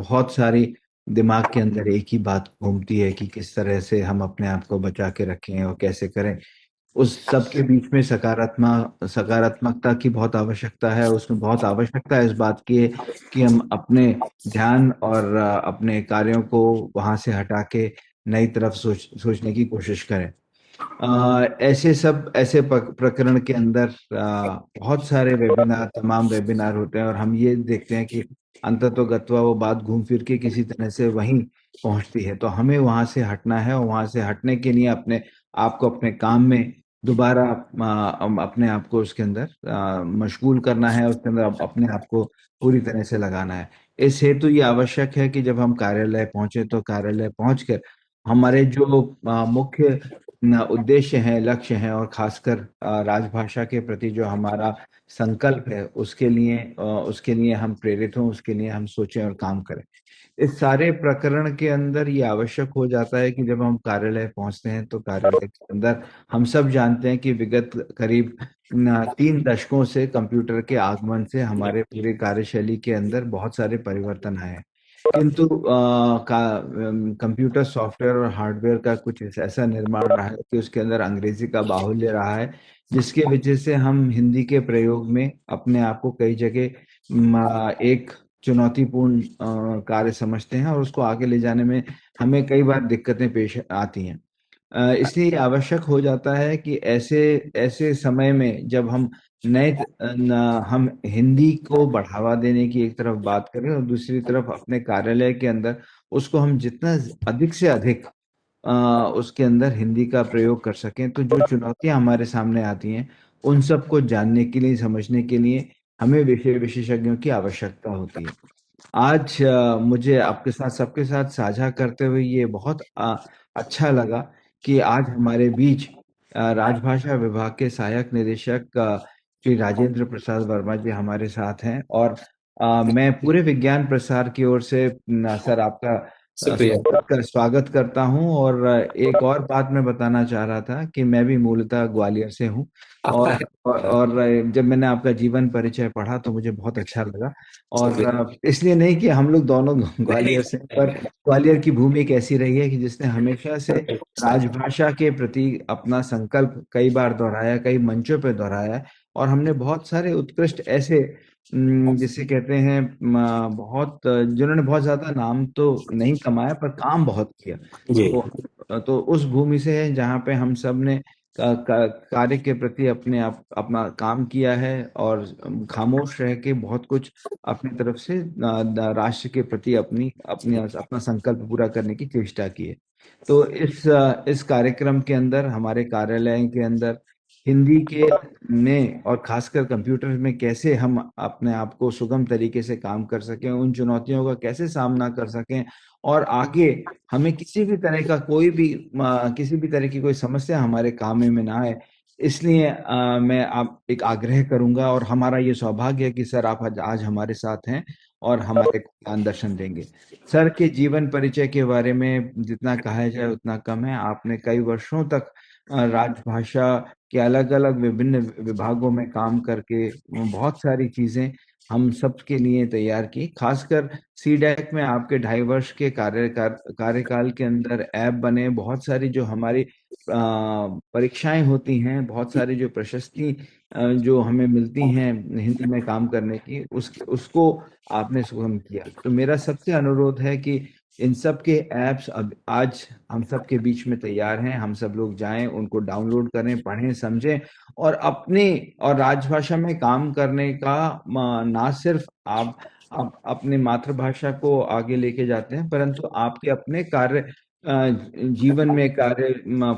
बहुत सारी दिमाग के अंदर एक ही बात घूमती है कि किस तरह से हम अपने आप को बचा के रखें और कैसे करें। उस सब के बीच में सकारात्मकता की बहुत आवश्यकता है। उसमें बहुत आवश्यकता है इस बात की है कि हम अपने ध्यान और अपने कार्यों को वहां से हटा के नई तरफ सोचने की कोशिश करें। ऐसे प्रकरण के अंदर बहुत सारे वेबिनार, तमाम वेबिनार होते हैं और हम ये देखते हैं कि अंततोगत्वा वो बात घूम फिर के किसी तरह से वहीं पहुंचती है। तो हमें वहां से हटना है और वहां से हटने के लिए अपने आप को अपने काम में दोबारा अपने आप को उसके अंदर मशगूल करना है, उसके अंदर अपने आप को पूरी तरह से लगाना है। इस हेतु ये आवश्यक है कि जब हम कार्यालय पहुंचे तो कार्यालय पहुंचकर हमारे जो मुख्य उद्देश्य हैं, लक्ष्य हैं, और खासकर राजभाषा के प्रति जो हमारा संकल्प है उसके लिए हम प्रेरित हों, उसके लिए हम सोचें और काम करें। इस सारे प्रकरण के अंदर ये आवश्यक हो जाता है कि जब हम कार्यालय पहुंचते हैं तो कार्यालय के अंदर हम सब जानते हैं कि विगत करीब 3 दशकों से कंप्यूटर के आगमन से हमारे पूरे कार्यशैली के अंदर बहुत सारे परिवर्तन आए हैं। किंतु कंप्यूटर सॉफ्टवेयर और हार्डवेयर का कुछ ऐसा निर्माण रहा है कि उसके अंदर अंग्रेजी का बाहुल्य रहा है, जिसके वजह से हम हिंदी के प्रयोग में अपने आप को कई जगह एक चुनौतीपूर्ण कार्य समझते हैं और उसको आगे ले जाने में हमें कई बार दिक्कतें पेश आती हैं। इसलिए ये आवश्यक हो जाता है कि ऐसे ऐसे समय में जब हम हम हिंदी को बढ़ावा देने की एक तरफ बात करें और दूसरी तरफ अपने कार्यालय के अंदर उसको हम जितना अधिक से अधिक उसके अंदर हिंदी का प्रयोग कर सकें, तो जो चुनौतियां हमारे सामने आती हैं उन सबको जानने के लिए, समझने के लिए हमें विषय विशेषज्ञों की आवश्यकता होती है। आज मुझे आपके साथ, सबके साथ साझा करते हुए ये बहुत अच्छा लगा कि आज हमारे बीच राजभाषा विभाग के सहायक निदेशक श्री राजेंद्र प्रसाद वर्मा जी हमारे साथ हैं। और मैं पूरे विज्ञान प्रसार की ओर से सर आपका शुक्रिया। स्वागत करता हूं। और एक और बात मैं बताना चाह रहा था कि मैं भी मूलतः ग्वालियर से हूं। आपका और है। जब मैंने आपका जीवन परिचय पढ़ा तो मुझे बहुत अच्छा लगा। और शुक्रिया। इसलिए नहीं कि हम लोग दोनों नहीं ग्वालियर से हैं, पर ग्वालियर की भूमि एक ऐसी रही है कि जिसने हमेशा से नहीं, राजभाषा के प्रति अपना संकल्प कई बार दोहराया, कई मंचों पे दोहराया है। और हमने बहुत सारे उत्कृष्ट ऐसे जिसे कहते हैं जिन्होंने बहुत ज्यादा नाम तो नहीं कमाया पर काम बहुत किया। जी। तो उस भूमि से है जहाँ पे हम सब ने कार्य के प्रति अपने आप अपना काम किया है और खामोश रह के बहुत कुछ अपनी तरफ से राष्ट्र के प्रति अपनी अपनी अपना संकल्प पूरा करने की चेष्टा की है। तो इस कार्यक्रम के अंदर, हमारे कार्यालय के अंदर हिंदी के में और खासकर कंप्यूटर में कैसे हम अपने आप को सुगम तरीके से काम कर सकें, उन चुनौतियों का कैसे सामना कर सकें, और आगे हमें किसी भी तरह की कोई समस्या हमारे काम में ना आए। इसलिए मैं आप एक आग्रह करूंगा और हमारा ये सौभाग्य है कि सर आप आज हमारे साथ हैं और हमारे को ज्ञान दर्शन देंगे। सर के जीवन परिचय के बारे में जितना कहा जाए उतना कम है। आपने कई वर्षों तक राजभाषा के अलग अलग विभिन्न विभागों में काम करके बहुत सारी चीजें हम सब के लिए तैयार की। खासकर सीडैक में आपके 2.5 वर्ष के कार्यकाल के अंदर ऐप बने, बहुत सारी जो हमारी परीक्षाएं होती हैं, बहुत सारी जो प्रशस्ति जो हमें मिलती हैं हिंदी में काम करने की, उसको आपने सुगम किया। तो मेरा सबसे अनुरोध है कि इन सब के ऐप्स अब आज हम सब के बीच में तैयार हैं। हम सब लोग जाएं, उनको डाउनलोड करें, पढ़ें, समझें और अपने और राजभाषा में काम करने का ना सिर्फ आप अपने मातृभाषा को आगे लेके जाते हैं, परंतु आपके अपने जीवन में, कार्य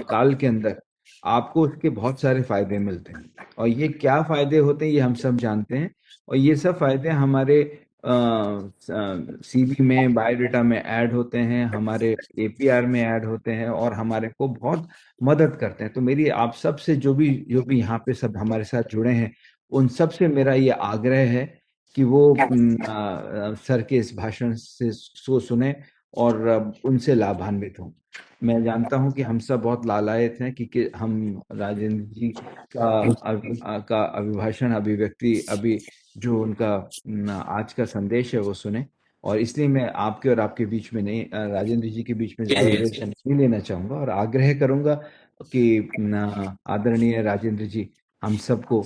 काल के अंदर आपको उसके बहुत सारे फायदे मिलते हैं। और ये क्या फायदे होते हैं ये हम सब जानते हैं। और ये सब फायदे हमारे सीवी में, बायोडेटा में ऐड होते हैं, हमारे एपीआर में ऐड होते हैं और हमारे को बहुत मदद करते हैं। तो मेरी आप सब से जो भी यहाँ पे सब हमारे साथ जुड़े हैं, उन सब से मेरा ये आग्रह है कि वो सर के इस भाषण से सुने और उनसे लाभान्वित हों। मैं जानता हूं कि हम सब बहुत लालायित हैं कि हम राजेंद्र जी का अभिभाषण, अभिव्यक्ति, अभी जो उनका आज का संदेश है वो सुने। और इसलिए मैं आपके और आपके बीच में नहीं, राजेंद्र जी के बीच में जी ज़्यादा जी देर जी। समय नहीं लेना चाहूँगा और आग्रह करूँगा कि आदरणीय राजेंद्र जी हम सबको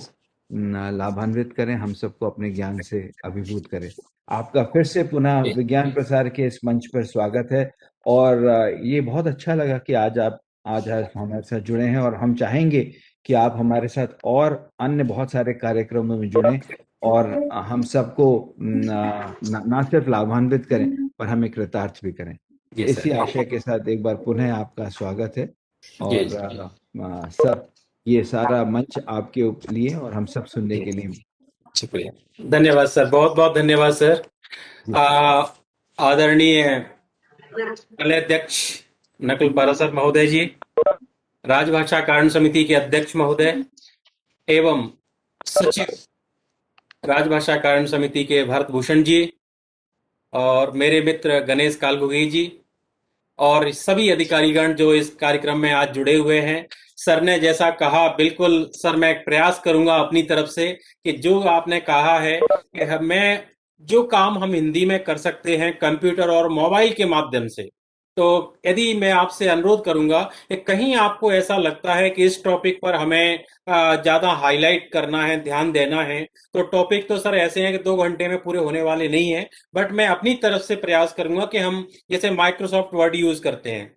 लाभान्वित करें, हम सबको अपने ज्ञान से अभिभूत करें। आपका फिर से पुनः जी विज्ञान प्रसार के इस मंच पर स्वागत है और ये बहुत अच्छा लगा कि आज हमारे साथ जुड़े हैं और हम चाहेंगे कि आप हमारे साथ और अन्य बहुत सारे कार्यक्रमों में जुड़ें और हम सबको ना सिर्फ लाभान्वित करें पर हमें कृतार्थ भी करें। जी इसी सर। आशय के साथ एक बार पुनः आपका स्वागत है जी और जी सर ये सारा मंच आपके लिए और हम सब सुनने जी। के लिए। शुक्रिया। धन्यवाद सर, बहुत बहुत धन्यवाद सर। जी आ, आदरणीय कलाध्यक्ष नकुल पारासर महोदय जी, राजभाषा कारण समिति के अध्यक्ष महोदय एवं सचिव राजभाषा कारण समिति के भरत भूषण जी, और मेरे मित्र गणेश कालगुगी जी, और सभी अधिकारीगण जो इस कार्यक्रम में आज जुड़े हुए हैं। सर ने जैसा कहा, बिल्कुल सर, मैं एक प्रयास करूंगा अपनी तरफ से कि जो आपने कहा है कि मैं जो काम हम हिंदी में कर सकते हैं कंप्यूटर और मोबाइल के माध्यम से, तो यदि मैं आपसे अनुरोध करूंगा कि कहीं आपको ऐसा लगता है कि इस टॉपिक पर हमें ज्यादा हाईलाइट करना है, ध्यान देना है, तो टॉपिक तो सर ऐसे हैं कि 2 घंटे में पूरे होने वाले नहीं है। बट मैं अपनी तरफ से प्रयास करूंगा कि हम जैसे माइक्रोसॉफ्ट वर्ड यूज करते हैं,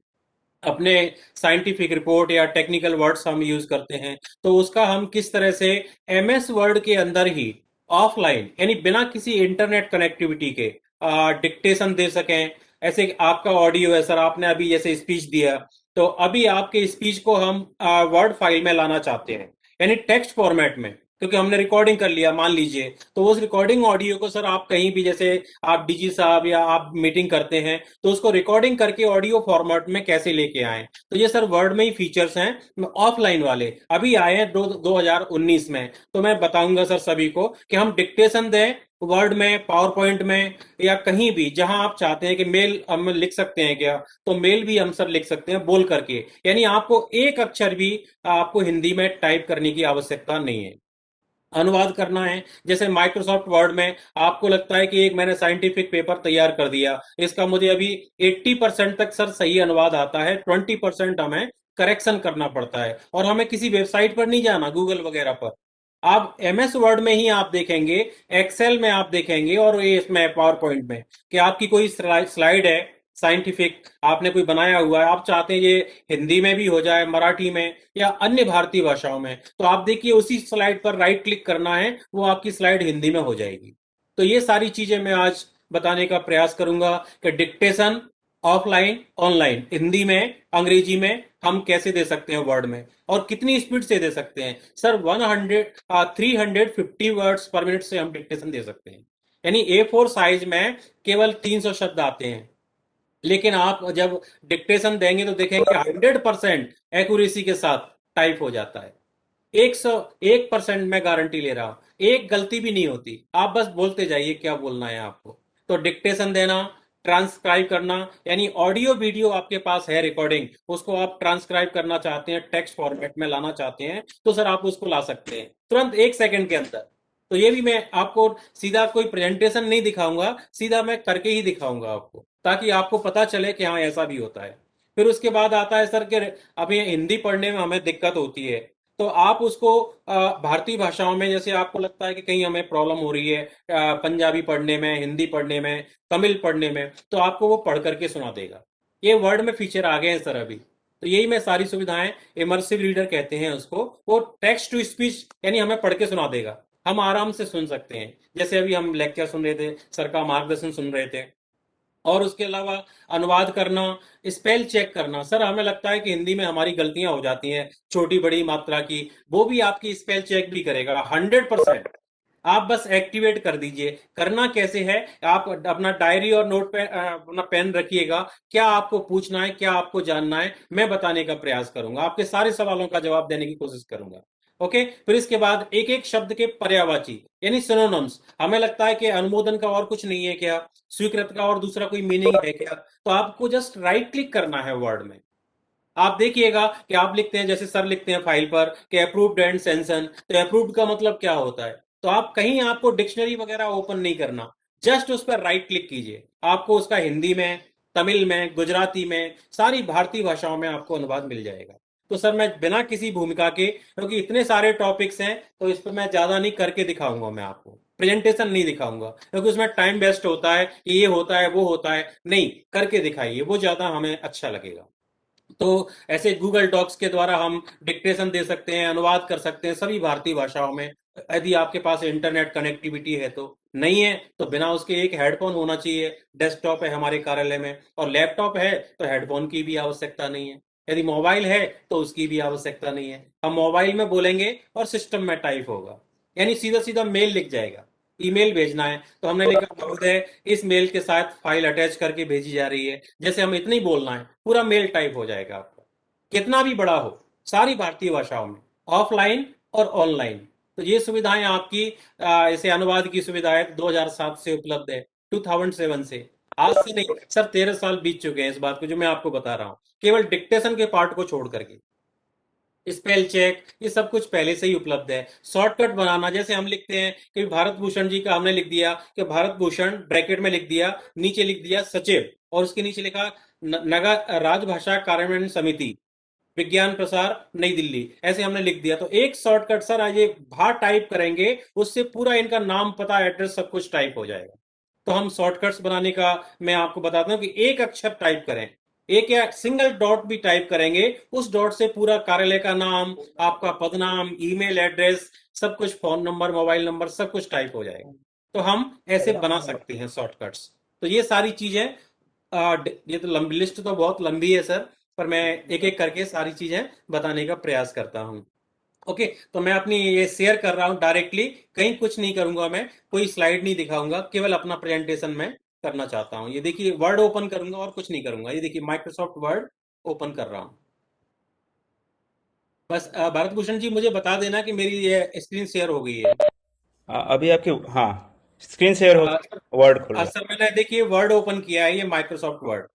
अपने साइंटिफिक रिपोर्ट या टेक्निकल वर्ड्स हम यूज करते हैं, तो उसका हम किस तरह से एमएस वर्ड के अंदर ही ऑफलाइन, यानी बिना किसी इंटरनेट कनेक्टिविटी के डिक्टेशन दे सकें। ऐसे आपका ऑडियो है सर, आपने अभी जैसे स्पीच दिया, तो अभी आपके स्पीच को हम वर्ड फाइल में लाना चाहते हैं, यानी टेक्स्ट फॉर्मेट में, क्योंकि हमने रिकॉर्डिंग कर लिया मान लीजिए, तो उस रिकॉर्डिंग ऑडियो को सर आप कहीं भी, जैसे आप डीजी साहब या आप मीटिंग करते हैं, तो उसको रिकॉर्डिंग करके ऑडियो फॉर्मेट में कैसे लेके आए, तो ये सर वर्ड में ही फीचर्स हैं ऑफलाइन वाले, अभी आए हैं 2019 में। तो मैं बताऊंगा सर सभी को कि हम डिक्टेशन दें वर्ड में, पावर पॉइंट में, या कहीं भी जहां आप चाहते हैं कि मेल हम लिख सकते हैं क्या, तो मेल भी हम सर लिख सकते हैं बोल करके, यानी आपको एक अक्षर भी आपको हिंदी में टाइप करने की आवश्यकता नहीं है। अनुवाद करना है, जैसे माइक्रोसॉफ्ट वर्ड में आपको लगता है कि एक मैंने साइंटिफिक पेपर तैयार कर दिया, इसका मुझे अभी 80% तक सर सही अनुवाद आता है, 20% हमें करेक्शन करना पड़ता है, और हमें किसी वेबसाइट पर नहीं जाना, गूगल वगैरह पर। आप एमएस वर्ड में ही आप देखेंगे, एक्सेल में आप देखेंगे, और ये इसमें पावर पॉइंट में, कि आपकी कोई स्लाइड है साइंटिफिक, आपने कोई बनाया हुआ है, आप चाहते हैं ये हिंदी में भी हो जाए, मराठी में या अन्य भारतीय भाषाओं में, तो आप देखिए उसी स्लाइड पर राइट क्लिक करना है, वो आपकी स्लाइड हिंदी में हो जाएगी। तो ये सारी चीजें मैं आज बताने का प्रयास करूंगा कि डिक्टेशन ऑफलाइन ऑनलाइन, हिंदी में अंग्रेजी में हम कैसे दे सकते हैं वर्ड में, और कितनी स्पीड से दे सकते हैं सर। 350 वर्ड्स पर मिनट से हम डिक्टेशन दे सकते हैं, यानी A4 साइज में केवल 300 शब्द आते हैं, लेकिन आप जब डिक्टेशन देंगे तो देखेंगे 100% एक्यूरेसी के साथ टाइप हो जाता है। 101% मैं गारंटी ले रहा हूं, एक गलती भी नहीं होती, आप बस बोलते जाइए क्या बोलना है आपको। तो डिक्टेशन देना, ट्रांसक्राइब करना, यानी ऑडियो वीडियो आपके पास है रिकॉर्डिंग, उसको आप ट्रांसक्राइब करना चाहते हैं, टेक्स्ट फॉर्मेट में लाना चाहते हैं, तो सर आप उसको ला सकते हैं तुरंत 1 सेकंड के अंदर। तो ये भी मैं आपको सीधा कोई प्रेजेंटेशन नहीं दिखाऊंगा, सीधा मैं करके ही दिखाऊंगा आपको, ताकि आपको पता चले कि हाँ ऐसा भी होता है। फिर उसके बाद आता है सर कि अब ये हिंदी पढ़ने में हमें दिक्कत होती है, तो आप उसको भारतीय भाषाओं में, जैसे आपको लगता है कि कहीं हमें प्रॉब्लम हो रही है पंजाबी पढ़ने में, हिंदी पढ़ने में, तमिल पढ़ने में, तो आपको वो पढ़ करके सुना देगा। ये वर्ड में फीचर आ गए हैं सर अभी। तो यही मैं सारी सुविधाएं, इमर्सिव रीडर कहते हैं उसको, वो टेक्स्ट टू स्पीच, यानी हमें पढ़ के सुना देगा, हम आराम से सुन सकते हैं, जैसे अभी हम लेक्चर सुन रहे थे, सर का मार्गदर्शन सुन रहे थे। और उसके अलावा अनुवाद करना, स्पेल चेक करना, सर हमें लगता है कि हिंदी में हमारी गलतियां हो जाती हैं छोटी बड़ी मात्रा की, वो भी आपकी स्पेल चेक भी करेगा 100%। आप बस एक्टिवेट कर दीजिए। करना कैसे है, आप अपना डायरी और नोट पे अपना पेन रखिएगा, क्या आपको पूछना है, क्या आपको जानना है, मैं बताने का प्रयास करूंगा, आपके सारे सवालों का जवाब देने की कोशिश करूंगा। ओके, फिर इसके बाद एक एक शब्द के पर्यायवाची, यानी सिनोनिम्स, हमें लगता है कि अनुमोदन का और कुछ नहीं है क्या, स्वीकृत का और दूसरा कोई मीनिंग है क्या, तो आपको जस्ट राइट क्लिक करना है वर्ड में। आप देखिएगा कि आप लिखते हैं, जैसे सर लिखते हैं फाइल पर कि अप्रूव्ड एंड सेंसन, तो अप्रूव्ड का मतलब क्या होता है, तो आप कहीं, आपको डिक्शनरी वगैरह ओपन नहीं करना, जस्ट उस पर राइट क्लिक कीजिए, आपको उसका हिंदी में, तमिल में, गुजराती में, सारी भारतीय भाषाओं में आपको अनुवाद मिल जाएगा। तो सर मैं बिना किसी भूमिका के, क्योंकि इतने सारे टॉपिक्स हैं तो इस पर मैं ज्यादा नहीं करके दिखाऊंगा, मैं आपको प्रेजेंटेशन नहीं दिखाऊंगा, क्योंकि उसमें टाइम वेस्ट होता है कि ये होता है वो होता है, नहीं, करके दिखाइए, वो ज्यादा हमें अच्छा लगेगा। तो ऐसे गूगल डॉक्स के द्वारा हम डिक्टेशन दे सकते हैं, अनुवाद कर सकते हैं सभी भारतीय भाषाओं में, यदि आपके पास इंटरनेट कनेक्टिविटी है तो। नहीं है तो बिना उसके एक हेडफोन होना चाहिए। डेस्कटॉप है हमारे कार्यालय में और लैपटॉप है तो हेडफोन की भी आवश्यकता नहीं है। यदि मोबाइल है तो उसकी भी आवश्यकता नहीं है, हम मोबाइल में बोलेंगे और सिस्टम में टाइप होगा, यानी सीधा सीधा मेल लिख जाएगा। ईमेल भेजना है तो हमने लिखा, महोदय इस मेल के साथ फाइल अटैच करके भेजी जा रही है, जैसे हमें इतना ही बोलना है, पूरा मेल टाइप हो जाएगा आपका, कितना भी बड़ा हो, सारी भारतीय भाषाओं में, ऑफलाइन और ऑनलाइन। तो ये सुविधाएं आपकी, ऐसे अनुवाद की सुविधाएं 2007 से उपलब्ध है, 2007 से, आज से नहीं सर, 13 साल बीत चुके हैं इस बात को जो मैं आपको बता रहा हूँ, केवल डिक्टेशन के पार्ट को छोड़ करके। स्पेल चेक ये सब कुछ पहले से ही उपलब्ध है। शॉर्टकट बनाना, जैसे हम लिखते हैं कि भारत भूषण जी का, हमने लिख दिया कि भारत भूषण, ब्रैकेट में लिख दिया, नीचे लिख दिया सचिव, और उसके नीचे लिखा नगर राजभाषा कार्यान्वयन समिति, विज्ञान प्रसार नई दिल्ली, ऐसे हमने लिख दिया। तो एक शॉर्टकट सर, आज ये बाहर टाइप करेंगे, उससे पूरा इनका नाम, पता, एड्रेस सब कुछ टाइप हो जाएगा। तो हम शॉर्टकट्स बनाने का मैं आपको बताता हूँ कि एक अक्षर टाइप करें, एक या सिंगल डॉट भी टाइप करेंगे, उस डॉट से पूरा कार्यालय का नाम, आपका पदनाम, ईमेल एड्रेस, सब कुछ, फोन नंबर, मोबाइल नंबर, सब कुछ टाइप हो जाएगा। तो हम ऐसे बना सकते हैं शॉर्टकट्स। तो ये सारी चीजें, ये तो लंबी लिस्ट, तो बहुत लंबी है सर, पर मैं एक एक करके सारी चीजें बताने का प्रयास करता हूँ। ओके, तो मैं अपनी ये शेयर कर रहा हूँ डायरेक्टली, कहीं कुछ नहीं करूंगा, मैं कोई स्लाइड नहीं दिखाऊंगा, केवल अपना प्रेजेंटेशन मैं करना चाहता हूँ। ये देखिए वर्ड ओपन करूंगा और कुछ नहीं करूंगा, ये देखिए माइक्रोसॉफ्ट वर्ड ओपन कर रहा हूँ। बस भारत भूषण जी मुझे बता देना कि मेरी ये स्क्रीन शेयर हो गई है। अभी आपकी, हाँ, स्क्रीन शेयर हो सर, गई, वर्ड खुल गया। सर मैंने देखिए वर्ड ओपन किया है, ये माइक्रोसॉफ्ट वर्ड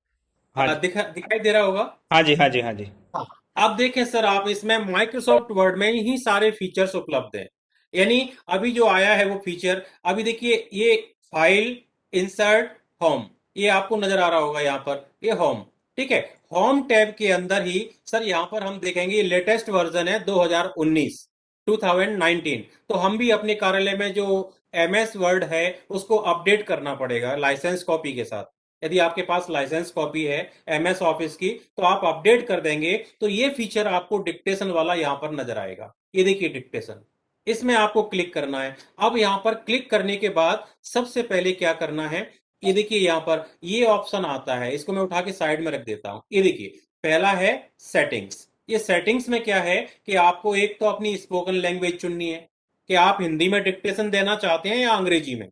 हाँ जी, दिखाई दे रहा होगा। हाँ जी, हाँ जी, हाँ जी। हाँ, आप देखें सर, आप इसमें माइक्रोसॉफ्ट वर्ड में ही सारे फीचर्स उपलब्ध हैं। यानी अभी जो आया है वो फीचर, अभी देखिए ये फाइल, इंसर्ट, होम, ये आपको नजर आ रहा होगा यहाँ पर, ये होम, ठीक है। होम टैब के अंदर ही सर यहाँ पर हम देखेंगे लेटेस्ट वर्जन है 2019, 2019। तो हम भी अपने कार्यालय में जो एमएस वर्ड है उसको अपडेट करना पड़ेगा लाइसेंस कॉपी के साथ। यदि आपके पास लाइसेंस कॉपी है एमएस ऑफिस की तो आप अपडेट कर देंगे, तो ये फीचर आपको डिक्टेशन वाला यहां पर नजर आएगा। ये देखिए डिक्टेशन, इसमें आपको क्लिक करना है। अब यहां पर क्लिक करने के बाद सबसे पहले क्या करना है, ये देखिए यहां पर ये ऑप्शन आता है, इसको मैं उठा के साइड में रख देता हूं। ये देखिए पहला है सेटिंग्स। ये सेटिंग्स में क्या है कि आपको एक तो अपनी स्पोकन लैंग्वेज चुननी है, कि आप हिंदी में डिक्टेशन देना चाहते हैं या अंग्रेजी में।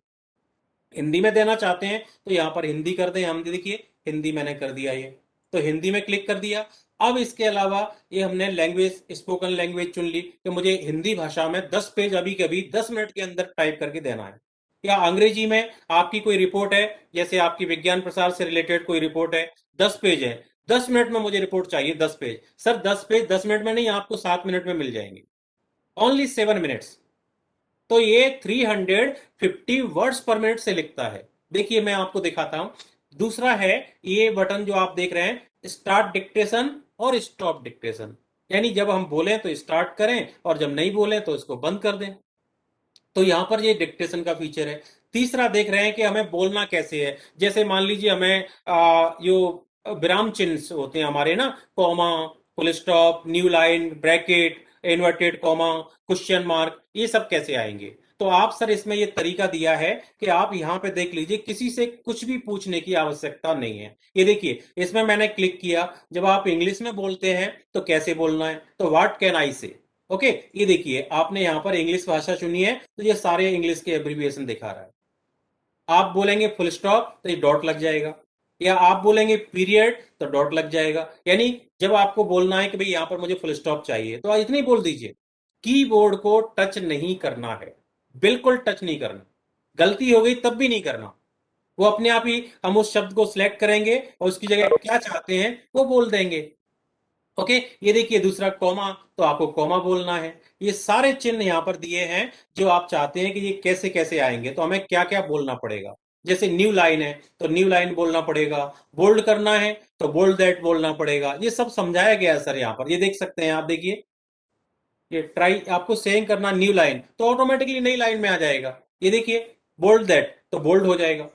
हिंदी में देना चाहते हैं तो यहाँ पर हिंदी कर दें, हम देखिए हिंदी मैंने कर दिया ये, तो हिंदी में क्लिक कर दिया। अब इसके अलावा ये हमने लैंग्वेज, स्पोकन लैंग्वेज चुन ली कि मुझे हिंदी भाषा में 10 पेज अभी कभी 10 मिनट के अंदर टाइप करके देना है। या अंग्रेजी में आपकी कोई रिपोर्ट है, जैसे आपकी विज्ञान प्रसार से रिलेटेड कोई रिपोर्ट है, 10 पेज है, 10 मिनट में मुझे रिपोर्ट चाहिए, 10 पेज। सर 10 पेज 10 मिनट में नहीं, आपको 7 मिनट में मिल जाएंगे, ओनली 7 मिनट्स। तो ये 350 वर्ड्स पर मिनट से लिखता है। देखिए मैं आपको दिखाता हूं। दूसरा है ये बटन जो आप देख रहे हैं, स्टार्ट डिक्टेशन और स्टॉप डिक्टेशन, यानी जब हम बोलें तो स्टार्ट करें और जब नहीं बोलें तो इसको बंद कर दें। तो यहां पर ये डिक्टेशन का फीचर है। तीसरा देख रहे हैं कि हमें बोलना कैसे है, जैसे मान लीजिए हमें जो विराम चिन्ह होते हैं हमारे ना, comma, full stop, new line, bracket, inverted comma, question mark, ये सब कैसे आएंगे। तो आप सर इसमें ये तरीका दिया है कि आप यहाँ पे देख लीजिए, किसी से कुछ भी पूछने की आवश्यकता नहीं है। ये देखिए इसमें मैंने क्लिक किया, जब आप इंग्लिश में बोलते हैं तो कैसे बोलना है, तो व्हाट कैन आई से। ओके, ये देखिए आपने यहाँ पर इंग्लिश भाषा चुनी है तो ये सारे इंग्लिश के एब्रीविएशन दिखा रहा है। आप बोलेंगे फुल स्टॉप तो ये डॉट लग जाएगा, या आप बोलेंगे पीरियड तो डॉट लग जाएगा। यानी जब आपको बोलना है कि भाई यहाँ पर मुझे फुल स्टॉप चाहिए तो आप इतनी बोल दीजिए। कीबोर्ड को टच नहीं करना है, बिल्कुल टच नहीं करना, गलती हो गई तब भी नहीं करना। वो अपने आप ही, हम उस शब्द को सिलेक्ट करेंगे और उसकी जगह क्या चाहते हैं वो बोल देंगे। ओके, ये देखिए दूसरा कॉमा, तो आपको कॉमा बोलना है। ये सारे चिन्ह यहाँ पर दिए हैं जो आप चाहते हैं कि ये कैसे कैसे आएंगे, तो हमें क्या क्या बोलना पड़ेगा। जैसे न्यू लाइन है तो न्यू लाइन बोलना पड़ेगा, बोल्ड करना है तो बोल्ड दैट बोलना पड़ेगा। ये सब समझाया गया है सर यहाँ पर, ये देख सकते हैं आप, देखिए ये ट्राई आपको सेइंग करना न्यू लाइन तो ऑटोमेटिकली नई लाइन में आ जाएगा। ये देखिए बोल्ड दैट तो बोल्ड हो जाएगा,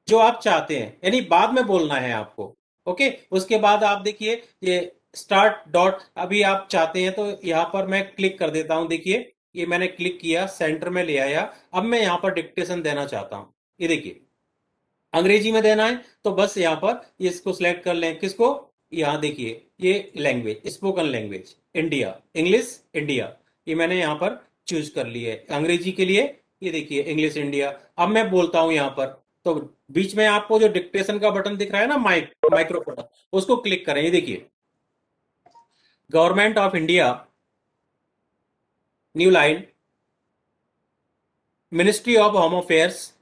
जो आप चाहते हैं, यानी बाद में बोलना है आपको। ओके, उसके बाद आप देखिए ये स्टार्ट डॉट, अभी आप चाहते हैं तो यहाँ पर मैं क्लिक कर देता हूं। देखिए ये मैंने क्लिक किया, सेंटर में ले आया। अब मैं यहाँ पर डिक्टेशन देना चाहता हूं। ये देखिए अंग्रेजी में देना है तो बस यहाँ पर ये इसको सिलेक्ट कर लें, किसको, यहाँ देखिए ये language spoken language India, English India, ये मैंने यहाँ पर चूज कर लिया है अंग्रेजी के लिए। ये देखिए इंग्लिश इंडिया। अब मैं बोलता हूँ यहाँ पर, तो बीच में आपको जो डिक्टेशन का बटन दिख रहा है ना, माइक्रोफोन, उसको क्लिक करें। ये देखिए government of India, new line, ministry of home affairs,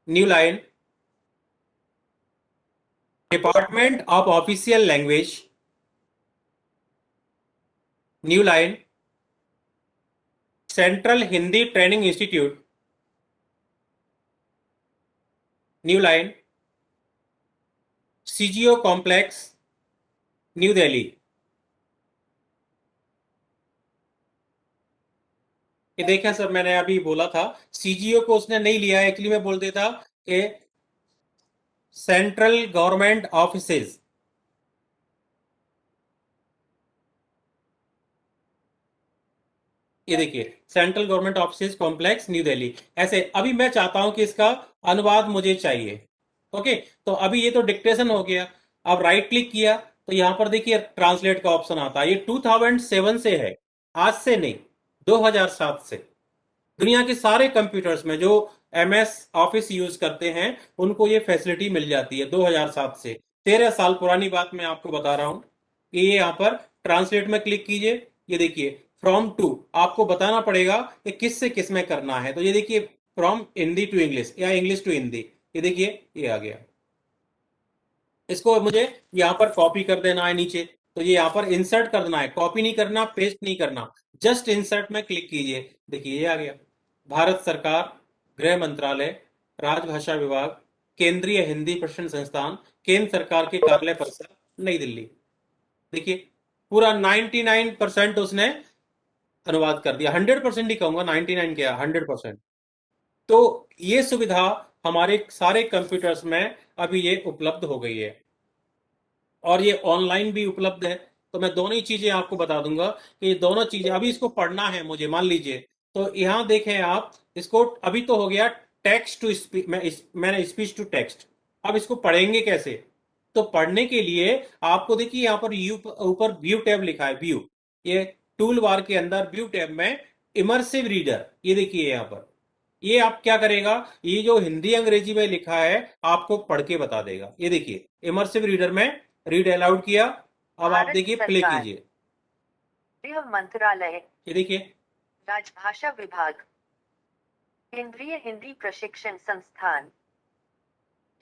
new line, department of official language, new line, central Hindi training institute, new line, CGO complex, new Delhi. ये देखें सर, मैंने अभी बोला था सीजीओ को उसने नहीं लिया है, एक्चुअली मैं बोल देता कि सेंट्रल गवर्नमेंट ऑफिसेज। ये देखिए central government offices complex new Delhi, ऐसे। अभी मैं चाहता हूं कि इसका अनुवाद मुझे चाहिए। ओके, तो अभी ये तो डिक्टेशन हो गया। अब राइट क्लिक किया तो यहां पर देखिए ट्रांसलेट का ऑप्शन आता है। ये 2007 से है, आज से नहीं, 2007 से। दुनिया के सारे कंप्यूटर्स में जो एमएस ऑफिस यूज करते हैं उनको ये फैसिलिटी मिल जाती है 2007 से। 13 साल पुरानी बात मैं आपको बता रहा हूं कि ये यहाँ पर ट्रांसलेट में क्लिक कीजिए। ये देखिए फ्रॉम टू, आपको बताना पड़ेगा कि किस से किस में करना है। तो ये देखिए फ्रॉम हिंदी टू इंग्लिश या इंग्लिश टू हिंदी, ये देखिए ये आ गया। इसको मुझे यहाँ पर कॉपी कर देना है नीचे, तो ये यहाँ पर इंसर्ट कर देना है, कॉपी नहीं करना, पेस्ट नहीं करना, जस्ट इंसर्ट में क्लिक कीजिए। देखिए ये आ गया। भारत सरकार, गृह मंत्रालय, राजभाषा विभाग, केंद्रीय हिंदी प्रशिक्षण संस्थान, केंद्र सरकार के कार्यालय परिसर, नई दिल्ली। देखिए पूरा 99% उसने अनुवाद कर दिया। 100% ही कहूंगा, 99 क्या, 100%। तो ये सुविधा हमारे सारे कंप्यूटर्स में अभी ये उपलब्ध हो गई है और ये ऑनलाइन भी उपलब्ध है। तो मैं दोनों ही चीजें आपको बता दूंगा कि ये दोनों चीजें, अभी इसको पढ़ना है मुझे, मान लीजिए, तो यहाँ देखें आप इसको, अभी तो हो गया टेक्स्ट टू स्पीच, मैंने स्पीच टू टेक्स्ट। अब इसको पढ़ेंगे कैसे? तो पढ़ने के लिए आपको देखिए यहाँ पर ऊपर व्यू टैब लिखा है, व्यू, ये टूल बार के अंदर व्यू टैब में इमर्सिव रीडर, ये देखिए यहाँ पर, ये आप क्या करेगा, ये जो हिंदी अंग्रेजी में लिखा है आपको पढ़ के बता देगा। ये देखिए इमर्सिव रीडर में रीड अलाउड किया। अब आप भारत देखिए प्ले सरकार, कीजिए। गृह मंत्रालय, ये देखिए राजभाषा विभाग, केंद्रीय हिंदी प्रशिक्षण संस्थान,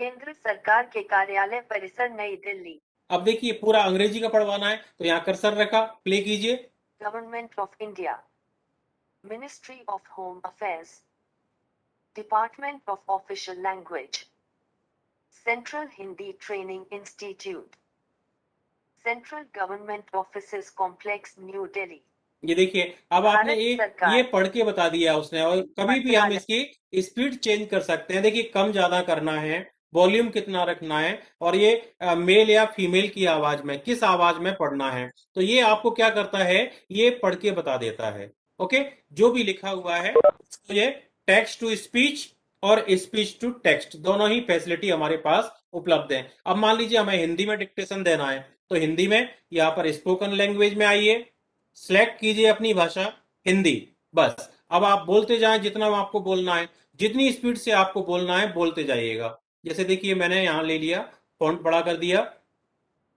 केंद्र सरकार के कार्यालय परिसर, नई दिल्ली। अब देखिए पूरा अंग्रेजी का पढ़वाना है तो यहाँ कर्सर रखा, प्ले कीजिए। Government of India, ministry of home affairs, department of official language, central Hindi training institute, central government offices complex, new Delhi. ये देखिए अब आपने भारत ये सरकार, पढ़ के बता दिया उसने। और कभी भी हम इसकी स्पीड चेंज कर सकते हैं। देखिए कम ज्यादा करना है, वॉल्यूम कितना रखना है, और ये मेल या फीमेल की आवाज में, किस आवाज में पढ़ना है, तो ये आपको क्या करता है, ये पढ़ के बता देता है। ओके, जो भी लिखा हुआ है उसको ये टेक्स्ट टू स्पीच और स्पीच टू टेक्स्ट दोनों ही फैसिलिटी हमारे पास उपलब्ध है। अब मान लीजिए हमें हिंदी में डिक्टेशन देना है, तो हिंदी में यहाँ पर स्पोकन लैंग्वेज में आइए, सिलेक्ट कीजिए अपनी भाषा हिंदी, बस। अब आप बोलते जाएं जितना आपको बोलना है, जितनी स्पीड से आपको बोलना है बोलते जाइएगा। जैसे देखिए मैंने यहां ले लिया, फॉन्ट बड़ा कर दिया।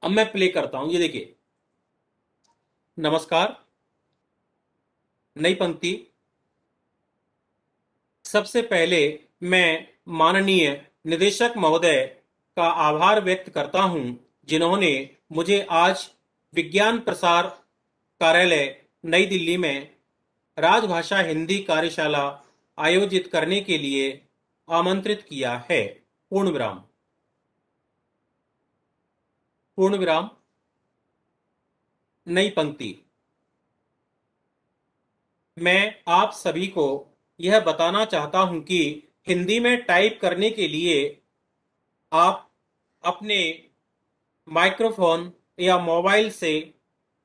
अब मैं प्ले करता हूं। ये देखिए नमस्कार, नई पंक्ति। सबसे पहले मैं माननीय निदेशक महोदय का आभार व्यक्त करता हूं जिन्होंने मुझे आज विज्ञान प्रसार कार्यालय नई दिल्ली में राजभाषा हिंदी कार्यशाला आयोजित करने के लिए आमंत्रित किया है। पूर्ण विराम। पूर्ण विराम। नई पंक्ति। मैं आप सभी को यह बताना चाहता हूं कि हिंदी में टाइप करने के लिए आप अपने माइक्रोफोन या मोबाइल से,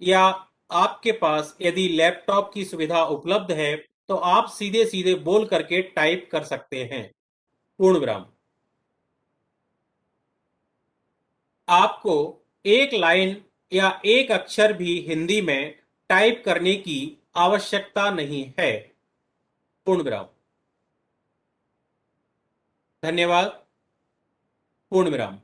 या आपके पास यदि लैपटॉप की सुविधा उपलब्ध है तो आप सीधे सीधे बोल करके टाइप कर सकते हैं। पूर्ण विराम। आपको एक लाइन या एक अक्षर भी हिंदी में टाइप करने की आवश्यकता नहीं है। पूर्ण विराम। धन्यवाद। पूर्ण विराम।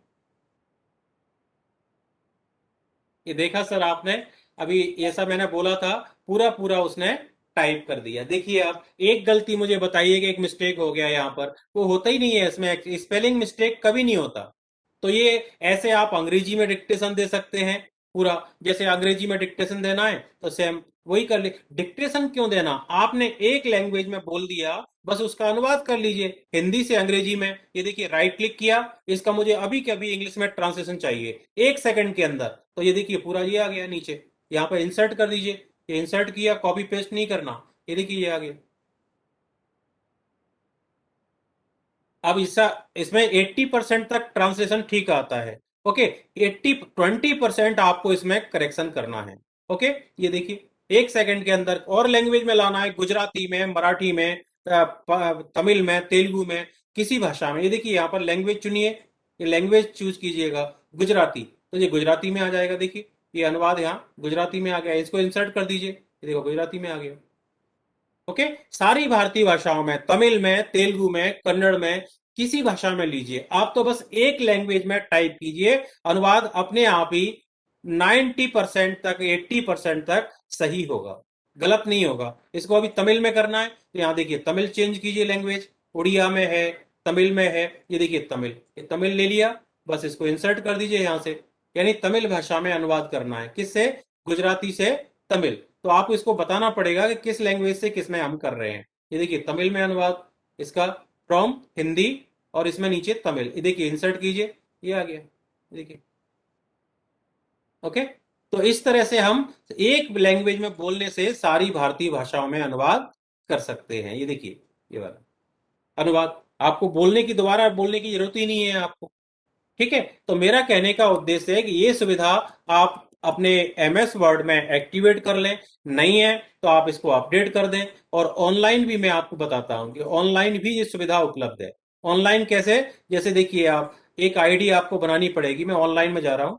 ये देखा सर आपने, अभी ऐसा मैंने बोला था, पूरा पूरा उसने टाइप कर दिया। देखिए आप, एक गलती मुझे बताइए कि एक मिस्टेक हो गया यहाँ पर, वो होता ही नहीं है इसमें, स्पेलिंग मिस्टेक कभी नहीं होता। तो ये ऐसे आप अंग्रेजी में डिक्टेशन दे सकते हैं पूरा, जैसे अंग्रेजी में डिक्टेशन देना है तो सेम वही कर ले। डिक्टेशन क्यों देना, आपने एक लैंग्वेज में बोल दिया, बस उसका अनुवाद कर लीजिए हिंदी से अंग्रेजी में। ये देखिए, राइट क्लिक किया, इसका मुझे अभी के अभी इंग्लिश में ट्रांसलेशन चाहिए 1 सेकंड के अंदर, तो ये देखिए पूरा ये आ गया नीचे। यहाँ पर इंसर्ट कर दीजिए, ये इंसर्ट किया, कॉपी पेस्ट नहीं करना, ये देखिए ये आ गया। अब इसमें 80% तक ट्रांसलेशन ठीक आता है। ओके, 20% आपको इसमें करेक्शन करना है। ओके, ये देखिए 1 सेकंड के अंदर, और लैंग्वेज में लाना है, गुजराती में, मराठी में, तमिल में, तेलुगु में, किसी भाषा में। ये देखिए यहाँ पर लैंग्वेज चुनिए, ये लैंग्वेज चूज कीजिएगा गुजराती, तो ये गुजराती में आ जाएगा। देखिए ये अनुवाद यहाँ गुजराती में आ गया, इसको इंसर्ट कर दीजिए, ये देखो गुजराती में आ गया। ओके, सारी भारतीय भाषाओं में, तमिल में, तेलुगु में, कन्नड़ में, किसी भाषा में लीजिए, आप तो बस एक लैंग्वेज में टाइप कीजिए, अनुवाद अपने आप ही 90% तक, 80% तक सही होगा, गलत नहीं होगा। इसको अभी तमिल में करना है तो यहाँ देखिए तमिल चेंज कीजिए लैंग्वेज, उड़िया में है, तमिल में है, ये देखिए तमिल, ये तमिल ले लिया, बस इसको इंसर्ट कर दीजिए यहाँ से। यानी तमिल भाषा में अनुवाद करना है, किससे, गुजराती से तमिल। तो आपको इसको बताना पड़ेगा कि किस लैंग्वेज से किस में हम कर रहे हैं। ये देखिए तमिल में अनुवाद इसका, फ्रॉम हिंदी, और इसमें नीचे तमिल, ये देखिए इंसर्ट कीजिए, ये आ गया, देखिए। ओके, तो इस तरह से हम एक लैंग्वेज में बोलने से सारी भारतीय भाषाओं में अनुवाद कर सकते हैं। ये देखिए ये वाला अनुवाद, आपको बोलने की, दोबारा बोलने की जरूरत ही नहीं है आपको। ठीक है, तो मेरा कहने का उद्देश्य है कि ये सुविधा आप अपने एमएस वर्ड में एक्टिवेट कर लें, नहीं है तो आप इसको अपडेट कर दें। और ऑनलाइन भी मैं आपको बताता हूं कि ऑनलाइन भी ये सुविधा उपलब्ध है। ऑनलाइन कैसे, जैसे देखिए आप, एक आईडी आपको बनानी पड़ेगी। मैं ऑनलाइन में जा रहा हूं,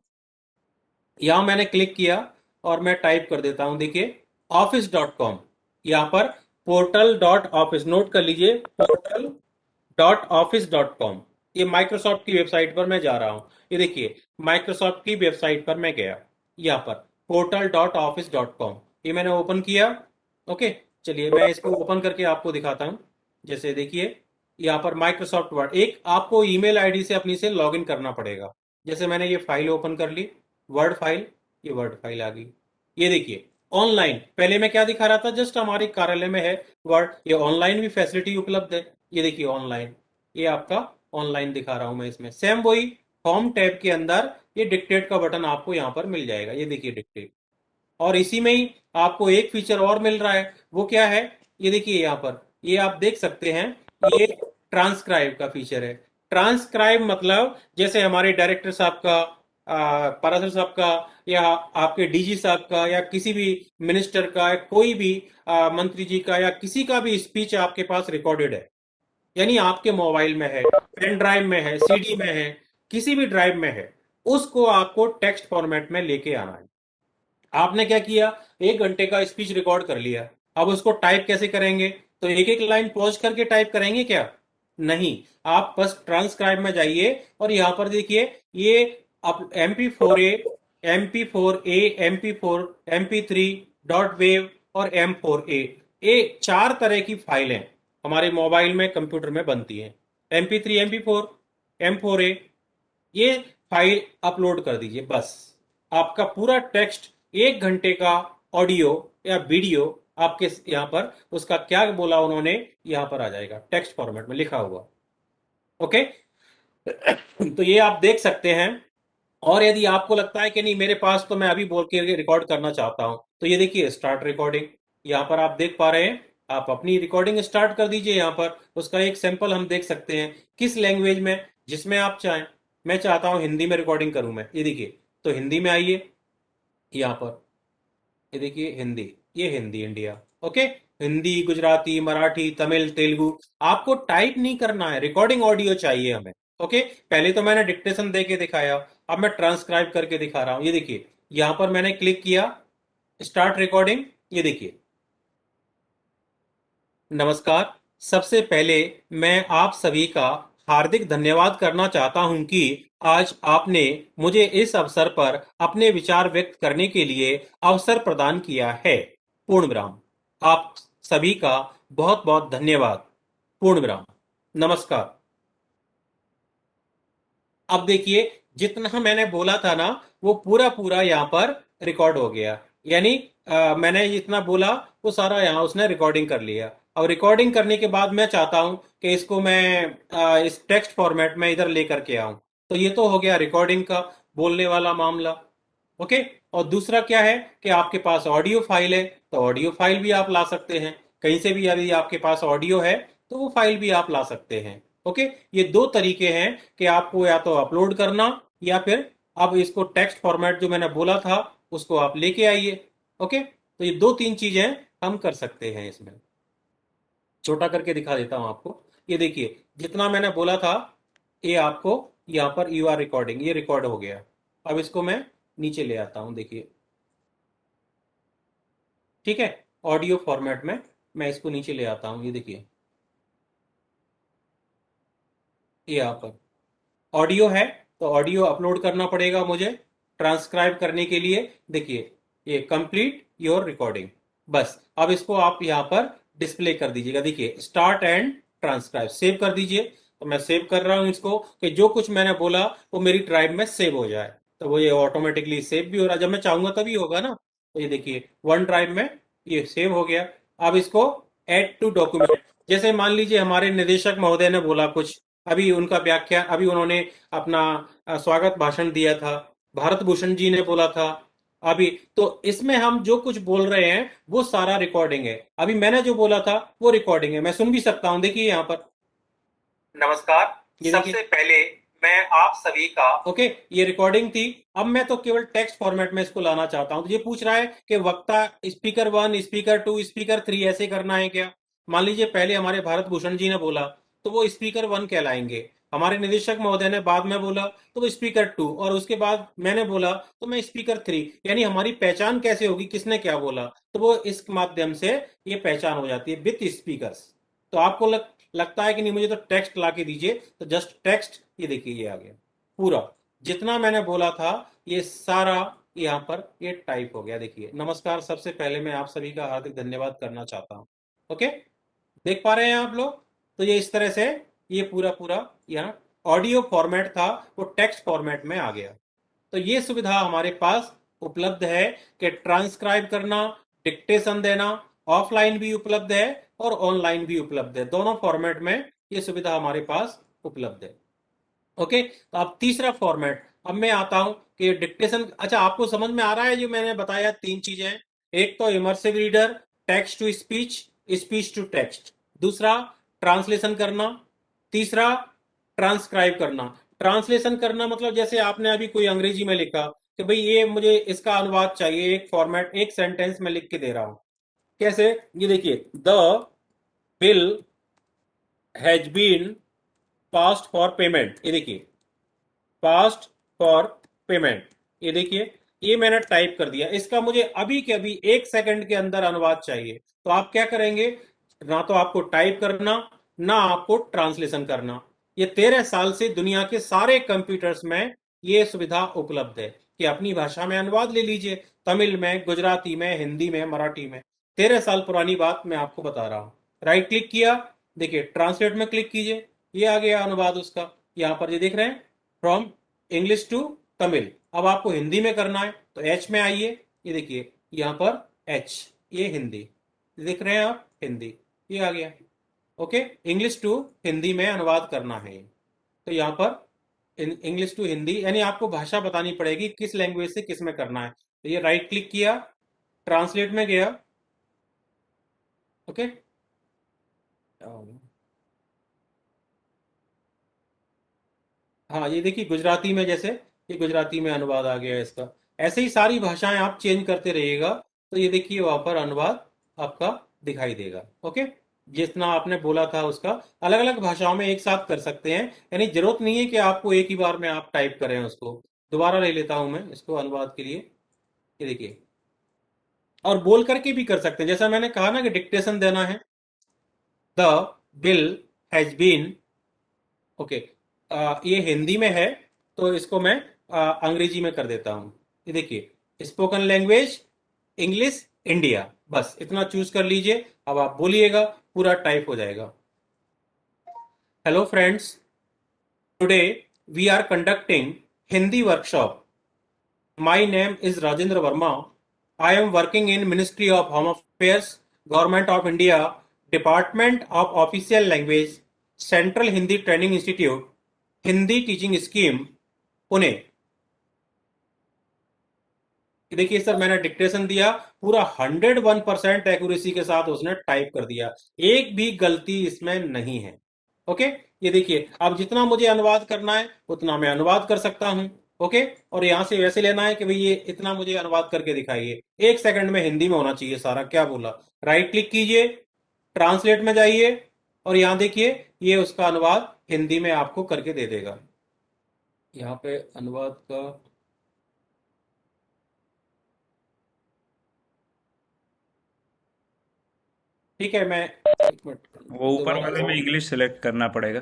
यहां मैंने क्लिक किया और मैं टाइप कर देता हूं, देखिए office.com, यहां पर portal.office, नोट कर लीजिए, portal.office.com, ये माइक्रोसॉफ्ट की वेबसाइट पर मैं जा रहा हूं। ये देखिए माइक्रोसॉफ्ट की वेबसाइट पर मैं गया, यहाँ पर portal.office.com, ये मैंने ओपन किया। ओके, चलिए मैं इसको ओपन करके आपको दिखाता हूं। जैसे देखिए यहाँ पर माइक्रोसॉफ्ट वर्ड, एक आपको ईमेल आईडी से अपनी से लॉगिन करना पड़ेगा। जैसे मैंने ये फाइल ओपन कर ली, वर्ड फाइल, ये वर्ड फाइल आ गई। ये देखिए ऑनलाइन, पहले मैं क्या दिखा रहा था, जस्ट हमारे कार्यालय में है वर्ड, ये ऑनलाइन भी फैसिलिटी उपलब्ध है। ये देखिए ऑनलाइन, ये आपका ऑनलाइन दिखा रहा हूं मैं, इसमें सेम वही होम टैब के अंदर ये डिक्टेट का बटन आपको यहाँ पर मिल जाएगा। ये देखिए डिक्टेट, और इसी में ही आपको एक फीचर और मिल रहा है, वो क्या है, ये देखिए यहाँ पर, ये आप देख सकते हैं, ये ट्रांसक्राइब का फीचर है। ट्रांसक्राइब मतलब जैसे हमारे डायरेक्टर साहब का, पारासर साहब का, या आपके डीजी साहब का, या किसी भी मिनिस्टर का, या कोई भी मंत्री जी का, या किसी का भी स्पीच आपके पास रिकॉर्डेड है, यानी आपके मोबाइल में है, पेन ड्राइव में है, सीडी में है, किसी भी ड्राइव में है, उसको आपको टेक्स्ट फॉर्मेट में लेके आना है। आपने क्या किया, 1 घंटे का स्पीच रिकॉर्ड कर लिया, अब उसको टाइप कैसे करेंगे, तो एक एक लाइन पॉज करके टाइप करेंगे क्या, नहीं, आप बस ट्रांसक्राइब में जाइए और यहां पर देखिए, ये आप MP4A, MP4A, MP4, MP3, dot wave और M4A, ये 4 तरह की फाइलें हमारे मोबाइल में, कंप्यूटर में बनती हैं। MP3, MP4, M4A, ये फाइल अपलोड कर दीजिए, बस आपका पूरा टेक्स्ट, 1 घंटे का ऑडियो या वीडियो आपके यहाँ पर उसका क्या बोला उन्होंने यहाँ पर आ जाएगा, टेक्स्ट फॉर्मेट में लिखा हुआ। ओके, तो ये आप देख सकते हैं। और यदि आपको लगता है कि नहीं मेरे पास तो मैं अभी बोल के रिकॉर्ड करना चाहता हूं, तो ये देखिए स्टार्ट रिकॉर्डिंग, यहाँ पर आप देख पा रहे हैं। आप अपनी रिकॉर्डिंग स्टार्ट कर दीजिए। यहाँ पर उसका एक सैंपल हम देख सकते हैं, किस लैंग्वेज में, जिसमें आप चाहें। मैं चाहता हूं हिंदी में रिकॉर्डिंग करूं मैं, ये देखिए। तो हिंदी में आइए, यहाँ पर ये देखिए हिंदी, ये हिंदी इंडिया। ओके, हिंदी, गुजराती, मराठी, तमिल, तेलुगु, आपको टाइप नहीं करना है, रिकॉर्डिंग ऑडियो चाहिए हमें। ओके, पहले तो मैंने डिक्टेशन दे के दिखाया, अब मैं ट्रांसक्राइब करके दिखा रहा हूं। ये देखिए, यहां पर मैंने क्लिक किया स्टार्ट रिकॉर्डिंग। ये देखिए, नमस्कार। सबसे पहले मैं आप सभी का हार्दिक धन्यवाद करना चाहता हूं कि आज आपने मुझे इस अवसर पर अपने विचार व्यक्त करने के लिए अवसर प्रदान किया है। पूर्ण विराम। आप सभी का बहुत बहुत धन्यवाद। पूर्ण विराम। नमस्कार। अब देखिए, जितना मैंने बोला था ना, वो पूरा पूरा यहाँ पर रिकॉर्ड हो गया। यानी मैंने जितना बोला वो सारा यहाँ उसने रिकॉर्डिंग कर लिया। अब रिकॉर्डिंग करने के बाद मैं चाहता हूँ कि इसको मैं इस टेक्स्ट फॉर्मेट में इधर लेकर के आऊँ। तो ये तो हो गया रिकॉर्डिंग का बोलने वाला मामला। ओके, और दूसरा क्या है कि आपके पास ऑडियो फाइल है, तो ऑडियो फाइल भी आप ला सकते हैं। कहीं से भी यदि आपके पास ऑडियो है तो वो फाइल भी आप ला सकते हैं। ओके, ये दो तरीके हैं कि आपको या तो अपलोड करना, या फिर अब इसको टेक्स्ट फॉर्मेट जो मैंने बोला था उसको आप लेके आइए। ओके, तो ये दो तीन चीजें हम कर सकते हैं इसमें। छोटा करके दिखा देता हूं आपको। ये देखिए, जितना मैंने बोला था ये आपको यहाँ पर यू आर रिकॉर्डिंग, ये रिकॉर्ड हो गया। अब इसको मैं नीचे ले आता हूं, देखिए। ठीक है, ऑडियो फॉर्मेट में मैं इसको नीचे ले आता हूं। ये देखिए, ये यहाँ पर ऑडियो है, तो ऑडियो अपलोड करना पड़ेगा मुझे ट्रांसक्राइब करने के लिए। देखिए, ये कंप्लीट योर रिकॉर्डिंग। बस अब इसको आप यहाँ पर डिस्प्ले कर दीजिएगा। देखिए, स्टार्ट एंड ट्रांसक्राइब, सेव कर दीजिए। तो मैं सेव कर रहा हूँ इसको कि जो कुछ मैंने बोला वो मेरी ड्राइव में सेव हो जाए। तो वो ये ऑटोमेटिकली सेव भी हो रहा है, जब मैं चाहूंगा तभी होगा ना। तो ये देखिए, वन ड्राइव में ये सेव हो गया। अब इसको ऐड टू डॉक्यूमेंट, जैसे मान लीजिए हमारे निदेशक महोदय ने बोला कुछ, अभी उनका व्याख्या, अभी उन्होंने अपना स्वागत भाषण दिया था, भारत भूषण जी ने बोला था अभी, तो इसमें हम जो कुछ बोल रहे हैं वो सारा रिकॉर्डिंग है। अभी मैंने जो बोला था वो रिकॉर्डिंग है, मैं सुन भी सकता हूं। देखिए यहाँ पर, नमस्कार। ये सबसे पहले मैं आप सभी का, ओके, ये रिकॉर्डिंग थी। अब मैं तो केवल टेक्स्ट फॉर्मेट में इसको लाना चाहता हूं। तो ये पूछ रहा है कि वक्ता स्पीकर 1, स्पीकर 2, स्पीकर 3 ऐसे करना है क्या। मान लीजिए पहले हमारे भारत भूषण जी ने बोला तो वो स्पीकर 1 कहलाएंगे, हमारे निदेशक महोदय ने बाद में बोला तो वो स्पीकर 2, और उसके बाद मैंने बोला तो मैं स्पीकर 3। यानी हमारी पहचान कैसे होगी, किसने क्या बोला, तो वो इस माध्यम से ये पहचान हो जाती है विथ स्पीकर्स। तो आपको लगता है कि नहीं मुझे तो टेक्स्ट ला के दीजिए, तो जस्ट टेक्स्ट, ये देखिए ये आ गया पूरा, जितना मैंने बोला था ये सारा यहाँ पर ये टाइप हो गया। देखिए, नमस्कार, सबसे पहले मैं आप सभी का हार्दिक धन्यवाद करना चाहता हूँ। ओके, देख पा रहे हैं आप लोग। तो ये इस तरह से ये पूरा पूरा यहाँ ऑडियो फॉर्मेट था वो टेक्स्ट फॉर्मेट में आ गया। तो ये सुविधा हमारे पास उपलब्ध है कि ट्रांसक्राइब करना, डिक्टेशन देना, ऑफलाइन भी उपलब्ध है और ऑनलाइन भी उपलब्ध है। दोनों फॉर्मेट में ये सुविधा हमारे पास उपलब्ध है। ओके, तो अब तीसरा फॉर्मेट, अब मैं आता हूं कि डिक्टेशन, अच्छा आपको समझ में आ रहा है जो मैंने बताया तीन चीजें। एक तो immersive reader, text to speech, speech to text. दूसरा ट्रांसलेशन करना। तीसरा ट्रांसक्राइब करना। ट्रांसलेशन करना मतलब जैसे आपने अभी कोई अंग्रेजी में लिखा कि भाई ये मुझे इसका अनुवाद चाहिए, एक फॉर्मेट, एक सेंटेंस में लिख के दे रहा हूं। कैसे, ये देखिए, the bill has been passed for payment. ये देखिए, पास्ट फॉर पेमेंट, ये देखिए, ये मैंने टाइप कर दिया। इसका मुझे अभी के अभी 1 सेकंड के अंदर अनुवाद चाहिए। तो आप क्या करेंगे, ना तो आपको टाइप करना, ना आपको ट्रांसलेशन करना। ये 13 साल से दुनिया के सारे कंप्यूटर्स में ये सुविधा उपलब्ध है कि अपनी भाषा में अनुवाद ले लीजिए, तमिल में, गुजराती में, हिंदी में, मराठी में। 13 साल पुरानी बात मैं आपको बता रहा हूं। राइट क्लिक किया, देखिए ट्रांसलेट में क्लिक कीजिए, ये आ गया अनुवाद उसका। यहां पर ये देख रहे हैं, फ्रॉम इंग्लिश टू तमिल। अब आपको हिंदी में करना है तो एच में आइए, ये देखिए यहाँ पर एच, ये हिंदी। देख रहे हैं आप, हिंदी, ये आ गया। ओके, इंग्लिश टू हिंदी में अनुवाद करना है। तो यहाँ पर इंग्लिश टू हिंदी, यानी आपको भाषा बतानी पड़ेगी किस लैंग्वेज से किस में करना है। तो ये राइट क्लिक किया, ट्रांसलेट में गया। ओके, हाँ ये देखिए गुजराती में, जैसे ये गुजराती में अनुवाद आ गया है इसका। ऐसे ही सारी भाषाएं आप चेंज करते रहिएगा, तो ये देखिए वहां पर अनुवाद आपका दिखाई देगा। ओके, जितना आपने बोला था उसका अलग अलग भाषाओं में एक साथ कर सकते हैं, यानी जरूरत नहीं है कि आपको एक ही बार में आप टाइप करें उसको। दोबारा ले लेता हूं मैं इसको अनुवाद के लिए। ये देखिए, और बोल करके भी कर सकते हैं, जैसा मैंने कहा ना कि डिक्टेशन देना है। The bill has been, okay, ये हिंदी में है, तो इसको मैं अंग्रेजी में कर देता हूँ। ये देखिए, स्पोकन लैंग्वेज इंग्लिश इंडिया, बस इतना चूज कर लीजिए। अब आप बोलिएगा, पूरा टाइप हो जाएगा। Hello friends, today we are conducting Hindi workshop. My name is Rajendra Verma. I am working in ministry of home affairs, government of India, department of official language, central Hindi training institute, Hindi teaching scheme, Pune. देखिए sir, मैंने dictation दिया, पूरा 101% accuracy के साथ उसने type कर दिया, एक भी गलती इसमें नहीं है। ओके, ये देखिए, अब जितना मुझे अनुवाद करना है उतना मैं अनुवाद कर सकता हूं। ओके, और यहां से वैसे लेना है कि भाई ये इतना मुझे अनुवाद करके दिखाइए, 1 सेकंड में हिंदी में होना चाहिए सारा। क्या बोला, राइट क्लिक कीजिए, ट्रांसलेट में जाइए, और यहां देखिए ये उसका अनुवाद हिंदी में आपको करके दे देगा। यहाँ पे अनुवाद का, ठीक है, मैं 1 मिनट वो ऊपर दोबारा। वाले में इंग्लिश सेलेक्ट करना पड़ेगा।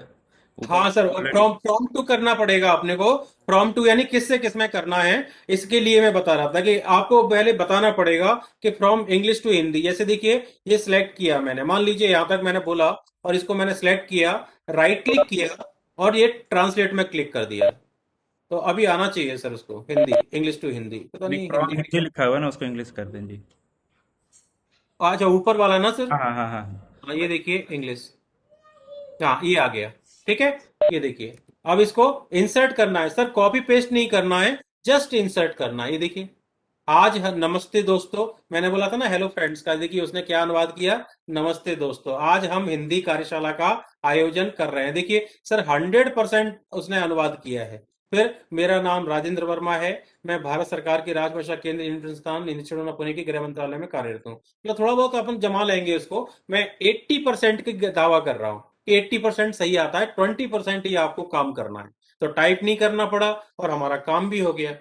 ऊपर हाँ सर, ऑलरेडी। फ्रॉम टू करना पड़ेगा अपने को। फ्रॉम टू यानी किस से किस में करना है, इसके लिए मैं बता रहा था कि आपको पहले बताना पड़ेगा कि फ्रॉम इंग्लिश टू हिंदी। जैसे देखिए, ये सिलेक्ट किया मैंने, मान लीजिए यहां तक मैंने बोला, और इसको मैंने सिलेक्ट किया, राइट क्लिक किया, और ये ट्रांसलेट में क्लिक कर दिया। तो अभी आना चाहिए सर उसको हिंदी, इंग्लिश टू हिंदी, पता नहीं, नहीं फ्रॉम हिंदी में हिंदी क्या। लिखा हुआ है ना, उसको इंग्लिश कर दें जी। अच्छा, ऊपर वाला ना सर। हाँ हाँ हाँ हाँ। हाँ, ये देखिए इंग्लिश, हाँ ये आ गया। ठीक है, ये देखिए, अब इसको इंसर्ट करना है सर, कॉपी पेस्ट नहीं करना है, जस्ट इंसर्ट करना है। ये देखिए, आज नमस्ते दोस्तों, मैंने बोला था ना हेलो फ्रेंड्स का, देखिए उसने क्या अनुवाद किया, नमस्ते दोस्तों, आज हम हिंदी कार्यशाला का आयोजन कर रहे हैं। देखिए सर, 100% उसने अनुवाद किया है। फिर मेरा नाम राजेंद्र वर्मा है, मैं भारत सरकार के राजभाषा केंद्र संस्थान इंस्टीट्यूट ऑफ पुणे के गृह मंत्रालय में कार्यरत हूँ। मतलब थोड़ा बहुत अपन जमा लेंगे इसको, मैं 80% की दावा कर रहा हूँ, 80% सही आता है, 20% ही आपको काम करना है। तो टाइप नहीं करना पड़ा और हमारा काम भी हो गया।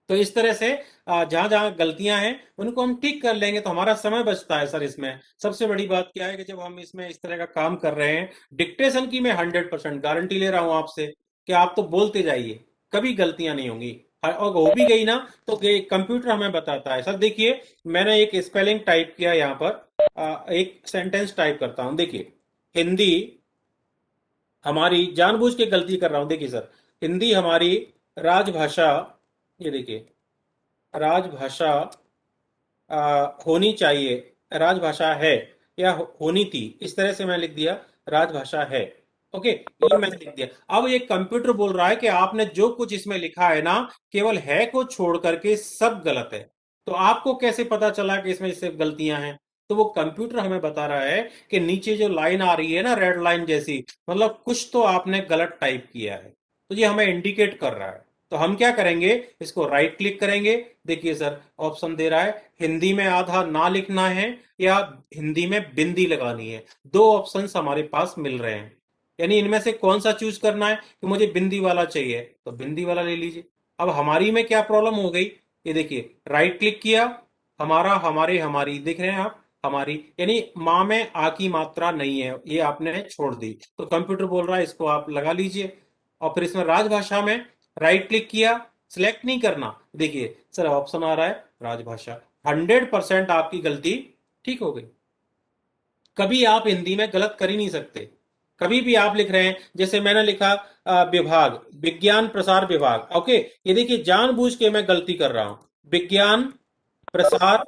तो इस तरह से जहां जहां गलतियां हैं उनको हम ठीक कर लेंगे, तो हमारा समय बचता है सर। इसमें सबसे बड़ी बात क्या है कि जब हम इसमें इस तरह का काम कर रहे हैं, डिक्टेशन की मैं 100% गारंटी ले रहा हूं आपसे कि आप तो बोलते जाइए, कभी गलतियां नहीं होंगी। और हो भी गई ना, तो कंप्यूटर हमें बताता है। सर देखिए, मैंने एक स्पेलिंग टाइप किया यहाँ पर, एक सेंटेंस टाइप करता हूं, देखिए, हिंदी हमारी, जानबूझ के गलती कर रहा हूं, देखिए सर, हिंदी हमारी राजभाषा, ये देखिए, राजभाषा होनी चाहिए, राजभाषा है, या होनी थी, इस तरह से मैं लिख दिया, राजभाषा है। ओके, ये मैंने लिख दिया। अब ये कंप्यूटर बोल रहा है कि आपने जो कुछ इसमें लिखा है ना, केवल है को छोड़ करके सब गलत है। तो आपको कैसे पता चला कि इसमें सिर्फ गलतियां हैं? तो वो कंप्यूटर हमें बता रहा है कि नीचे जो लाइन आ रही है ना, रेड लाइन जैसी, मतलब कुछ तो आपने गलत टाइप किया है, तो ये हमें इंडिकेट कर रहा है। तो हम क्या करेंगे, इसको राइट क्लिक करेंगे। देखिए सर, ऑप्शन दे रहा है हिंदी में आधा ना लिखना है या हिंदी में बिंदी लगानी है, दो ऑप्शंस हमारे पास मिल रहे हैं। यानी इनमें से कौन सा चूज करना है, कि मुझे बिंदी वाला चाहिए तो बिंदी वाला ले लीजिए। अब हमारी में क्या प्रॉब्लम हो गई, ये देखिए, राइट क्लिक किया, हमारा, हमारे, हमारी, देख रहे हैं आप, हमारी, यानी माँ में आ की मात्रा नहीं है, ये आपने छोड़ दी, तो कंप्यूटर बोल रहा है इसको आप लगा लीजिए। और फिर इसमें राजभाषा में राइट क्लिक किया, सिलेक्ट नहीं करना, देखिए सर ऑप्शन आ रहा है राजभाषा, 100% आपकी गलती ठीक हो गई। कभी आप हिंदी में गलत कर ही नहीं सकते। कभी भी आप लिख रहे हैं, जैसे मैंने लिखा विभाग, विज्ञान प्रसार विभाग, ओके, ये देखिए जानबूझ के मैं गलती कर रहा हूं, विज्ञान प्रसार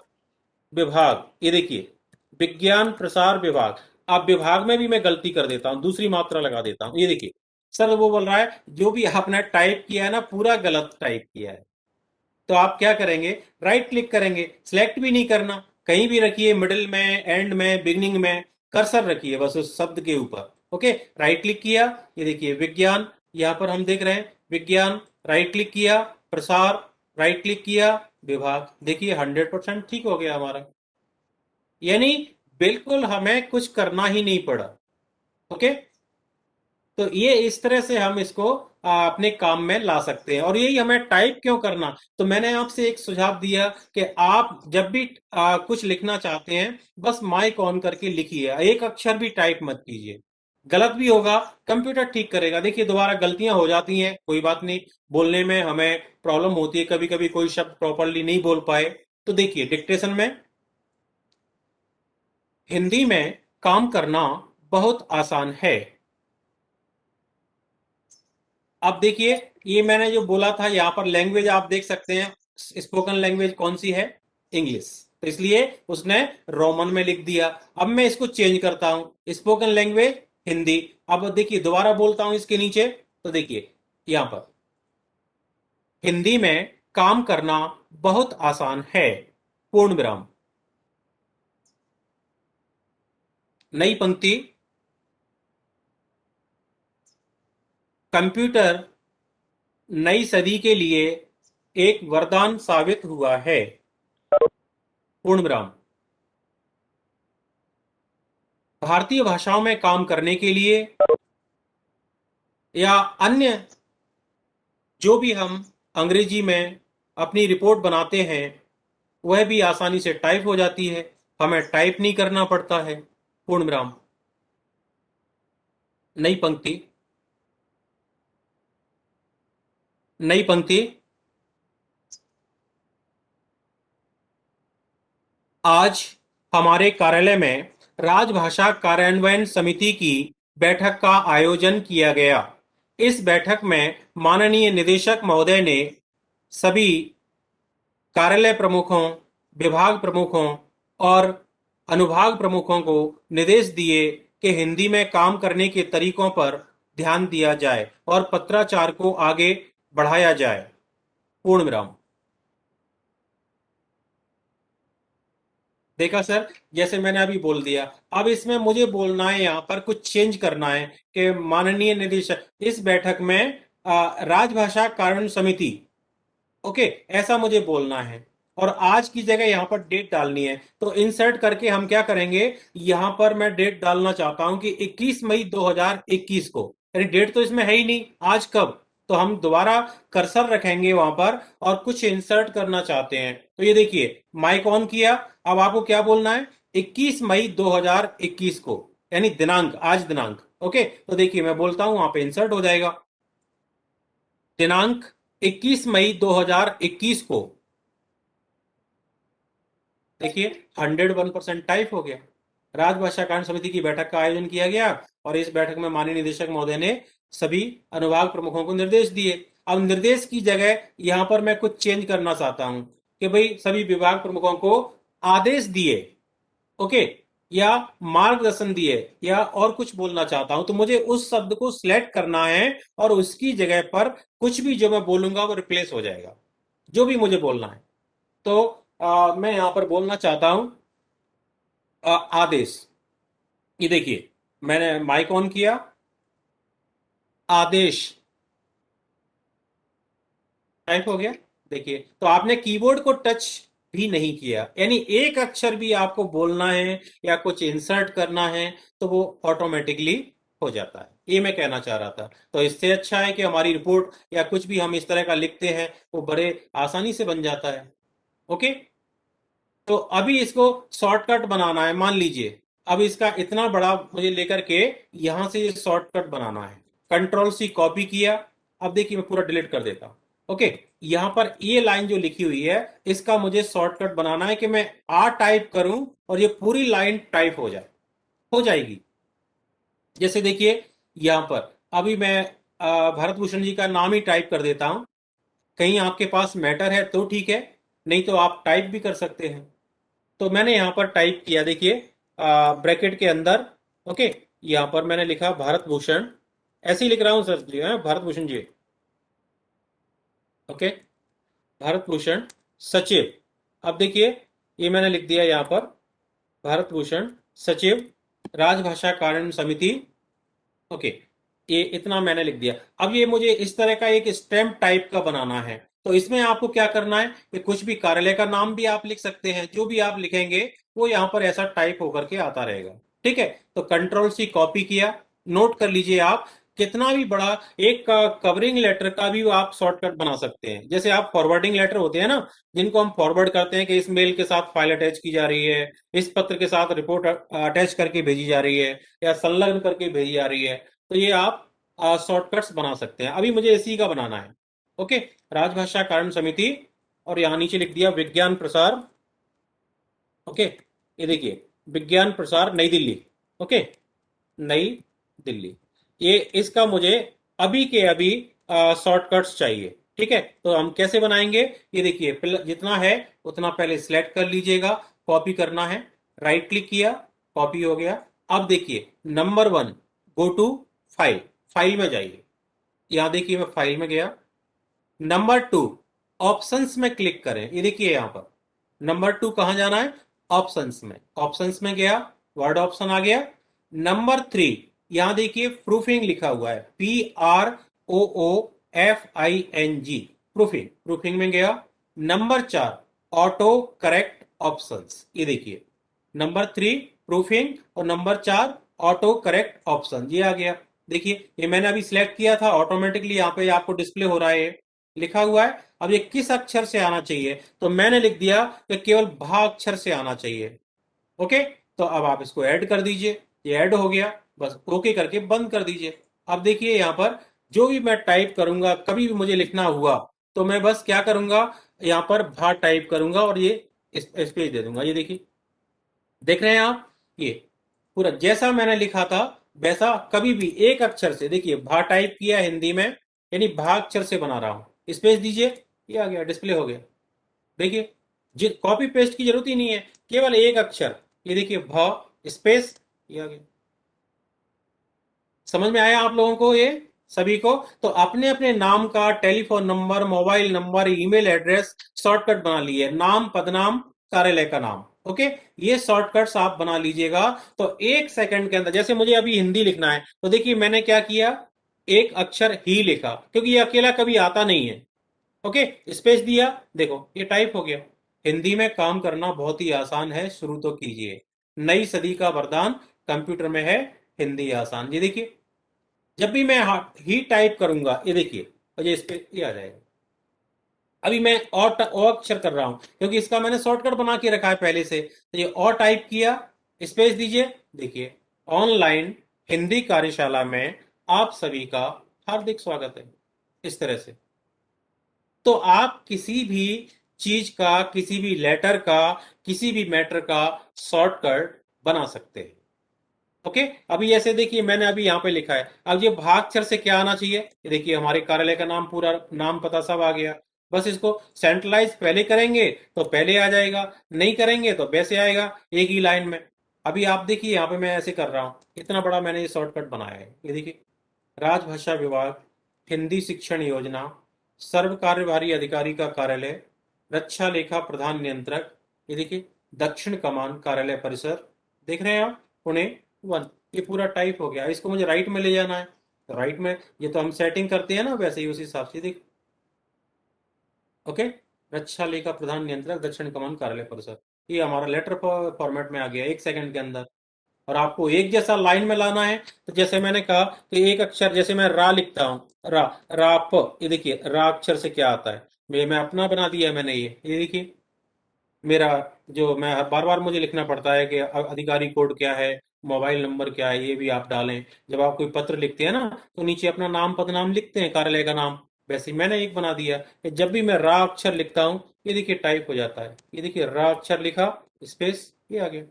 विभाग, ये देखिए, विज्ञान प्रसार विभाग। अब विभाग में भी मैं गलती कर देता हूं, दूसरी मात्रा लगा देता हूं। ये देखिए सर, वो बोल रहा है जो भी आपने टाइप किया है ना, पूरा गलत टाइप किया है। तो आप क्या करेंगे, राइट क्लिक करेंगे, सिलेक्ट भी नहीं करना, कहीं भी रखिए, मिडिल में, एंड में, बिगनिंग में, कर्सर रखिए बस उस शब्द के ऊपर। ओके, राइट क्लिक किया, ये देखिए विज्ञान, यहां पर हम देख रहे हैं विज्ञान, राइट क्लिक किया, प्रसार, राइट क्लिक किया, विभाग, देखिए 100% ठीक हो गया हमारा। यानी बिल्कुल हमें कुछ करना ही नहीं पड़ा। ओके, तो ये इस तरह से हम इसको अपने काम में ला सकते हैं। और यही हमें टाइप क्यों करना, तो मैंने आपसे एक सुझाव दिया कि आप जब भी कुछ लिखना चाहते हैं, बस माइक ऑन करके लिखिए, एक अक्षर भी टाइप मत कीजिए। गलत भी होगा, कंप्यूटर ठीक करेगा। देखिए दोबारा गलतियां हो जाती हैं, कोई बात नहीं, बोलने में हमें प्रॉब्लम होती है, कभी कभी कोई शब्द प्रॉपरली नहीं बोल पाए। तो देखिए डिक्टेशन में, हिंदी में काम करना बहुत आसान है। अब देखिए, ये मैंने जो बोला था, यहाँ पर लैंग्वेज आप देख सकते हैं, स्पोकन लैंग्वेज कौन सी है, इंग्लिश, तो इसलिए उसने रोमन में लिख दिया। अब मैं इसको चेंज करता हूं, स्पोकन लैंग्वेज हिंदी। अब देखिए दोबारा बोलता हूं इसके नीचे, तो देखिए यहां पर हिंदी में काम करना बहुत आसान है, पूर्ण विराम, नई पंक्ति, कंप्यूटर नई सदी के लिए एक वरदान साबित हुआ है, पूर्ण विराम। भारतीय भाषाओं में काम करने के लिए या अन्य जो भी हम अंग्रेजी में अपनी रिपोर्ट बनाते हैं, वह भी आसानी से टाइप हो जाती है, हमें टाइप नहीं करना पड़ता है, पूर्ण विराम, नई पंक्ति, नई पंक्ति, आज हमारे कार्यालय में राजभाषा कार्यान्वयन समिति की बैठक का आयोजन किया गया। इस बैठक में माननीय निदेशक महोदय ने सभी कार्यालय प्रमुखों, विभाग प्रमुखों और अनुभाग प्रमुखों को निर्देश दिए कि हिंदी में काम करने के तरीकों पर ध्यान दिया जाए और पत्राचार को आगे बढ़ाया जाए, पूर्ण विराम। देखा सर, जैसे मैंने अभी बोल दिया, अब इसमें मुझे बोलना है, यहाँ पर कुछ चेंज करना है कि माननीय निदेशक इस बैठक में राजभाषा कार्यान्वयन समिति, ओके, ऐसा मुझे बोलना है। और आज की जगह यहाँ पर डेट डालनी है, तो इंसर्ट करके हम क्या करेंगे, यहाँ पर मैं डेट डालना चाहता हूं कि 21 मई 2021 को, यानी डेट तो इसमें है ही नहीं, आज कब, तो हम दोबारा कर्सर रखेंगे वहां पर और कुछ इंसर्ट करना चाहते हैं। तो ये देखिए माइक ऑन किया, अब आपको क्या बोलना है, 21 मई 2021 को, यानी दिनांक, आज दिनांक। ओके, तो देखिए मैं बोलता हूं, वहां पे इंसर्ट हो जाएगा, दिनांक 21 मई 2021 को, देखिए 101% टाइप हो गया। राजभाषा कार्य समिति की बैठक का आयोजन किया गया और इस बैठक में माननीय निदेशक महोदय ने सभी अनुभाग प्रमुखों को निर्देश दिए। अब निर्देश की जगह यहां पर मैं कुछ चेंज करना चाहता हूं कि भाई सभी विभाग प्रमुखों को आदेश दिए, ओके, या मार्गदर्शन दिए, या और कुछ बोलना चाहता हूं, तो मुझे उस शब्द को सिलेक्ट करना है और उसकी जगह पर कुछ भी जो मैं बोलूंगा वो रिप्लेस हो जाएगा, जो भी मुझे बोलना है। तो मैं यहां पर बोलना चाहता हूं आदेश। ये देखिए मैंने माइक ऑन किया, आदेश टाइप हो गया। देखिए तो आपने कीबोर्ड को टच भी नहीं किया, यानी एक अक्षर भी आपको बोलना है या कुछ इंसर्ट करना है तो वो ऑटोमेटिकली हो जाता है, ये मैं कहना चाह रहा था। तो इससे अच्छा है कि हमारी रिपोर्ट या कुछ भी हम इस तरह का लिखते हैं वो बड़े आसानी से बन जाता है। ओके, तो अभी इसको शॉर्टकट बनाना है, मान लीजिए अब इसका इतना बड़ा मुझे लेकर के यहां से ये शॉर्टकट बनाना है, कंट्रोल सी कॉपी किया। अब देखिए मैं पूरा डिलीट कर देता हूं। ओके, यहां पर ये लाइन जो लिखी हुई है इसका मुझे शॉर्टकट बनाना है कि मैं आ टाइप करूं और ये पूरी लाइन टाइप हो जाए, हो जाएगी। जैसे देखिए यहां पर अभी मैं भरत भूषण जी का नाम ही टाइप कर देता हूं, कहीं आपके पास मैटर है तो ठीक है, नहीं तो आप टाइप भी कर सकते हैं। तो मैंने यहां पर टाइप किया, देखिए ब्रैकेट के अंदर, ओके, यहाँ पर मैंने लिखा भारत भूषण, ऐसे ही लिख रहा हूँ सर जी, भारत भूषण जी, ओके, भारत भूषण सचिव। अब देखिए ये मैंने लिख दिया यहाँ पर भारत भूषण सचिव राजभाषा कार्यान्वयन समिति, ओके, ये इतना मैंने लिख दिया। अब ये मुझे इस तरह का एक स्टैम्प टाइप का बनाना है, तो इसमें आपको क्या करना है कि कुछ भी कार्यालय का नाम भी आप लिख सकते हैं, जो भी आप लिखेंगे वो यहाँ पर ऐसा टाइप होकर के आता रहेगा, ठीक है। तो कंट्रोल सी कॉपी किया, नोट कर लीजिए आप, कितना भी बड़ा एक कवरिंग लेटर का भी आप शॉर्टकट बना सकते हैं। जैसे आप फॉरवर्डिंग लेटर होते हैं ना, जिनको हम फॉरवर्ड करते हैं कि इस मेल के साथ फाइल अटैच की जा रही है, इस पत्र के साथ रिपोर्ट अटैच करके भेजी जा रही है, या संलग्न करके भेजी जा रही है, तो ये आप शॉर्टकट्स बना सकते हैं। अभी मुझे इसी का बनाना है, ओके, राजभाषा कार्यान्वयन समिति, और यहाँ नीचे लिख दिया विज्ञान प्रसार, ओके, ये देखिए विज्ञान प्रसार नई दिल्ली, ओके, नई दिल्ली, ये इसका मुझे अभी के अभी शॉर्टकट्स चाहिए, ठीक है। तो हम कैसे बनाएंगे, ये देखिए जितना है उतना पहले सिलेक्ट कर लीजिएगा, कॉपी करना है, राइट क्लिक किया, कॉपी हो गया। अब देखिए number 1, go to file, file में जाइए, यहां देखिए मैं फाइल में गया। नंबर 2, ऑप्शंस में क्लिक करें, ये देखिए यहां पर नंबर 2 कहां जाना है, ऑप्शंस में, ऑप्शंस में गया, वर्ड ऑप्शन आ गया। नंबर 3, यहां देखिए प्रूफिंग लिखा हुआ है, PROOFING, प्रूफिंग, प्रूफिंग में गया। नंबर 4, ऑटो करेक्ट ऑप्शंस, ये देखिए नंबर 3 प्रूफिंग और नंबर 4 ऑटो करेक्ट ऑप्शन, ये आ गया। देखिए ये मैंने अभी सिलेक्ट किया था, ऑटोमेटिकली यहाँ पे आपको डिस्प्ले हो रहा है, लिखा हुआ है। अब ये किस अक्षर से आना चाहिए, तो मैंने लिख दिया कि केवल भा अक्षर से आना चाहिए, ओके। तो अब आप इसको ऐड कर दीजिए, ये ऐड हो गया, बस ओके करके बंद कर दीजिए। अब देखिए यहाँ पर जो भी मैं टाइप करूंगा, कभी भी मुझे लिखना हुआ तो मैं बस क्या करूंगा, यहाँ पर भा टाइप करूंगा और ये स्पेस दे दूंगा, ये देखिए, देख रहे हैं आप, ये पूरा जैसा मैंने लिखा था वैसा, कभी भी एक अक्षर से, देखिए भा टाइप किया हिंदी में, यानी भा अक्षर से बना रहा हूं, स्पेस दीजिए, ये आ गया, डिस्प्ले हो गया। देखिए कॉपी पेस्ट की जरूरत ही नहीं है, केवल एक अक्षर, ये देखिए भ स्पेस, ये आ गया। समझ में आया आप लोगों को ये सभी को? तो अपने अपने नाम का telephone number, mobile number, email address shortcut बना लिए, नाम, पदनाम, कार्यालय का नाम, ओके, ये शॉर्टकट्स आप बना लीजिएगा। तो एक सेकंड के अंदर, जैसे मुझे अभी हिंदी लिखना है तो देखिए मैंने क्या किया, एक अक्षर ही लिखा, क्योंकि ये अकेला कभी आता नहीं है, ओके, स्पेस दिया, देखो ये टाइप हो गया। हिंदी में काम करना बहुत ही आसान है, शुरू तो कीजिए, नई सदी का वरदान कंप्यूटर में है हिंदी आसान। ये देखिए जब भी मैं ही टाइप करूंगा, ये देखिए, और ये इस पे ये आ जाएगा। अभी मैं और अक्षर कर रहा हूं, क्योंकि इसका मैंने शॉर्टकट बना के रखा है पहले से, तो ये और टाइप किया, स्पेस दीजिए, देखिए ऑनलाइन हिंदी कार्यशाला में आप सभी का हार्दिक स्वागत है, इस तरह से। तो आप किसी भी चीज का, किसी भी लेटर का, किसी भी मैटर का शॉर्टकट बना सकते हैं, ओके। अभी ऐसे देखिए मैंने अभी यहाँ पे लिखा है, अब ये भागचर से क्या आना चाहिए, ये देखिए हमारे कार्यालय का नाम, पूरा नाम पता सब आ गया। बस इसको सेंट्रलाइज पहले करेंगे तो पहले आ जाएगा, नहीं करेंगे तो वैसे आएगा एक ही लाइन में। अभी आप देखिए यहाँ पे मैं ऐसे कर रहा हूँ, इतना बड़ा मैंने ये शॉर्टकट बनाया है, ये देखिए राजभाषा विभाग, हिंदी शिक्षण योजना, सर्व कार्यभारी अधिकारी का कार्यालय, रक्षा लेखा प्रधान नियंत्रक, ये देखिए दक्षिण कमान कार्यालय परिसर, देख रहे हैं आप, पुणे 1, ये पूरा टाइप हो गया। इसको मुझे राइट में ले जाना है, तो राइट में, ये तो हम सेटिंग करते हैं ना वैसे ही, उसी हिसाब से देख, ओके, रक्षा लेखा प्रधान नियंत्रक दक्षिण कमान कार्यालय परिसर, ये हमारा लेटर फॉर्मेट में आ गया एक सेकंड के अंदर। और आपको एक जैसा लाइन में लाना है, तो जैसे मैंने कहा कि एक अक्षर, जैसे मैं रा लिखता हूं, रा, राप, ये देखिए रा अक्षर से क्या आता है, मैं अपना बना दिया है मैंने, ये देखिए मेरा, जो मैं बार बार मुझे लिखना पड़ता है कि अधिकारी कोड क्या है, मोबाइल नंबर क्या है, ये भी आप डालें। जब आप कोई पत्र लिखते हैं ना, तो नीचे अपना नाम, पदनाम लिखते हैं, कार्यालय का नाम, वैसे ही मैंने एक बना दिया कि जब भी मैं रा अक्षर लिखता हूँ, ये देखिए टाइप हो जाता है, ये देखिए रा अक्षर लिखा, स्पेस, ये आ गया,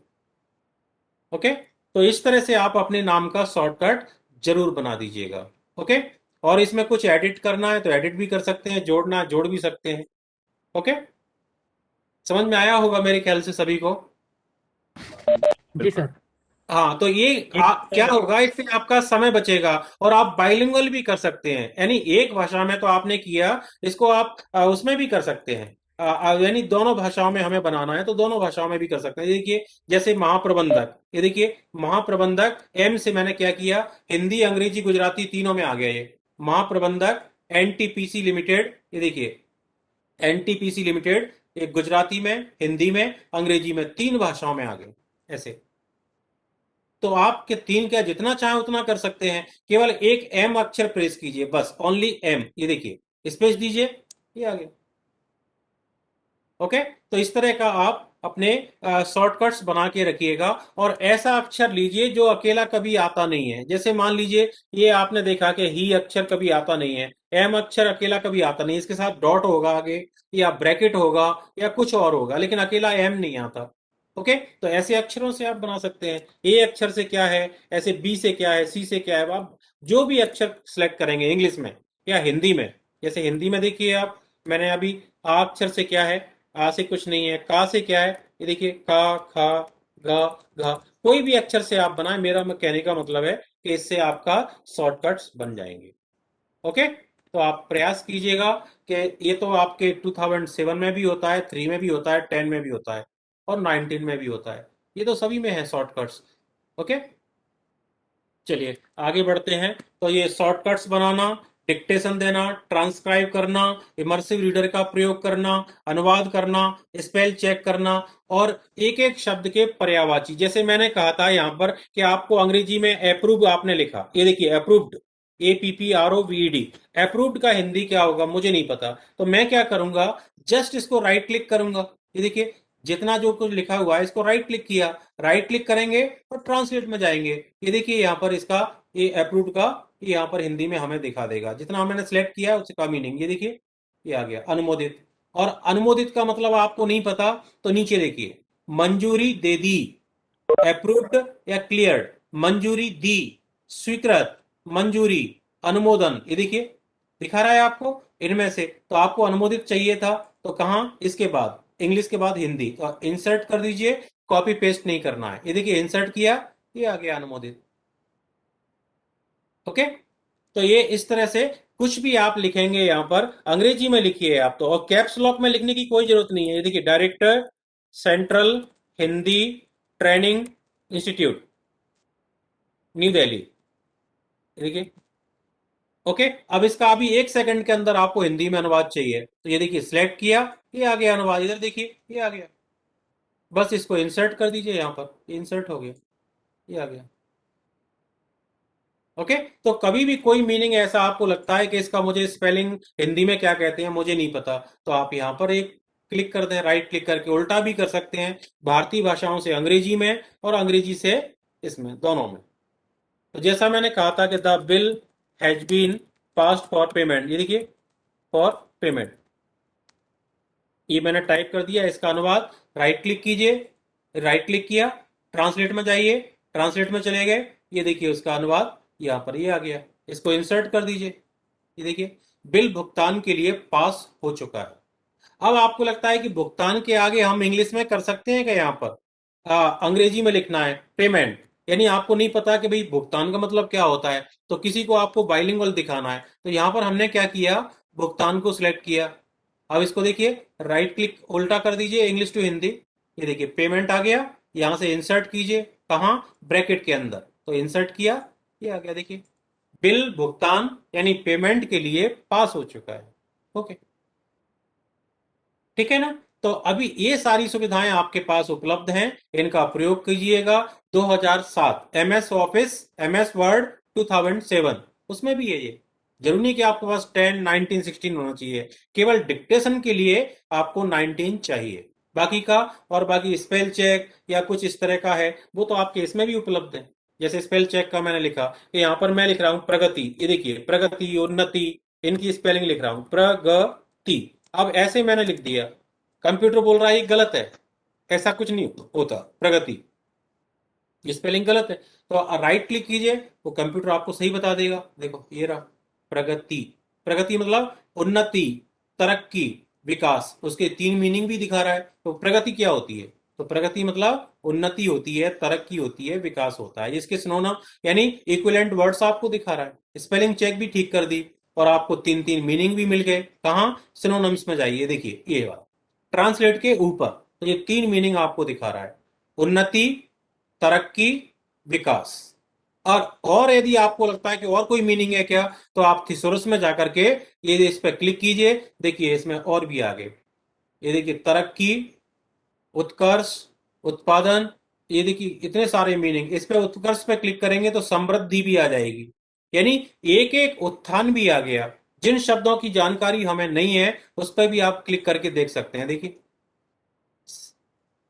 ओके। तो इस तरह से आप अपने नाम का शॉर्टकट जरूर बना दीजिएगा, ओके। और इसमें कुछ एडिट करना है तो एडिट भी कर सकते हैं, जोड़ना जोड़ भी सकते हैं, ओके। समझ में आया होगा मेरे ख्याल से सभी को। जी सर। हाँ, तो ये क्या होगा, इससे आपका समय बचेगा और आप बाइलिंगुअल भी कर सकते हैं। यानी एक भाषा में तो आपने किया, इसको आप उसमें भी कर सकते हैं। यानी दोनों भाषाओं में हमें बनाना है तो दोनों भाषाओं में भी कर सकते हैं। ये देखिए, जैसे महाप्रबंधक, ये देखिए महाप्रबंधक, एम से मैंने क्या किया, हिंदी अंग्रेजी गुजराती तीनों में आ गया ये महाप्रबंधक। एनटीपीसी लिमिटेड, ये देखिए एनटीपीसी लिमिटेड, एक गुजराती में, हिंदी में, अंग्रेजी में, तीन भाषाओं में आ गए ऐसे। तो आपके तीन क्या, जितना चाहे उतना कर सकते हैं। केवल एक एम अक्षर प्रेस कीजिए, बस ओनली एम, ये देखिए स्पेस दीजिए, ये आ गया। ओके, तो इस तरह का आप अपने शॉर्टकट्स बना के रखिएगा। और ऐसा अक्षर लीजिए जो अकेला कभी आता नहीं है। जैसे मान लीजिए, ये आपने देखा कि ही अक्षर कभी आता नहीं है, एम अक्षर अकेला कभी आता नहीं, इसके साथ डॉट होगा आगे, या ब्रैकेट होगा, या कुछ और होगा, लेकिन अकेला एम नहीं आता। ओके, तो ऐसे अक्षरों से आप बना सकते हैं। ए अक्षर से क्या है, ऐसे बी से क्या है, सी से क्या है, आप जो भी अक्षर सेलेक्ट करेंगे इंग्लिश में या हिंदी में। जैसे हिंदी में देखिए आप, मैंने अभी आ अक्षर से क्या है, आ से कुछ नहीं है, का से क्या है, ये देखिए का, खा, गा, घा। कोई भी अक्षर से आप बनाए, मेरा कहने का मतलब है कि इससे आपका शॉर्टकट्स बन जाएंगे। ओके, तो आप प्रयास कीजिएगा कि ये तो आपके 2007 में भी होता है, 3 में भी होता है, 10 में भी होता है, और 19 में भी होता है। ये तो सभी में है शॉर्टकट्स। ओके, चलिए आगे बढ़ते हैं। तो ये शॉर्टकट्स बनाना, डिक्टेशन देना, ट्रांसक्राइब करना, इमर्सिव रीडर का प्रयोग करना, अनुवाद करना, स्पेल चेक करना, और एक एक शब्द के पर्यायवाची। जैसे मैंने कहा था यहाँ पर कि आपको अंग्रेजी में अप्रूव आपने लिखा, ये देखिए अप्रूव्ड, APPROVED। अप्रूव्ड का हिंदी क्या होगा मुझे नहीं पता, तो मैं क्या करूंगा, जस्ट इसको राइट क्लिक करूंगा। ये देखिए, जितना जो कुछ लिखा हुआ है इसको राइट क्लिक किया, राइट क्लिक करेंगे और ट्रांसलेट में जाएंगे। ये देखिए यहाँ पर इसका, ये अप्रूव्ड का, ये यहाँ पर हिंदी में हमें दिखा देगा, जितना मैंने सेलेक्ट किया है उसका मीनिंग। ये देखिए, ये आ गया अनुमोदित। और अनुमोदित का मतलब आपको नहीं पता तो नीचे देखिए, मंजूरी दे दी, अप्रूव्ड या क्लियर्ड, मंजूरी दी, स्वीकृत, मंजूरी, अनुमोदन। ये देखिए दिखा रहा है आपको इनमें से। तो आपको अनुमोदित चाहिए था, तो कहां, इसके बाद, इंग्लिश के बाद हिंदी, तो इंसर्ट कर दीजिए, कॉपी पेस्ट नहीं करना है। ये देखिए इंसर्ट किया, ये आ गया अनुमोदित। ओके, तो ये इस तरह से कुछ भी आप लिखेंगे यहां पर अंग्रेजी में लिखिए आप तो, और कैप्स लॉक में लिखने की कोई जरूरत नहीं है। ये देखिए director, central Hindi training institute, new Delhi. देखिए, ओके, अब इसका अभी 1 सेकंड के अंदर आपको हिंदी में अनुवाद चाहिए, तो ये देखिए सिलेक्ट किया, ये आ गया अनुवाद, इधर देखिए ये आ गया। बस इसको इंसर्ट कर दीजिए यहाँ पर, ये इंसर्ट हो गया, ये आ गया। ओके, तो कभी भी कोई मीनिंग ऐसा आपको लगता है कि इसका मुझे स्पेलिंग हिंदी में क्या कहते हैं मुझे नहीं पता, तो आप यहाँ पर एक क्लिक कर दें, राइट क्लिक करके उल्टा भी कर सकते हैं, भारतीय भाषाओं से अंग्रेजी में और अंग्रेजी से इसमें, दोनों में। तो जैसा मैंने कहा था कि the bill has been passed for payment, ये देखिए फॉर पेमेंट, ये मैंने टाइप कर दिया, इसका अनुवाद। राइट क्लिक कीजिए, राइट क्लिक किया, ट्रांसलेट में जाइए, ट्रांसलेट में चले गए, ये देखिए उसका अनुवाद यहाँ पर ये आ गया। इसको इंसर्ट कर दीजिए, ये देखिए बिल भुगतान के लिए पास हो चुका है। अब आपको लगता है कि भुगतान के आगे हम इंग्लिश में कर सकते हैं क्या, यहाँ पर अंग्रेजी में लिखना है पेमेंट, यानी आपको नहीं पता कि भाई भुगतान का मतलब क्या होता है, तो किसी को आपको बाइलिंगुअल दिखाना है, तो यहाँ पर हमने क्या किया, भुगतान को सिलेक्ट किया। अब इसको देखिए, राइट क्लिक उल्टा कर दीजिए, इंग्लिश टू हिंदी, ये देखिए पेमेंट आ गया। यहां से इंसर्ट कीजिए, कहां, ब्रैकेट के अंदर, तो इंसर्ट किया, ये आ गया। देखिए बिल भुगतान यानी पेमेंट के लिए पास हो चुका है। ओके, ठीक है ना। तो अभी ये सारी सुविधाएं आपके पास उपलब्ध हैं, इनका प्रयोग कीजिएगा। 2007 MS ऑफिस, MS वर्ड 2007, उसमें भी है ये। जरूरी नहीं कि आपके पास 10, 19, 16 होना चाहिए, केवल डिक्टेशन के लिए आपको 19 चाहिए। बाकी का, और बाकी स्पेल चेक या कुछ इस तरह का है, वो तो आपके इसमें भी उपलब्ध है। जैसे स्पेल चेक का मैंने लिखा, यहाँ पर मैं लिख रहा हूं प्रगति, ये देखिए प्रगति, उन्नति, इनकी स्पेलिंग लिख रहा हूं प्रगति। अब ऐसे मैंने लिख दिया, कंप्यूटर बोल रहा है ये गलत है, ऐसा कुछ नहीं होता, प्रगति स्पेलिंग गलत है, तो राइट क्लिक कीजिए, वो कंप्यूटर आपको सही बता देगा। देखो ये रहा प्रगति, प्रगति मतलब उन्नति, तरक्की, विकास, उसके 3 मीनिंग भी दिखा रहा है। तो प्रगति क्या होती है, तो प्रगति मतलब उन्नति होती है, तरक्की होती है, विकास होता है। इसके सिनोनिम यानी इक्विवेलेंट वर्ड्स आपको दिखा रहा है। स्पेलिंग चेक भी ठीक कर दी और आपको 3-3 मीनिंग भी मिल गए। कहाँ? सिनोनिम्स में जाइए, देखिए ये वाला ट्रांसलेट के ऊपर, तो ये 3 मीनिंग आपको दिखा रहा है, उन्नति, तरक्की, विकास। और यदि आपको लगता है कि और कोई मीनिंग है क्या, तो आप थिसोरस में जाकर के ये इस पर क्लिक कीजिए। देखिए इसमें और भी आगे, ये देखिए तरक्की, उत्कर्ष, उत्पादन, ये देखिए इतने सारे मीनिंग। इस पे उत्कर्ष पे क्लिक करेंगे तो समृद्धि भी आ जाएगी, यानी एक एक उत्थान भी आ गया। जिन शब्दों की जानकारी हमें नहीं है उस पर भी आप क्लिक करके देख सकते हैं। देखिए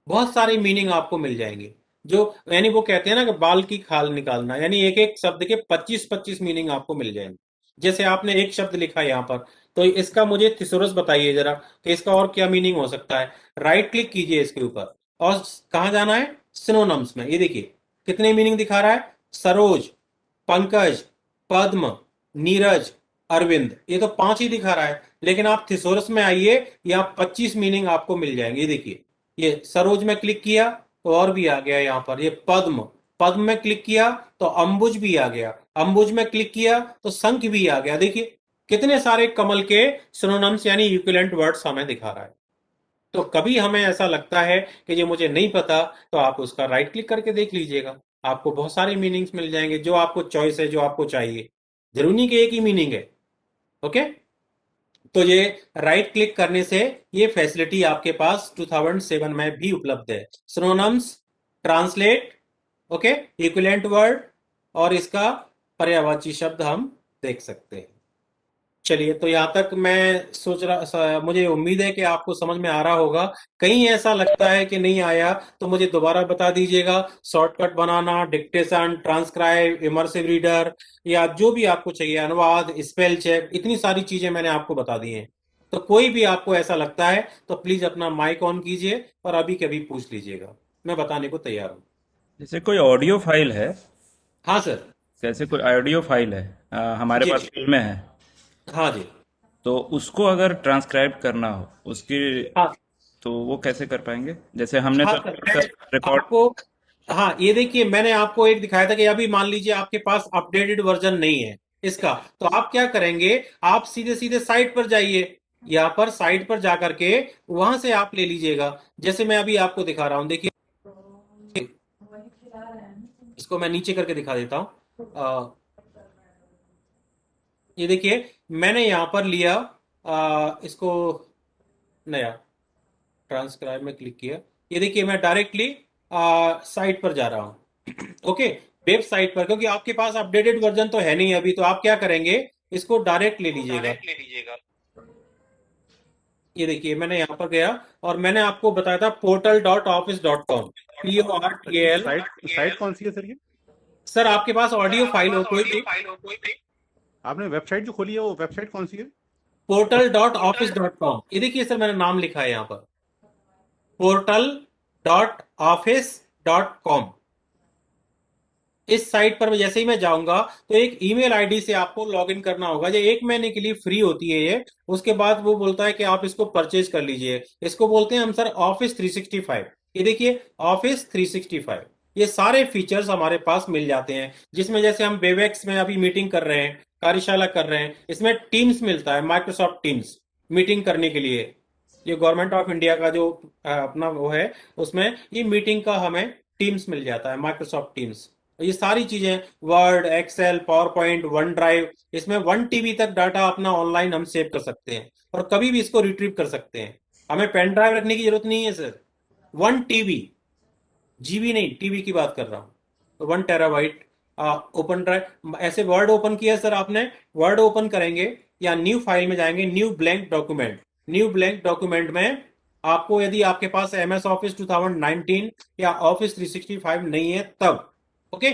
बहुत सारे मीनिंग आपको मिल जाएंगे, जो यानी वो कहते हैं ना कि बाल की खाल निकालना, यानी एक एक शब्द के 25-25 मीनिंग आपको मिल जाएंगे। जैसे आपने एक शब्द लिखा यहाँ पर, तो इसका मुझे थिसोरस बताइए जरा, तो इसका और क्या मीनिंग हो सकता है। राइट क्लिक कीजिए इसके ऊपर और कहाँ जाना है, सिनोनिम्स में। ये देखिए कितने मीनिंग दिखा रहा है, सरोज, पंकज, पद्म, नीरज, अरविंद, ये तो 5 ही दिखा रहा है। लेकिन आप थिसोरस में आइए, यहाँ 25 मीनिंग आपको मिल जाएंगे। ये देखिए, ये सरोज में क्लिक किया तो और भी आ गया यहाँ पर। ये पद्म, पद्म में क्लिक किया तो अंबुज भी आ गया, अंबुज में क्लिक किया तो शंख भी आ गया। देखिए कितने सारे कमल के सिनोनिम्स यानी इक्विवेलेंट वर्ड्स हमें दिखा रहा है। तो कभी हमें ऐसा लगता है कि ये मुझे नहीं पता, तो आप उसका राइट क्लिक करके देख लीजिएगा, आपको बहुत सारे मीनिंग्स मिल जाएंगे, जो आपको चॉइस है, जो आपको चाहिए। जरूरी नहीं कि एक ही मीनिंग है। ओके, तो ये राइट क्लिक करने से ये फैसिलिटी आपके पास 2007 में भी उपलब्ध है। Synonyms, translate, okay, equivalent word और इसका पर्यायवाची शब्द हम देख सकते हैं। चलिए, तो यहाँ तक मैं सोच रहा, मुझे उम्मीद है कि आपको समझ में आ रहा होगा। कहीं ऐसा लगता है कि नहीं आया तो मुझे दोबारा बता दीजिएगा। शॉर्टकट बनाना, डिक्टेशन, ट्रांसक्राइब, इमर्सिव रीडर, या जो भी आपको चाहिए, अनुवाद, स्पेल चेक, इतनी सारी चीजें मैंने आपको बता दी हैं। तो कोई भी आपको ऐसा लगता है तो प्लीज अपना माइक ऑन कीजिए और अभी के अभी पूछ लीजिएगा, मैं बताने को तैयार हूँ। जैसे कोई ऑडियो फाइल है, हाँ सर। जैसे कोई ऑडियो फाइल है, हमारे जी पास जी। फिल्में हैं, हाँ जी। तो उसको अगर ट्रांसक्राइब करना हो उसकी, हाँ तो वो कैसे कर पाएंगे? जैसे हमने हाँ तो सर, अभी मैं तक रिकॉर्ड। आपको, हाँ ये देखिए मैंने आपको एक दिखाया था कि अभी मान लीजिए आपके पास अपडेटेड वर्जन नहीं है इसका, तो आप क्या करेंगे, आप सीधे सीधे साइट पर जाइए, यहाँ पर साइट पर जाकर के वहां से आप ले लीजिएगा। जैसे मैं अभी आपको दिखा रहा हूँ, देखिए इसको मैं नीचे करके दिखा देता हूँ। ये देखिए मैंने यहाँ पर लिया इसको, नया ट्रांसक्राइब में क्लिक किया। ये देखिए मैं डायरेक्टली साइट पर जा रहा हूँ ओके, वेबसाइट पर, क्योंकि आपके पास अपडेटेड वर्जन तो है नहीं अभी, तो आप क्या करेंगे, इसको डायरेक्ट ले लीजिएगा। ये देखिए मैंने यहाँ पर गया और मैंने आपको बताया था portal.office.com, सर ये PORTAL। साइट साइट कौन सी है सर ये? सर आपके पास ऑडियो फाइल हो कोई भी, आपने वेबसाइट जो खोली है वो वेबसाइट कौन सी है? portal.office.com, ये देखिए सर मैंने नाम लिखा है यहाँ पर, portal.office.com। इस साइट पर जैसे ही मैं जाऊंगा तो एक ईमेल आईडी से आपको लॉगिन करना होगा। ये 1 महीने के लिए फ्री होती है ये, उसके बाद वो बोलता है कि आप इसको परचेज कर लीजिए। इसको बोलते हैं हम सर ऑफिस 365। ये देखिए ऑफिस 365, ये सारे फीचर्स हमारे पास मिल जाते हैं, जिसमें जैसे हम वेबएक्स में अभी मीटिंग कर रहे हैं, कार्यशाला कर रहे हैं, इसमें टीम्स मिलता है, माइक्रोसॉफ्ट टीम्स मीटिंग करने के लिए। ये गवर्नमेंट ऑफ इंडिया का जो अपना वो है, उसमें ये मीटिंग का हमें टीम्स मिल जाता है, माइक्रोसॉफ्ट टीम्स। ये सारी चीजें, Word, Excel, PowerPoint, OneDrive, इसमें 1 TB तक डाटा अपना ऑनलाइन हम सेव कर सकते हैं और कभी भी इसको रिट्रीव कर सकते हैं। हमें पेन ड्राइव रखने की जरूरत नहीं है सर। 1 TB, जीबी नहीं, टीबी की बात कर रहा हूँ। 1 TB ओपन ड्राइव। ऐसे वर्ड ओपन किया सर आपने, वर्ड ओपन करेंगे या न्यू फाइल में जाएंगे, new blank document, new blank document में आपको, यदि आपके पास MS ऑफिस 2019 या ऑफिस 365 नहीं है तब, ओके।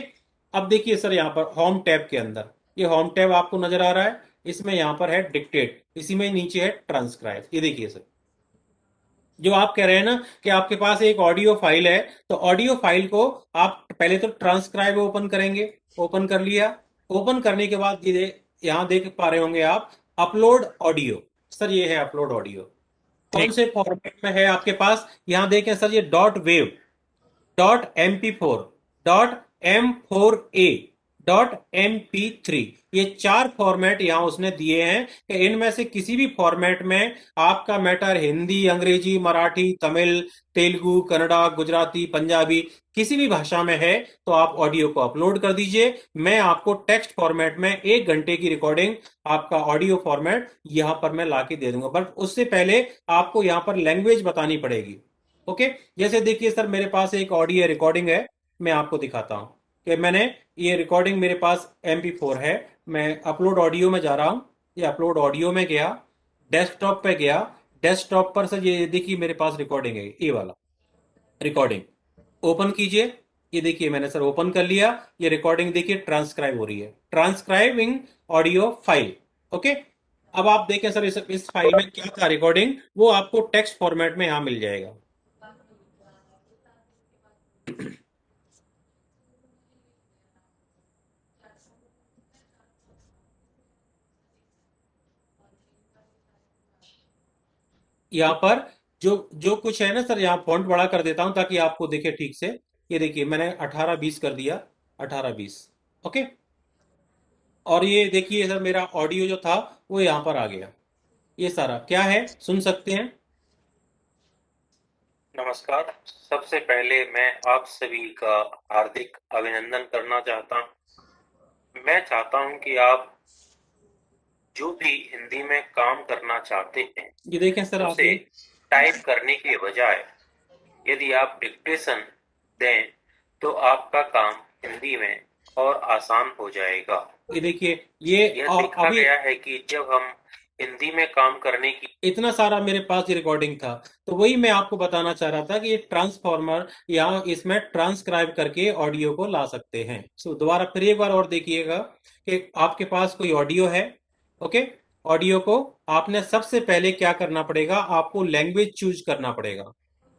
अब देखिए सर यहाँ पर होम टैब के अंदर, ये होम टैब आपको नजर आ रहा है, इसमें यहाँ पर है डिक्टेट, इसी में नीचे है ट्रांसक्राइब। ये देखिए सर, जो आप कह रहे हैं ना कि आपके पास एक ऑडियो फाइल है, तो ऑडियो फाइल को आप पहले तो ट्रांसक्राइब ओपन करेंगे, ओपन कर लिया। ओपन करने के बाद ये यहां देख पा रहे होंगे आप, अपलोड ऑडियो। सर ये है अपलोड ऑडियो, कौन से फॉर्मेट में है आपके पास? यहाँ देखें सर, ये dot wave, dot MP4, dot M4A, dot MP3, ये 4 फॉर्मेट यहाँ उसने दिए हैं कि इनमें से किसी भी फॉर्मेट में आपका मैटर हिंदी, अंग्रेजी, मराठी, तमिल, तेलुगु, कन्नड़ा, गुजराती, पंजाबी, किसी भी भाषा में है तो आप ऑडियो को अपलोड कर दीजिए। मैं आपको टेक्स्ट फॉर्मेट में 1 घंटे की रिकॉर्डिंग, आपका ऑडियो फॉर्मेट यहाँ पर मैं ला के दे दूंगा, बट उससे पहले आपको यहाँ पर लैंग्वेज बतानी पड़ेगी। ओके, जैसे देखिए सर, मेरे पास एक ऑडियो रिकॉर्डिंग है, मैं आपको दिखाता हूं कि मैंने ये रिकॉर्डिंग, मेरे पास MP4 है, मैं अपलोड ऑडियो में जा रहा हूं। ये अपलोड ऑडियो में गया, डेस्कटॉप पे गया, डेस्कटॉप पर सर ये देखिए मेरे पास रिकॉर्डिंग है, ये वाला रिकॉर्डिंग ओपन कीजिए। ये देखिए मैंने सर ओपन कर लिया, ये रिकॉर्डिंग देखिए ट्रांसक्राइब हो रही है, ट्रांसक्राइबिंग ऑडियो फाइल। ओके, अब आप देखें सर, इस फाइल में क्या था रिकॉर्डिंग, वो आपको टेक्स्ट फॉर्मेट में यहां मिल जाएगा। यहाँ पर जो जो कुछ है ना सर, यहाँ फॉन्ट बड़ा कर देता हूं ताकि आपको दिखे ठीक से। ये देखिए मैंने 18-20 कर दिया, 18-20। ओके, और ये देखिए सर, मेरा ऑडियो जो था वो यहाँ पर आ गया। ये सारा क्या है सुन सकते हैं। नमस्कार। सबसे पहले मैं आप सभी का हार्दिक अभिनंदन करना चाहता हूँ। मैं चाहता हूँ कि आप जो भी हिंदी में काम करना चाहते हैं, ये देखें सर आप, उसे ये टाइप करने के बजाय यदि आप डिक्टेशन दें तो आपका काम हिंदी में और आसान हो जाएगा। ये देखिए ये यह देखा अभी गया है कि जब हम हिंदी में काम करने की इतना सारा मेरे पास ये रिकॉर्डिंग था, तो वही मैं आपको बताना चाह रहा था कि ये ट्रांसफॉर्मर या इसमें ट्रांसक्राइब करके ऑडियो को ला सकते हैं। सो दोबारा फिर एक बार और देखिएगा कि आपके पास कोई ऑडियो है। ओके, ऑडियो को आपने सबसे पहले क्या करना पड़ेगा, आपको लैंग्वेज चूज करना पड़ेगा।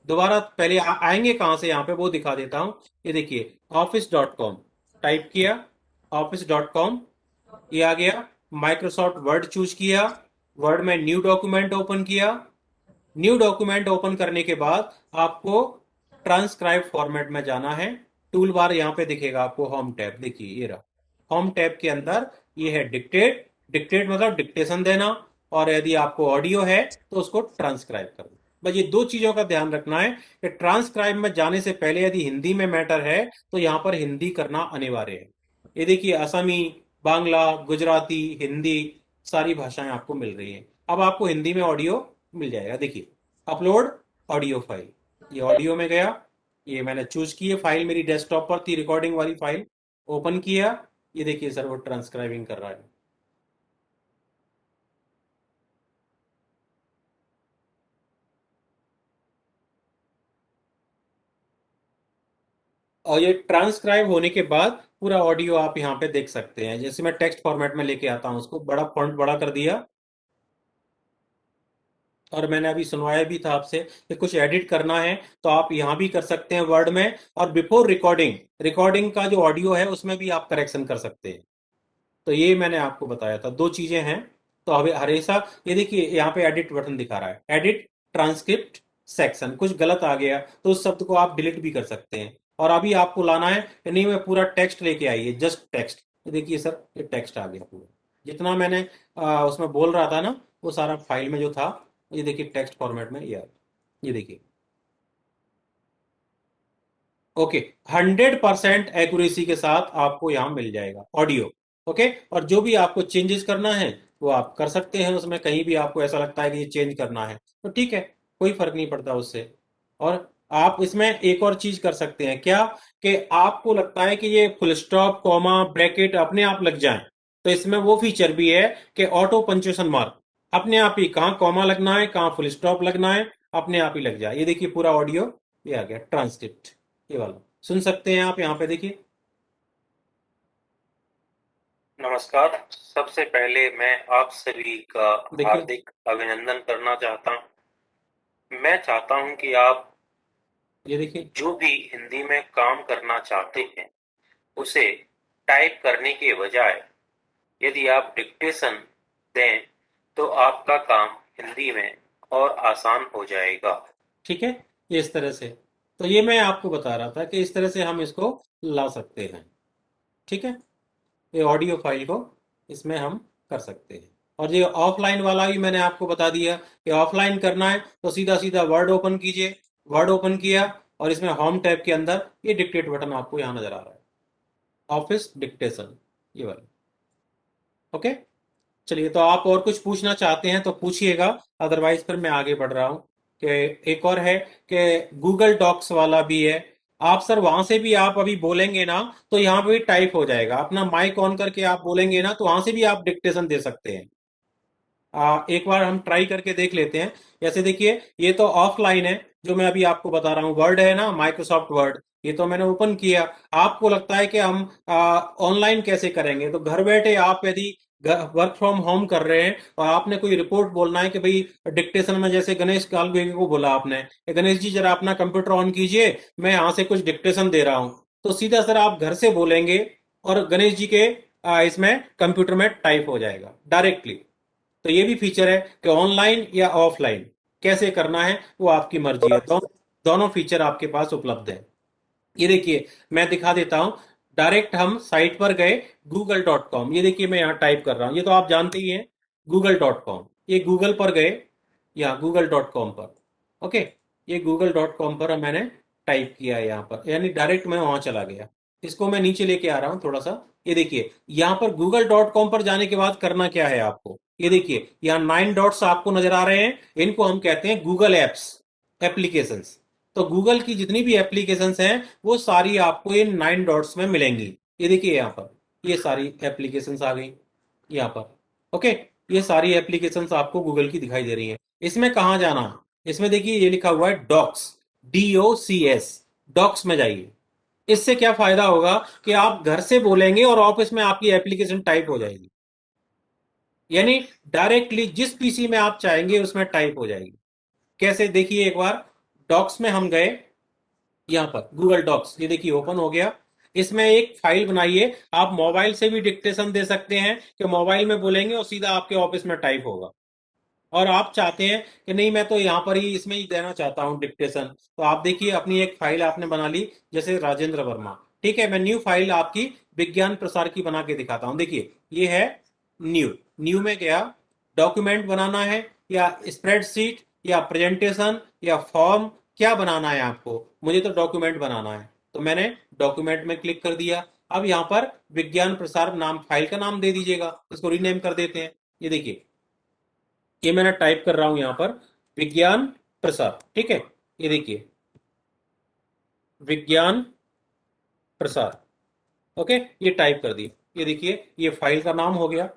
दोबारा पहले आएंगे कहां से, यहाँ पे वो दिखा देता हूं। ये देखिए office.com टाइप किया, office.com, ये आ गया। माइक्रोसॉफ्ट वर्ड चूज किया, वर्ड में न्यू डॉक्यूमेंट ओपन किया। न्यू डॉक्यूमेंट ओपन करने के बाद आपको ट्रांसक्राइब फॉर्मेट में जाना है। टूल बार यहाँ पे दिखेगा आपको, होम टैब देखिए, ये रहा होम टैब के अंदर, ये है डिक्टेट। डिक्टेट मतलब डिक्टेशन देना, और यदि आपको ऑडियो है तो उसको ट्रांसक्राइब करना। बस ये 2 चीजों का ध्यान रखना है कि ट्रांसक्राइब में जाने से पहले यदि हिंदी में मैटर है तो यहाँ पर हिंदी करना अनिवार्य है। ये देखिए असमी, बांग्ला, गुजराती, हिंदी, सारी भाषाएं आपको मिल रही हैं। अब आपको हिंदी में ऑडियो मिल जाएगा। देखिए अपलोड ऑडियो फाइल, ये ऑडियो में गया, ये मैंने चूज की है, फाइल मेरी डेस्कटॉप पर थी रिकॉर्डिंग वाली फाइल, ओपन किया। ये देखिए सर वो ट्रांसक्राइबिंग कर रहा है। और ये ट्रांसक्राइब होने के बाद पूरा ऑडियो आप यहाँ पे देख सकते हैं। जैसे मैं टेक्स्ट फॉर्मेट में लेके आता हूँ, उसको बड़ा फॉन्ट बड़ा कर दिया, और मैंने अभी सुनवाया भी था आपसे कि कुछ एडिट करना है तो आप यहाँ भी कर सकते हैं वर्ड में, और बिफोर रिकॉर्डिंग, रिकॉर्डिंग का जो ऑडियो है उसमें भी आप करेक्शन कर सकते हैं। तो ये मैंने आपको बताया था, 2 चीजें हैं। तो अभी हमेशा ये देखिए यहाँ पे एडिट बटन दिखा रहा है, एडिट ट्रांसक्रिप्ट सेक्शन, कुछ गलत आ गया तो उस शब्द को आप डिलीट भी कर सकते हैं। और अभी आपको लाना है कि नहीं मैं पूरा टेक्स्ट लेके आइए, जस्ट टेक्स्ट। ये देखिए सर, ये टेक्स्ट आ गया पूरा, जितना मैंने उसमें बोल रहा था ना वो सारा फाइल में जो था, ये देखिए टेक्स्ट फॉर्मेट में ये आ गया। ये देखिए ओके, 100% एक्यूरेसी के साथ आपको यहाँ मिल जाएगा ऑडियो। ओके, और जो भी आपको चेंजेस करना है वो आप कर सकते हैं उसमें, कहीं भी आपको ऐसा लगता है कि ये चेंज करना है तो ठीक है, कोई फर्क नहीं पड़ता उससे। और आप इसमें एक और चीज कर सकते हैं क्या, कि आपको लगता है कि ये फुल स्टॉप, कॉमा, ब्रैकेट अपने आप लग जाए, तो इसमें वो फीचर भी है कि ऑटो पंक्चुएशन मार्क अपने आप ही, कहाँ कॉमा लगना है कहाँ फुल स्टॉप लगना है, अपने आप ही लग जाए। ये देखिए पूरा ऑडियो ये आ गया ट्रांसक्रिप्ट, ये वाला सुन सकते हैं आप यहाँ पे देखिए। नमस्कार। सबसे पहले मैं आप सभी का देखिए हार्दिक अभिनंदन करना चाहता हूँ। मैं चाहता हूँ कि आप ये देखिए, जो भी हिंदी में काम करना चाहते हैं, उसे टाइप करने के बजाय यदि आप डिक्टेशन दें तो आपका काम हिंदी में और आसान हो जाएगा। ठीक है, ये इस तरह से। तो ये मैं आपको बता रहा था कि इस तरह से हम इसको ला सकते हैं। ठीक है, ये ऑडियो फाइल को इसमें हम कर सकते हैं। और ये ऑफलाइन वाला भी मैंने आपको बता दिया कि ऑफलाइन करना है तो सीधा सीधा वर्ड ओपन कीजिए। वर्ड ओपन किया और इसमें होम टैब के अंदर ये डिक्टेट बटन आपको यहाँ नजर आ रहा है, ऑफिस डिक्टेशन, ये वाला। ओके, चलिए, तो आप और कुछ पूछना चाहते हैं तो पूछिएगा, अदरवाइज फिर मैं आगे बढ़ रहा हूँ। कि एक और है कि गूगल डॉक्स वाला भी है। आप सर वहां से भी आप अभी बोलेंगे ना तो यहाँ पे भी टाइप हो जाएगा। अपना माइक ऑन करके आप बोलेंगे ना तो वहां से भी आप डिक्टेशन दे सकते हैं। एक बार हम ट्राई करके देख लेते हैं। जैसे देखिए, ये तो ऑफलाइन है जो मैं अभी आपको बता रहा हूँ, वर्ड है ना, माइक्रोसॉफ्ट वर्ड, ये तो मैंने ओपन किया। आपको लगता है कि हम ऑनलाइन कैसे करेंगे, तो घर बैठे आप यदि वर्क फ्रॉम होम कर रहे हैं और आपने कोई रिपोर्ट बोलना है कि भाई डिक्टेशन में, जैसे गणेश कालवेगी को बोला आपने कि गणेश जी जरा अपना कंप्यूटर ऑन कीजिए, मैं यहाँ से कुछ डिक्टेशन दे रहा हूँ, तो सीधा सर आप घर से बोलेंगे और गणेश जी के इसमें कंप्यूटर में टाइप हो जाएगा डायरेक्टली। तो ये भी फीचर है कि ऑनलाइन या ऑफलाइन कैसे करना है वो आपकी मर्जी है। दोनों फीचर आपके पास उपलब्ध है। ये देखिए, मैं दिखा देता हूं। डायरेक्ट हम साइट पर गए, google.com, ये देखिए मैं यहाँ टाइप कर रहा हूँ, ये तो आप जानते ही हैं, google.com। ये गूगल पर गए, यहाँ google.com पर। ओके, ये google.com पर मैंने टाइप किया है यहाँ पर, यानी डायरेक्ट मैं वहां चला गया। इसको मैं नीचे लेके आ रहा हूँ थोड़ा सा। ये देखिए, यहाँ पर google.com पर जाने के बाद करना क्या है आपको, ये देखिए यहाँ 9 डॉट्स आपको नजर आ रहे हैं, इनको हम कहते हैं गूगल एप्स, एप्लीकेशंस। तो गूगल की जितनी भी एप्लीकेशंस हैं वो सारी आपको इन 9 डॉट्स में मिलेंगी। ये देखिए यहाँ पर ये सारी एप्लीकेशंस आ गई यहाँ पर। ओके, ये सारी एप्लीकेशंस आपको गूगल की दिखाई दे रही हैं। इसमें कहाँ जाना है, इसमें देखिए ये लिखा हुआ है डॉक्स, DOCS, डॉक्स में जाइए। इससे क्या फायदा होगा कि आप घर से बोलेंगे और ऑफिस में आपकी एप्लीकेशन टाइप हो जाएगी, यानी डायरेक्टली जिस पीसी में आप चाहेंगे उसमें टाइप हो जाएगी। कैसे, देखिए एक बार डॉक्स में हम गए, यहाँ पर गूगल डॉक्स, ये देखिए ओपन हो गया। इसमें एक फाइल बनाइए। आप मोबाइल से भी डिक्टेशन दे सकते हैं कि मोबाइल में बोलेंगे और सीधा आपके ऑफिस में टाइप होगा। और आप चाहते हैं कि नहीं मैं तो यहाँ पर ही इसमें ही देना चाहता हूँ डिक्टेशन, तो आप देखिए अपनी एक फाइल आपने बना ली, जैसे राजेंद्र वर्मा। ठीक है, मैं न्यू फाइल आपकी विज्ञान प्रसार की बना के दिखाता हूँ। देखिए ये है न्यू, न्यू में गया, डॉक्यूमेंट बनाना है या स्प्रेडशीट या प्रेजेंटेशन या फॉर्म, क्या बनाना है आपको, मुझे तो डॉक्यूमेंट बनाना है, तो मैंने डॉक्यूमेंट में क्लिक कर दिया। अब यहाँ पर विज्ञान प्रसार नाम, फाइल का नाम दे दीजिएगा, इसको रीनेम कर देते हैं। ये देखिए ये मैंने टाइप कर रहा हूं यहां पर विज्ञान प्रसार। ठीक है, ये देखिए विज्ञान प्रसार। ओके, ये टाइप कर दी, ये देखिए ये फाइल का नाम हो गया।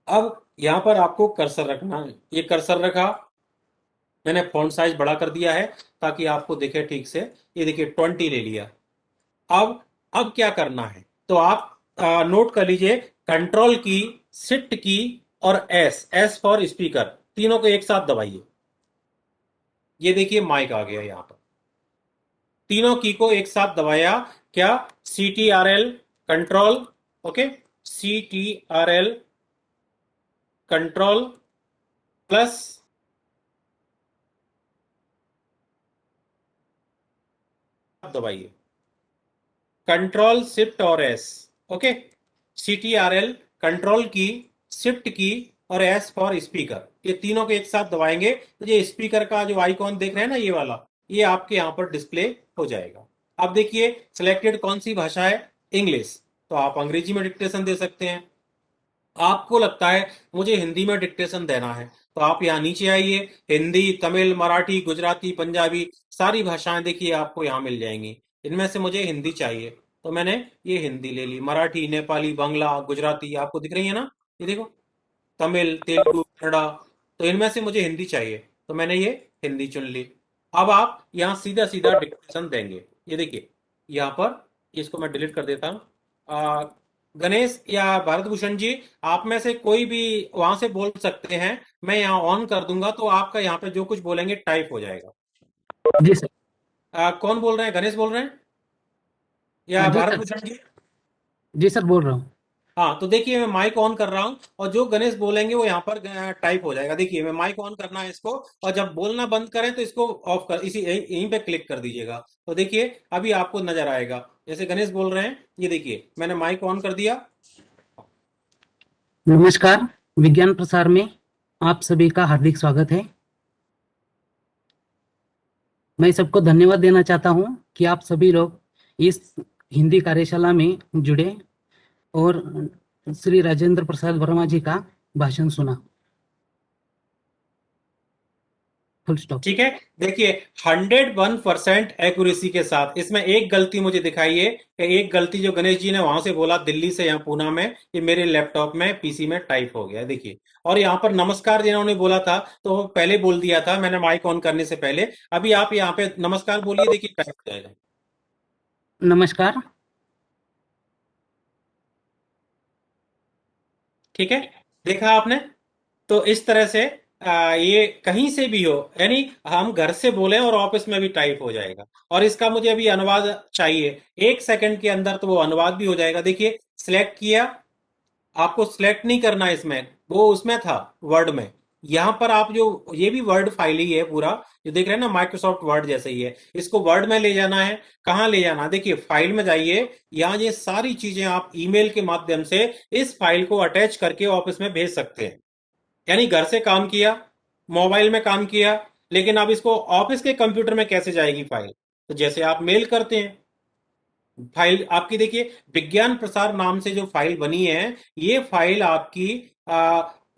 अब यहां पर आपको कर्सर रखना है, ये कर्सर रखा, मैंने फॉन्ट साइज बड़ा कर दिया है ताकि आपको दिखे ठीक से। ये देखिए 20 ले लिया। अब क्या करना है, तो आप नोट कर लीजिए, कंट्रोल की, शिफ्ट की और एस, एस फॉर स्पीकर, तीनों को एक साथ दबाइए। ये देखिए माइक आ गया यहाँ पर, तीनों की को एक साथ दबाया। क्या, CTRL control, okay, CTRL control plus दबाइए, कंट्रोल शिफ्ट और एस। ओके, CTRL कंट्रोल की, शिफ्ट की और एस फॉर स्पीकर, ये तीनों को एक साथ दबाएंगे तो ये स्पीकर का जो आइकॉन देख रहे हैं ना, ये वाला, ये आपके यहाँ पर डिस्प्ले हो जाएगा। अब देखिए सिलेक्टेड कौन सी भाषा है, इंग्लिश, तो आप अंग्रेजी में डिक्टेशन दे सकते हैं। आपको लगता है मुझे हिंदी में डिक्टेशन देना है तो आप यहाँ नीचे आइए, हिंदी, तमिल, मराठी, गुजराती, पंजाबी, सारी भाषाएं देखिए आपको यहाँ मिल जाएंगी। इनमें से मुझे हिंदी चाहिए तो मैंने ये हिंदी ले ली, मराठी, नेपाली, बांग्ला, गुजराती आपको दिख रही है ना, ये देखो, तमिल, तेलुगु, कन्नड़ा, तो इनमें से मुझे हिंदी चाहिए तो मैंने ये हिंदी चुन ली। अब आप यहाँ सीधा सीधा डिक्टेशन देंगे। ये देखिए यहाँ पर, इसको मैं डिलीट कर देता हूँ। गणेश या भारत भूषण जी, आप में से कोई भी वहां से बोल सकते हैं, मैं यहाँ ऑन कर दूंगा तो आपका यहाँ पे जो कुछ बोलेंगे टाइप हो जाएगा। जी सर। कौन बोल रहे हैं, गणेश बोल रहे हैं या जी भारत सर। भूषण जी? जी सर बोल रहा हूँ। हाँ, तो देखिए मैं माइक ऑन कर रहा हूँ और जो गणेश बोलेंगे वो यहाँ पर टाइप हो जाएगा। देखिए मैं माइक ऑन करना है इसको, और जब बोलना बंद करें तो इसको ऑफ कर, इसी यहीं यहीं पे क्लिक कर दीजिएगा। तो देखिए अभी आपको नजर आएगा जैसे गणेश बोल रहे हैं। ये देखिए मैंने माइक ऑन कर दिया। नमस्कार। विज्ञान प्रसार में आप सभी का हार्दिक स्वागत है। मैं सबको धन्यवाद देना चाहता हूं कि आप सभी लोग इस हिंदी कार्यशाला में जुड़े और श्री राजेंद्र प्रसाद वर्मा जी का भाषण सुना। Full stop. ठीक है, देखिए 101% एक्यूरेसी के साथ। इसमें एक गलती मुझे दिखाई है कि एक गलती जो गणेश जी ने वहां से बोला दिल्ली से यहाँ पूना में, ये मेरे लैपटॉप में पीसी में टाइप हो गया है, देखिए। और यहाँ पर नमस्कार जिन्होंने बोला था तो वो पहले बोल दिया था मैंने माइक ऑन करने से पहले। अभी आप यहाँ पे नमस्कार बोलिए, देखिए टाइप हो जाएगा। नमस्कार। ठीक है, देखा आपने। तो इस तरह से ये कहीं से भी हो, यानी हम घर से बोले और ऑफिस में भी टाइप हो जाएगा। और इसका मुझे अभी अनुवाद चाहिए, 1 सेकंड के अंदर तो वो अनुवाद भी हो जाएगा। देखिए सिलेक्ट किया, आपको सिलेक्ट नहीं करना है इसमें, वो उसमें था वर्ड में। यहाँ पर आप जो, ये भी वर्ड फाइल ही है पूरा, जो देख रहे हैं ना माइक्रोसॉफ्ट वर्ड जैसे ही है, इसको वर्ड में ले जाना है। कहाँ ले जाना है, देखिए फाइल में जाइए, यहाँ ये सारी चीजें आप ईमेल के माध्यम से इस फाइल को अटैच करके ऑफिस में भेज सकते हैं। यानी घर से काम किया, मोबाइल में काम किया, लेकिन अब इसको ऑफिस के कंप्यूटर में कैसे जाएगी फाइल? तो जैसे आप मेल करते हैं, फाइल आपकी देखिए विज्ञान प्रसार नाम से जो फाइल बनी है, ये फाइल आपकी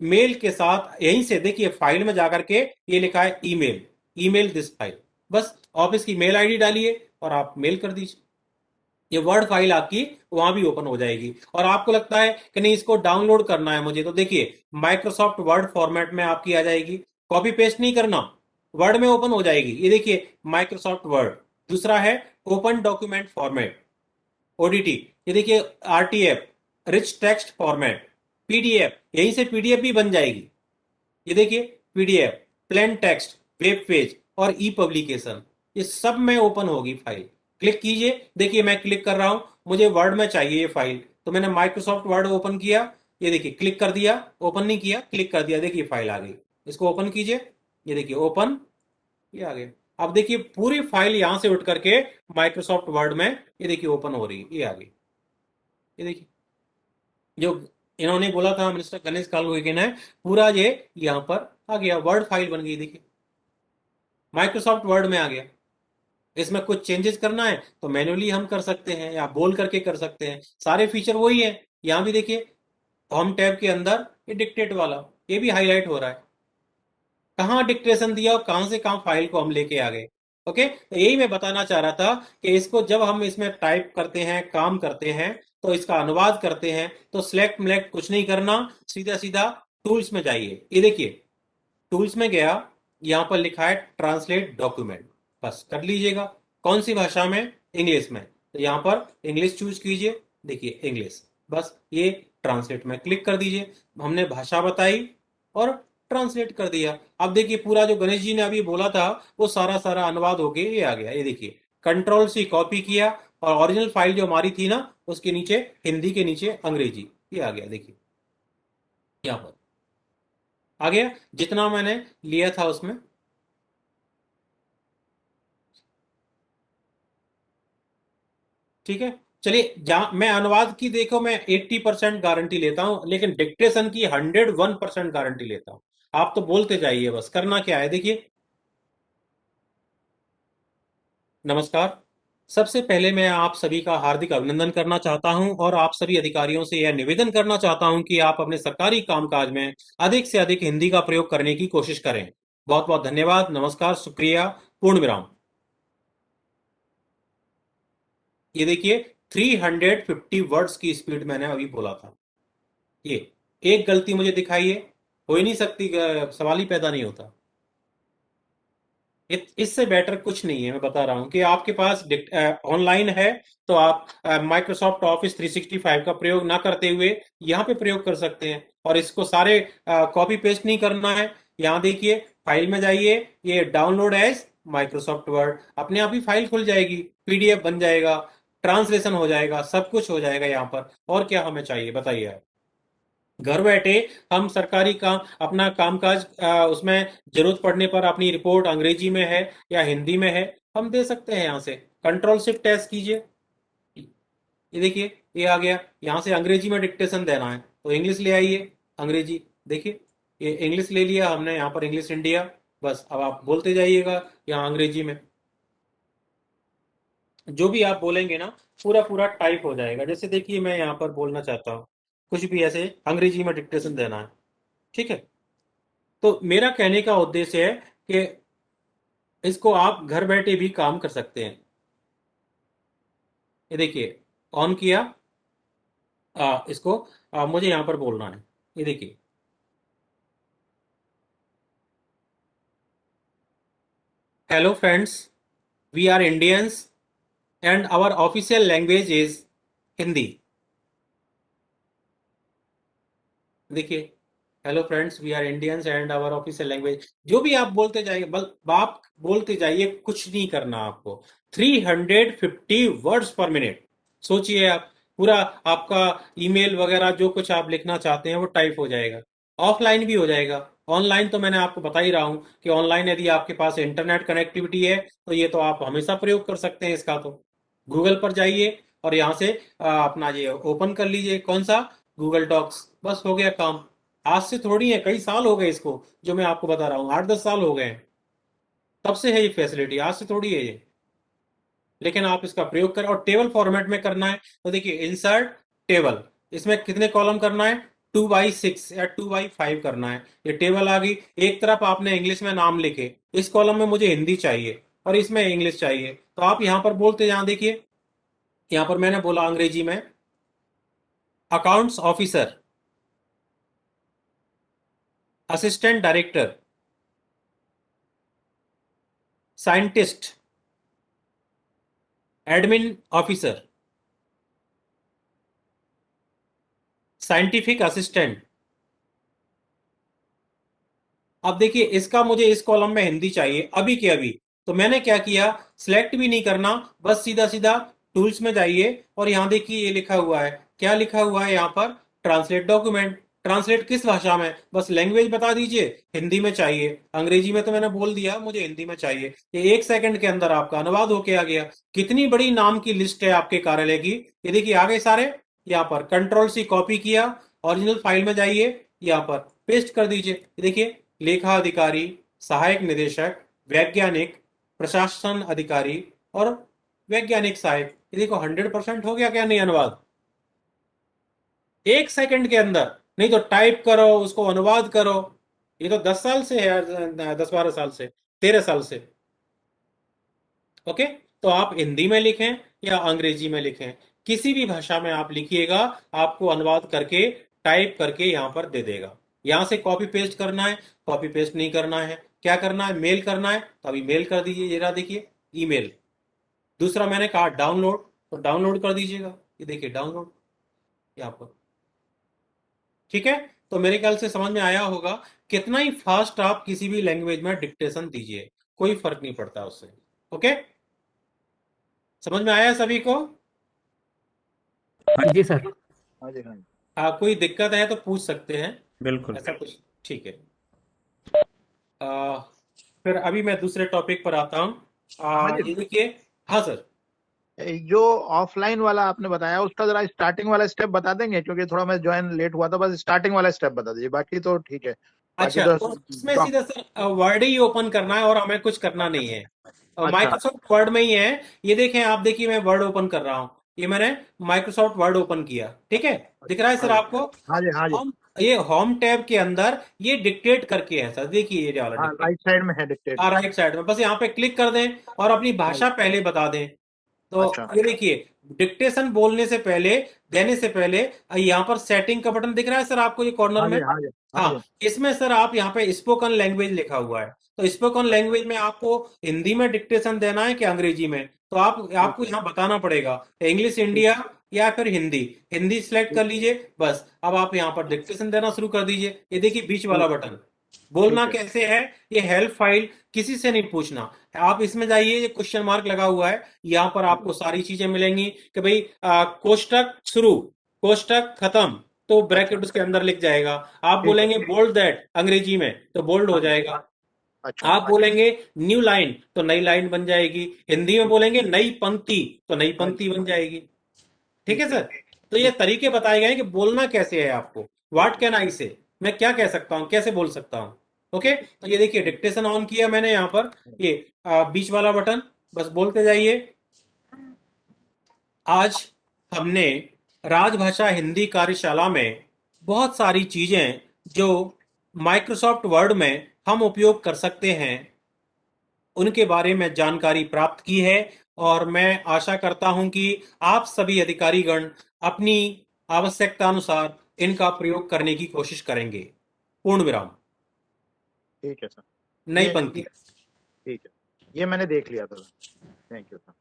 मेल के साथ यहीं से देखिए फाइल में जाकर के ये लिखा है ईमेल, ईमेल दिस फाइल। बस ऑफिस की मेल आईडी डालिए और आप मेल कर दीजिए, ये वर्ड फाइल आपकी वहां भी ओपन हो जाएगी। और आपको लगता है कि नहीं इसको डाउनलोड करना है मुझे, तो देखिए माइक्रोसॉफ्ट वर्ड फॉर्मेट में आपकी आ जाएगी, कॉपी पेस्ट नहीं करना, वर्ड में ओपन हो जाएगी। ये देखिए माइक्रोसॉफ्ट वर्ड। दूसरा है ओपन डॉक्यूमेंट फॉर्मेट, ओडीटी। ये देखिए RTF, rich text format, PDF, यहीं से पीडीएफ भी बन जाएगी। ये देखिए PDF, plain text, web page और ई पब्लिकेशन, ये सब में ओपन होगी फाइल। क्लिक कीजिए, देखिए मैं क्लिक कर रहा हूं, मुझे वर्ड में चाहिए ये फाइल, तो मैंने माइक्रोसॉफ्ट वर्ड ओपन किया। ये देखिए क्लिक कर दिया, ओपन नहीं किया, क्लिक कर दिया, देखिए फाइल आ गई। इसको ओपन कीजिए, ये देखिए ओपन, ये आ गया। अब देखिए पूरी फाइल यहां से उठ करके माइक्रोसॉफ्ट वर्ड में ये देखिए ओपन हो रही है, ये आ गई। ये देखिए जो इन्होंने बोला था मिनिस्टर गणेश कालुगेन है, पूरा ये यहाँ पर आ गया, वर्ड फाइल बन गई। देखिए माइक्रोसॉफ्ट वर्ड में आ गया। इसमें कुछ चेंजेस करना है तो मैन्युअली हम कर सकते हैं या बोल करके कर सकते हैं, सारे फीचर वही है। यहाँ भी देखिए होम टैब के अंदर ये डिक्टेट वाला ये भी हाईलाइट हो रहा है, कहाँ डिक्टेशन दिया और कहाँ से कहाँ फाइल को हम लेके आ गए। ओके, तो यही मैं बताना चाह रहा था कि इसको जब हम इसमें टाइप करते हैं, काम करते हैं, तो इसका अनुवाद करते हैं, तो सिलेक्ट मिलेक्ट कुछ नहीं करना, सीधा सीधा टूल्स में जाइए। ये देखिए टूल्स में गया, यहाँ पर लिखा है ट्रांसलेट डॉक्यूमेंट, बस कर लीजिएगा। कौन सी भाषा में? इंग्लिश में, तो यहाँ पर इंग्लिश चूज कीजिए, देखिए इंग्लिश, बस ये ट्रांसलेट में क्लिक कर दीजिए। हमने भाषा बताई और ट्रांसलेट कर दिया। अब देखिए पूरा जो गणेश जी ने अभी बोला था वो सारा सारा अनुवाद होके ये आ गया। ये देखिए कंट्रोल सी कॉपी किया और ओरिजिनल फाइल जो हमारी थी ना उसके नीचे हिंदी के नीचे अंग्रेजी, ये आ गया। देखिए यहाँ पर आ गया जितना मैंने लिया था उसमें। ठीक है, चलिए जहां मैं अनुवाद की देखो मैं 80% गारंटी लेता हूं, लेकिन डिक्टेशन की 101% गारंटी लेता हूं। आप तो बोलते जाइए, बस करना क्या है देखिए। नमस्कार, सबसे पहले मैं आप सभी का हार्दिक अभिनंदन करना चाहता हूं और आप सभी अधिकारियों से यह निवेदन करना चाहता हूं कि आप अपने सरकारी कामकाज में अधिक से अधिक हिंदी का प्रयोग करने की कोशिश करें। बहुत बहुत धन्यवाद, नमस्कार, शुक्रिया, पूर्ण विराम। ये देखिए 350 वर्ड्स की स्पीड मैंने अभी बोला था। ये एक गलती मुझे दिखाई है, हो ही नहीं सकती, सवाल ही पैदा नहीं होता। इससे बेटर कुछ नहीं है। मैं बता रहा हूं कि आपके पास ऑनलाइन है तो आप माइक्रोसॉफ्ट ऑफिस 365 का प्रयोग ना करते हुए यहाँ पे प्रयोग कर सकते हैं। और इसको सारे कॉपी पेस्ट नहीं करना है। यहाँ देखिए फाइल में जाइए, ये डाउनलोड एज माइक्रोसॉफ्ट वर्ड, अपने आप ही फाइल खुल जाएगी, पीडीएफ बन जाएगा। ट्रांसलेशन हो जाएगा, सब कुछ हो जाएगा यहाँ पर। और क्या हमें चाहिए बताइए आप। घर बैठे हम सरकारी काम, अपना कामकाज उसमें जरूरत पड़ने पर अपनी रिपोर्ट अंग्रेजी में है या हिंदी में है, हम दे सकते हैं यहाँ से। कंट्रोल शिफ्ट टेस्ट कीजिए, ये देखिए ये आ गया। यहाँ से अंग्रेजी में डिक्टेशन देना है तो इंग्लिश ले आइए, अंग्रेजी देखिए, ये इंग्लिश ले लिया हमने, यहाँ पर इंग्लिश इंडिया, बस अब आप बोलते जाइएगा यहाँ अंग्रेजी में, जो भी आप बोलेंगे ना पूरा पूरा टाइप हो जाएगा। जैसे देखिए मैं यहाँ पर बोलना चाहता हूँ, कुछ भी ऐसे अंग्रेजी में डिक्टेशन देना है, ठीक है। तो मेरा कहने का उद्देश्य है कि इसको आप घर बैठे भी काम कर सकते हैं। ये देखिए ऑन किया, इसको मुझे यहाँ पर बोलना है, ये देखिए hello friends, we are Indians and our official language is Hindi. देखिए hello friends, we are Indians and our official language, जो भी आप बोलते जाइए, आप बोलते जाइए, कुछ नहीं करना आपको। 350 वर्ड्स पर मिनट, सोचिए आप, पूरा आपका ईमेल वगैरह जो कुछ आप लिखना चाहते हैं वो टाइप हो जाएगा। ऑफलाइन भी हो जाएगा, ऑनलाइन तो मैंने आपको बता ही रहा हूँ कि ऑनलाइन यदि आपके पास इंटरनेट कनेक्टिविटी है तो ये तो आप हमेशा प्रयोग कर सकते हैं इसका। तो गूगल पर जाइए और यहाँ से अपना ये ओपन कर लीजिए, कौन सा, गूगल डॉक्स, बस हो गया काम। आज से थोड़ी है, कई साल हो गए इसको, जो मैं आपको बता रहा हूँ 8-10 साल हो गए हैं, तब से है ये फैसिलिटी, आज से थोड़ी है ये। लेकिन आप इसका प्रयोग करें और टेबल फॉर्मेट में करना है तो देखिए इंसर्ट टेबल, इसमें कितने कॉलम करना है, 2x6 या 2x5 करना है। ये टेबल आ गई, एक तरफ आपने इंग्लिश में नाम लिखे, इस कॉलम में मुझे हिंदी चाहिए और इसमें इंग्लिश चाहिए, तो आप यहाँ पर बोलते जाएं। देखिए यहाँ पर मैंने बोला अंग्रेजी में accounts officer, assistant director, scientist, admin officer, scientific assistant. अब देखिए इसका मुझे इस कॉलम में हिंदी चाहिए अभी के अभी, तो मैंने क्या किया, सिलेक्ट भी नहीं करना, बस सीधा सीधा टूल्स में जाइए और यहाँ देखिए ये लिखा हुआ है, क्या लिखा हुआ है यहाँ पर, ट्रांसलेट डॉक्यूमेंट। ट्रांसलेट किस भाषा में, बस लैंग्वेज बता दीजिए, हिंदी में चाहिए, अंग्रेजी में तो मैंने बोल दिया मुझे हिंदी में चाहिए। ये 1 सेकंड के अंदर आपका अनुवाद होके आ गया। कितनी बड़ी नाम की लिस्ट है आपके कार्यालय की, ये देखिए आ गए सारे। यहाँ पर कंट्रोल सी कॉपी किया, ओरिजिनल फाइल में जाइए, यहाँ पर पेस्ट कर दीजिए। ये देखिए लेखा अधिकारी, सहायक निदेशक, वैज्ञानिक, प्रशासन अधिकारी और वैज्ञानिक सहायक, ये देखो 100% हो गया क्या नहीं अनुवाद, 1 सेकंड के अंदर। नहीं तो टाइप करो उसको अनुवाद करो, ये तो 10 साल से है, 10-12 साल से, 13 साल से। ओके, तो आप हिंदी में लिखें या अंग्रेजी में लिखें, किसी भी भाषा में आप लिखिएगा, आपको अनुवाद करके टाइप करके यहाँ पर दे देगा। यहाँ से कॉपी पेस्ट करना है, कॉपी पेस्ट नहीं करना है, क्या करना है, मेल करना है तो अभी मेल कर दीजिए, ये रहा देखिए ईमेल। दूसरा मैंने कहा डाउनलोड, तो डाउनलोड कर दीजिएगा, ये देखिए डाउनलोड यहाँ पर। ठीक है, तो मेरे ख्याल से समझ में आया होगा, कितना ही फास्ट आप किसी भी लैंग्वेज में डिक्टेशन दीजिए, कोई फर्क नहीं पड़ता उससे। ओके, समझ में आया सभी को? जी सर। हाँ जी हाँ जी। हाँ, कोई दिक्कत है तो पूछ सकते हैं, बिल्कुल। ऐसा कुछ, ठीक है। फिर अभी मैं दूसरे टॉपिक पर आता हूँ। हाँ जी। ये देखिए, हाँ सर। जो ऑफलाइन वाला आपने बताया उसका जरा स्टार्टिंग वाला स्टेप बता देंगे, क्योंकि थोड़ा मैं ज्वाइन लेट हुआ था, बस स्टार्टिंग वाला स्टेप बता दीजिए, बाकी तो ठीक है। बाकी अच्छा, तो तो इसमें सीधा सर वर्ड ही ओपन करना है और हमें कुछ करना नहीं है, अच्छा माइक्रोसॉफ्ट वर्ड में ही है। ये देखें, आप देखिए मैं वर्ड ओपन कर रहा हूँ, ये मैंने माइक्रोसॉफ्ट वर्ड ओपन किया, ठीक है, दिख रहा है सर हाँ जी आपको? हाँ जी हाँ जी। हम ये होम टैब के अंदर ये डिक्टेट करके है सर, देखिए ये वाला हाँ डिक्टेट, राइट साइड में है डिक्टेट। राइट साइड में, बस यहाँ पे क्लिक कर दें और अपनी भाषा पहले बता दें। तो अच्छा ये देखिए डिक्टेशन बोलने से पहले, देने से पहले, यहाँ पर सेटिंग का बटन दिख रहा है सर आपको, ये कॉर्नर हाँ में। जी हाँ जी हाँ हाँ, जी। इसमें सर आप यहाँ पे स्पोकन लैंग्वेज लिखा हुआ है, तो स्पोकन लैंग्वेज में आपको हिंदी में डिक्टेशन देना है कि अंग्रेजी में, तो आपको यहाँ बताना पड़ेगा इंग्लिश इंडिया या फिर हिंदी। हिंदी सिलेक्ट कर लीजिए, बस अब आप यहाँ पर डिक्टेशन देना शुरू कर दीजिए। ये देखिए बीच वाला बटन, बोलना ठीक है। कैसे है, ये हेल्प फाइल, किसी से नहीं पूछना, आप इसमें जाइए, ये क्वेश्चन मार्क लगा हुआ है, यहाँ पर आपको सारी चीजें मिलेंगी कि भाई कोष्टक शुरू, कोष्टक खत्म, तो ब्रैकेट उसके अंदर लिख जाएगा। आप ठीक है। बोलेंगे बोल्ड दैट अंग्रेजी में, तो बोल्ड हो जाएगा। अच्छा आप बोलेंगे न्यू लाइन, तो नई लाइन बन जाएगी। हिंदी में बोलेंगे नई पंक्ति, तो नई पंक्ति बन जाएगी। ठीक है सर। तो ये तरीके बताए गए हैं कि बोलना कैसे है आपको। व्हाट कैन आई से, मैं क्या कह सकता हूं, कैसे बोल सकता हूं। ओके, तो ये देखिए डिक्टेशन ऑन किया मैंने यहाँ पर, ये बीच वाला बटन, बस बोलते जाइए। आज हमने राजभाषा हिंदी कार्यशाला में बहुत सारी चीजें जो माइक्रोसॉफ्ट वर्ड में हम उपयोग कर सकते हैं उनके बारे में जानकारी प्राप्त की है, और मैं आशा करता हूं कि आप सभी अधिकारीगण अपनी आवश्यकता अनुसार इनका प्रयोग करने की कोशिश करेंगे। पूर्ण विराम। ठीक है सर। नई ये पंक्ति। ठीक है, ये मैंने देख लिया था। Thank you sir.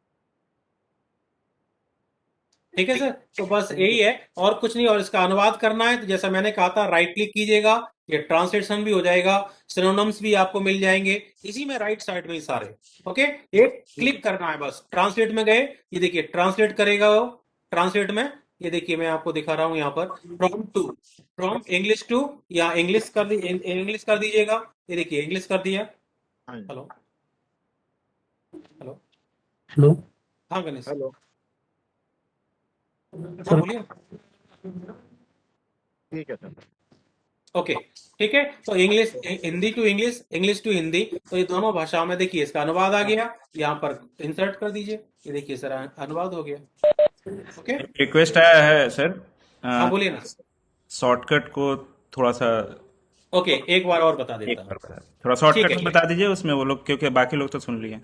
ठीक है सर, तो बस यही है और कुछ नहीं। और इसका अनुवाद करना है तो जैसा मैंने कहा था, राइट क्लिक कीजिएगा, ये ट्रांसलेशन भी हो जाएगा, सिनोनिम्स भी आपको मिल जाएंगे इसी में, राइट साइड में ही सारे। ओके, एक क्लिक करना है बस, ट्रांसलेट में गए, ये देखिए ट्रांसलेट करेगा वो। ट्रांसलेट में ये देखिए मैं आपको दिखा रहा हूँ यहाँ पर, फ्रॉम इंग्लिश टू, या इंग्लिश कर दीजिएगा, ये देखिए इंग्लिश कर दिया। हाँ जी। हेलो हेलो, हेलो हाँ गणेश, हेलो। हाँ सर। बोलिए। ठीक है सर। ओके, ठीक है, तो English Hindi to English, English to Hindi, तो ये दोनों भाषाओं में देखिए इसका अनुवाद आ गया, यहाँ पर इंसर्ट कर दीजिए, ये देखिए सर अनुवाद हो गया। ओके, रिक्वेस्ट आया है सर, हाँ बोलिए ना। शॉर्टकट को थोड़ा सा ओके, एक बार और बता एक देता हूँ। बार बता, थोड़ा ठीक शॉर्टकट में है, बता दीजिए, उसमें वो लोग, क्योंकि बाकी लोग तो सुन लिए।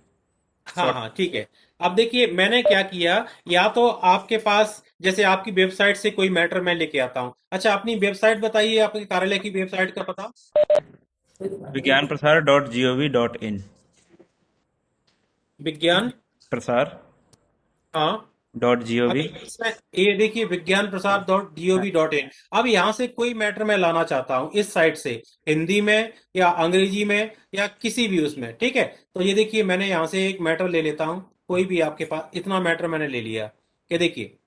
हाँ शॉर्ट हाँ ठीक है। अब देखिए मैंने क्या किया, या तो आपके पास जैसे आपकी वेबसाइट से कोई मैटर मैं लेके आता हूँ। अच्छा, अपनी वेबसाइट बताइए, आपके कार्यालय की वेबसाइट का पता। विज्ञानप्रसार.gov.in। विज्ञान, प्रसार हाँ, डॉट जी ओ वी। अच्छा इसमें ये देखिए विज्ञान प्रसार .gov.in। अब यहाँ से कोई मैटर मैं लाना चाहता हूँ इस साइट से, हिंदी में या अंग्रेजी में या किसी भी उसमें, ठीक है। तो ये देखिए मैंने यहाँ से एक मैटर ले लेता हूँ, कोई भी आपके पास, इतना मैटर मैंने ले लिया कि देखिए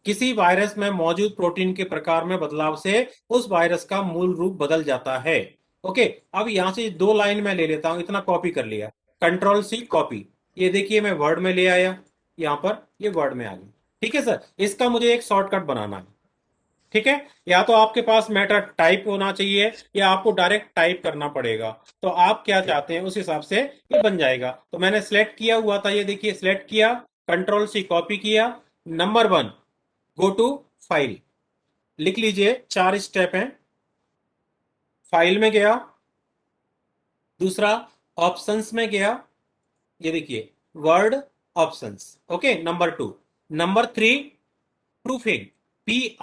किसी वायरस में मौजूद प्रोटीन के प्रकार में बदलाव से उस वायरस का मूल रूप बदल जाता है। ओके, अब यहाँ से दो लाइन में ले लेता हूँ, इतना कॉपी कर लिया, कंट्रोल सी कॉपी, ये देखिए मैं वर्ड में ले आया, यहाँ पर ये वर्ड में आ गया। ठीक है सर, इसका मुझे एक शॉर्टकट बनाना है। ठीक है, या तो आपके पास मैटर टाइप होना चाहिए या आपको डायरेक्ट टाइप करना पड़ेगा, तो आप क्या चाहते हैं उस हिसाब से ये बन जाएगा। तो मैंने सिलेक्ट किया हुआ था, ये देखिए सिलेक्ट किया, कंट्रोल सी कॉपी किया, नंबर 1 गो टू फाइल, लिख लीजिए 4 स्टेप हैं। फाइल में गया, दूसरा ऑप्शंस में गया, ये देखिए word options. Okay, number 2, number 3 proofing, PROOFING,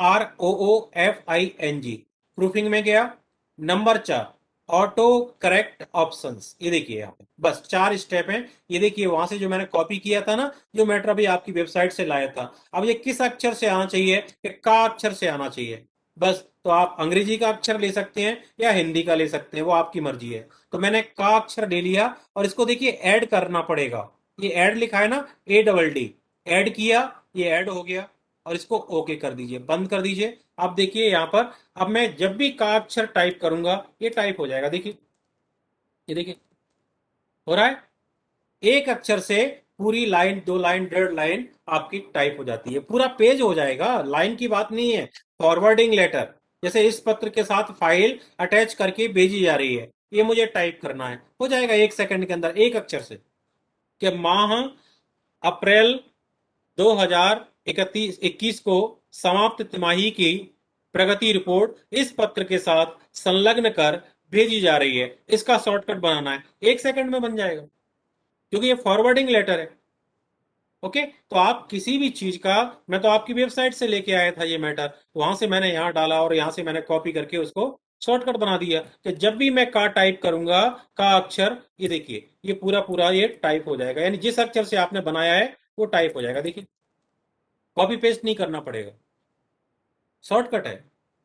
proofing में गया। नंबर 4 ऑटो करेक्ट ऑप्शंस, ये देखिए यहाँ पे बस 4 स्टेप हैं। ये देखिए वहां से जो मैंने कॉपी किया था ना, जो मैटर अभी आपकी वेबसाइट से लाया था, अब ये किस अक्षर से आना चाहिए, कि का अक्षर से आना चाहिए बस। तो आप अंग्रेजी का अक्षर ले सकते हैं या हिंदी का ले सकते हैं, वो आपकी मर्जी है। तो मैंने का अक्षर ले लिया, और इसको देखिए ऐड करना पड़ेगा, ये ऐड लिखा है ना, ADD, ऐड किया, ये ऐड हो गया, और इसको ओके कर दीजिए, बंद कर दीजिए। आप देखिए यहाँ पर, अब मैं जब भी का अक्षर टाइप करूंगा ये टाइप हो जाएगा, देखिए ये देखिए हो रहा है, एक अक्षर से पूरी लाइन, 2 लाइन, 1.5 लाइन आपकी टाइप हो जाती है, पूरा पेज हो जाएगा, लाइन की बात नहीं है। फॉरवर्डिंग लेटर, जैसे इस पत्र के साथ फाइल अटैच करके भेजी जा रही है, ये मुझे टाइप करना है, हो जाएगा 1 सेकंड के अंदर, एक अक्षर से। कि माह अप्रैल 2021 को समाप्त तिमाही की प्रगति रिपोर्ट इस पत्र के साथ संलग्न कर भेजी जा रही है, इसका शॉर्टकट बनाना है, 1 सेकंड में बन जाएगा, क्योंकि ये फॉरवर्डिंग लेटर है। ओके, तो आप किसी भी चीज का, मैं तो आपकी वेबसाइट से लेके आया था ये मैटर, वहां से मैंने यहाँ डाला और यहाँ से मैंने कॉपी करके उसको शॉर्टकट बना दिया कि जब भी मैं का टाइप करूंगा, का अक्षर, ये देखिए ये पूरा पूरा ये टाइप हो जाएगा, यानी जिस अक्षर से आपने बनाया है वो टाइप हो जाएगा, देखिए कॉपी पेस्ट नहीं करना पड़ेगा, शॉर्टकट है,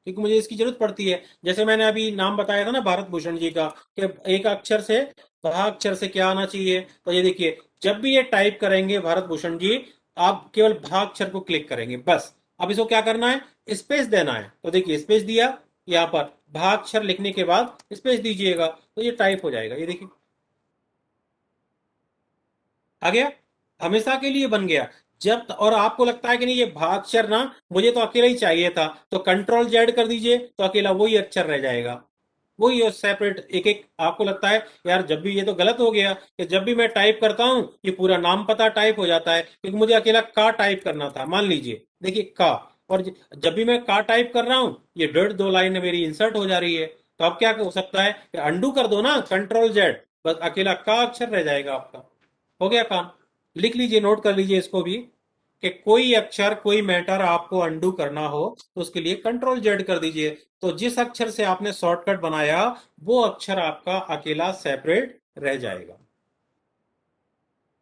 क्योंकि मुझे इसकी जरूरत पड़ती है। जैसे मैंने अभी नाम बताया था ना भारत भूषण जी का, कि एक अक्षर से भाक्षर से क्या आना चाहिए? तो ये देखिए, जब भी ये टाइप करेंगे भारत भूषण जी, आप केवल भाक्षर को क्लिक करेंगे बस। अब इसको क्या करना है? स्पेस देना है। तो देखिए स्पेस दिया, यहाँ पर भाक्षर लिखने के बाद स्पेस दीजिएगा तो ये टाइप हो जाएगा। ये देखिए आ गया, हमेशा के लिए बन गया। जब और आपको लगता है कि नहीं ये भाक्षर ना मुझे तो अकेला ही चाहिए था, तो कंट्रोल जेड कर दीजिए तो अकेला वही अक्षर रह जाएगा, वही सेपरेट एक एक। आपको लगता है यार जब भी ये तो गलत हो गया कि जब भी मैं टाइप करता हूं ये पूरा नाम पता टाइप हो जाता है, क्योंकि मुझे अकेला का टाइप करना था। मान लीजिए देखिए का, और जब भी मैं का टाइप कर रहा हूं ये 1.5-2 लाइन मेरी इंसर्ट हो जा रही है। तो अब क्या हो सकता है कि अंडू कर दो ना, कंट्रोल जेड, बस अकेला का अक्षर रह जाएगा आपका। हो गया काम। लिख लीजिए, नोट कर लीजिए इसको भी, कि कोई अक्षर कोई मैटर आपको अंडू करना हो तो उसके लिए कंट्रोल जेड कर दीजिए। तो जिस अक्षर से आपने शॉर्टकट बनाया वो अक्षर आपका अकेला सेपरेट रह जाएगा।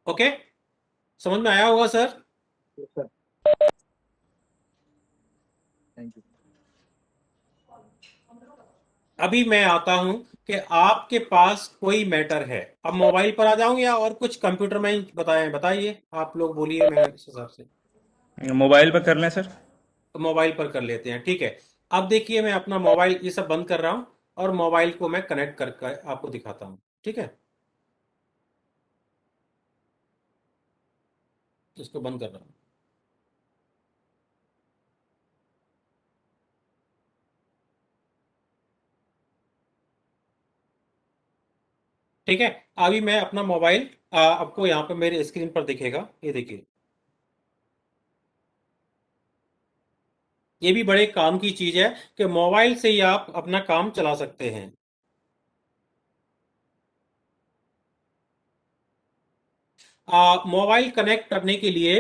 ओके, समझ में आया होगा सर? Sir thank you. अभी मैं आता हूं कि आपके पास कोई मैटर है। अब मोबाइल पर आ जाऊं या और कुछ कंप्यूटर में ही बताइए, आप लोग बोलिए, मैं इस हिसाब से मोबाइल पर कर लें सर। मोबाइल पर कर लेते हैं। ठीक है, अब देखिए मैं अपना मोबाइल ये सब बंद कर रहा हूं और मोबाइल को मैं कनेक्ट करके आपको दिखाता हूं। ठीक है, इसको बंद कर रहा हूं। ठीक है, अभी मैं अपना मोबाइल आपको यहाँ पे मेरे स्क्रीन पर दिखेगा। ये देखिए, ये भी बड़े काम की चीज है कि मोबाइल से ही आप अपना काम चला सकते हैं। मोबाइल कनेक्ट करने के लिए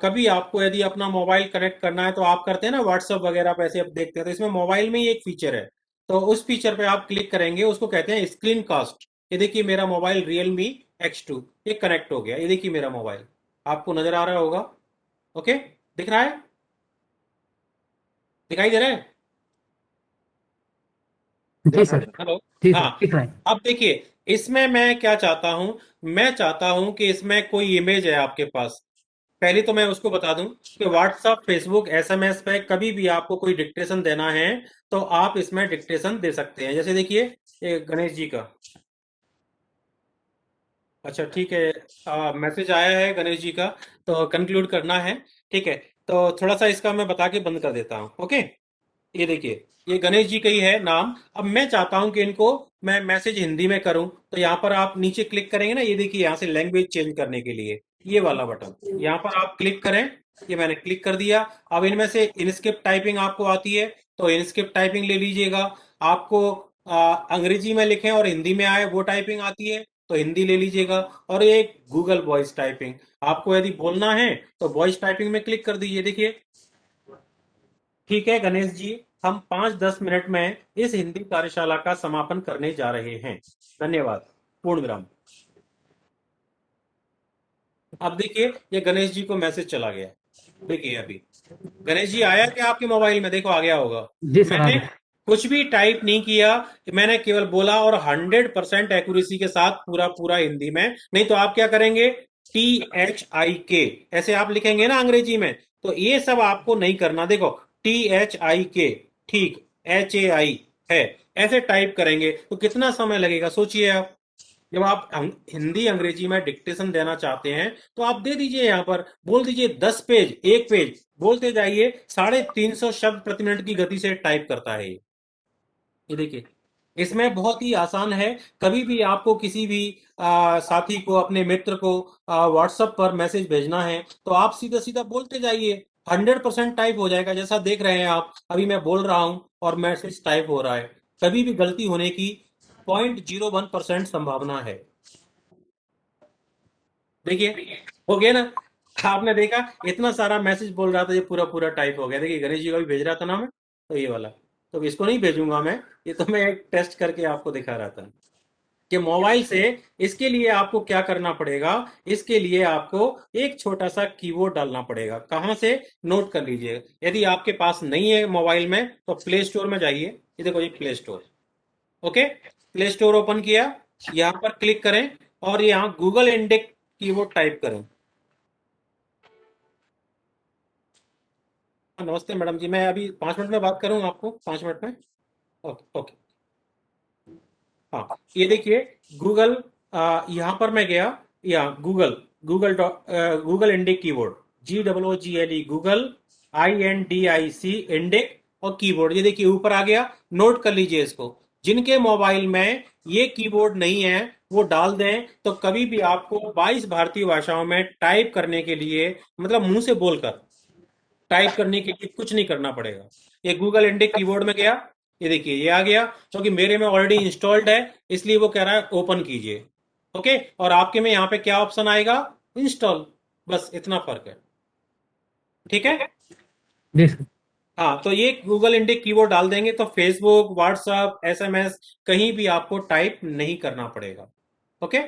कभी आपको यदि अपना मोबाइल कनेक्ट करना है तो आप करते हैं ना व्हाट्सएप वगैरह पे, ऐसे आप देखते हैं, तो इसमें मोबाइल में ही एक फीचर है। तो उस फीचर पे आप क्लिक करेंगे, उसको कहते हैं स्क्रीन कास्ट। ये देखिए मेरा मोबाइल Realme X2 ये कनेक्ट हो गया। ये देखिए मेरा मोबाइल आपको नजर आ रहा होगा। ओके, दिख रहा है, दिखाई दे रहा है? जी सर। हेलो। जी सर, हाँ, दिख रहा है। अब देखिए इसमें मैं क्या चाहता हूं, मैं चाहता हूं कि इसमें कोई इमेज है आपके पास। पहले तो मैं उसको बता दूं कि व्हाट्सएप, फेसबुक, एसएमएस पे कभी भी आपको कोई डिक्टेशन देना है तो आप इसमें डिक्टेशन दे सकते हैं। जैसे देखिए ये गणेश जी का, अच्छा ठीक है, मैसेज आया है गणेश जी का, तो कंक्लूड करना है। ठीक है, तो थोड़ा सा इसका मैं बता के बंद कर देता हूँ। ओके, ये देखिए ये गणेश जी का ही है नाम। अब मैं चाहता हूं कि इनको मैं मैसेज हिंदी में करूं, तो यहाँ पर आप नीचे क्लिक करेंगे ना, ये देखिए यहाँ से लैंग्वेज चेंज करने के लिए ये वाला बटन, यहाँ पर आप क्लिक करें। ये मैंने क्लिक कर दिया। अब इनमें से इनस्क्रिप्ट टाइपिंग आपको आती है तो इनस्क्रिप्ट टाइपिंग ले लीजिएगा। आपको अंग्रेजी में लिखें और हिंदी में आए वो टाइपिंग आती है तो हिंदी ले लीजिएगा। और एक गूगल वॉइस टाइपिंग, आपको यदि बोलना है तो वॉइस टाइपिंग में क्लिक कर दीजिए। देखिए ठीक है गणेश जी, हम 5-10 मिनट में इस हिंदी कार्यशाला का समापन करने जा रहे हैं। धन्यवाद, पूर्ण विराम। अब देखिए ये गणेश जी को मैसेज चला गया। देखिए अभी गणेश जी आया क्या आपके मोबाइल में? देखो आ गया होगा। जी सर, आ मैंने गया। कुछ भी टाइप नहीं किया, मैंने केवल बोला और 100% एक्यूरेसी के साथ पूरा पूरा हिंदी में। नहीं तो आप क्या करेंगे, THIK ऐसे आप लिखेंगे ना अंग्रेजी में, तो ये सब आपको नहीं करना। देखो THIK, ठीक, HAI है, ऐसे टाइप करेंगे तो कितना समय लगेगा सोचिए आप। जब आप हिंदी अंग्रेजी में डिक्टेशन देना चाहते हैं तो आप दे दीजिए, यहाँ पर बोल दीजिए 10 पेज, एक पेज बोलते जाइए, 350 शब्द प्रति मिनट की गति से टाइप करता है ये देखिए इसमें बहुत ही आसान है। कभी भी आपको किसी भी साथी को, अपने मित्र को व्हाट्सएप पर मैसेज भेजना है तो आप सीधा सीधा बोलते जाइए, 100% टाइप हो जाएगा। जैसा देख रहे हैं आप, अभी मैं बोल रहा हूं और मैसेज टाइप हो रहा है। कभी भी गलती होने की 0.01% संभावना है। देखिए हो गया ना, आपने देखा इतना सारा मैसेज बोल रहा था, ये पूरा पूरा टाइप हो गया। देखिए गणेश जी का भी भेज रहा था ना मैं, तो ये वाला, तो इसको नहीं भेजूंगा मैं, ये तो मैं एक टेस्ट करके आपको दिखा रहा था कि मोबाइल से। इसके लिए आपको क्या करना पड़ेगा, इसके लिए आपको एक छोटा सा कीबोर्ड डालना पड़ेगा। कहां से, नोट कर लीजिए। यदि आपके पास नहीं है मोबाइल में तो प्ले स्टोर में जाइए। ये देखो ये play store. Okay, play store open किया, यहाँ पर क्लिक करें और यहाँ गूगल इंडेक्स कीवर्ड टाइप करें। नमस्ते मैडम जी, मैं अभी 5 मिनट में बात करूँ आपको, 5 मिनट में। Okay okay. हाँ, ये देखिए गूगल, यहाँ पर मैं गया, यहाँ Google index keyword, GOOGLE, Google INDIC index और कीबोर्ड, ये देखिए ऊपर आ गया। नोट कर लीजिए इसको। जिनके मोबाइल में ये कीबोर्ड नहीं है वो डाल दें, तो कभी भी आपको 22 भारतीय भाषाओं में टाइप करने के लिए, मतलब मुंह से बोलकर टाइप करने के लिए कुछ नहीं करना पड़ेगा। ये गूगल इंडेक्स कीबोर्ड में गया, ये देखिए ये आ गया, क्योंकि मेरे में ऑलरेडी इंस्टॉल्ड है, इसलिए वो कह रहा है ओपन कीजिए। ओके, और आपके में यहाँ पे क्या ऑप्शन आएगा? इंस्टॉल। बस इतना फर्क है, ठीक है। जी सर। हाँ, तो ये गूगल इंडेक्स कीबोर्ड डाल देंगे तो फेसबुक, व्हाट्सएप, SMS कहीं भी आपको टाइप नहीं करना पड़ेगा। ओके,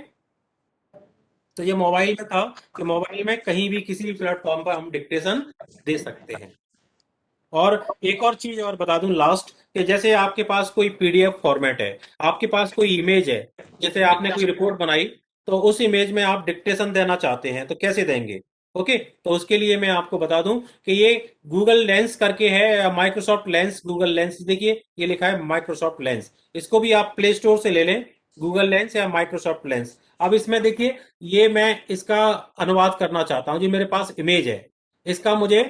तो ये मोबाइल में था कि मोबाइल में कहीं भी किसी भी प्लेटफॉर्म पर हम डिक्टेशन दे सकते हैं। और एक और चीज और बता दूं लास्ट, कि जैसे आपके पास कोई PDF फॉर्मेट है, आपके पास कोई इमेज है, जैसे आपने कोई रिपोर्ट बनाई, तो उस इमेज में आप डिक्टेशन देना चाहते हैं तो कैसे देंगे? ओके, तो उसके लिए मैं आपको बता दूं कि ये गूगल लेंस करके है, या माइक्रोसॉफ्ट लेंस, गूगल लेंस, देखिए ये लिखा है माइक्रोसॉफ्ट लेंस। इसको भी आप प्ले स्टोर से ले लें, गूगल लेंस या माइक्रोसॉफ्ट लेंस। अब इसमें देखिए, ये मैं इसका अनुवाद करना चाहता हूं, जो मेरे पास इमेज है, इसका मुझे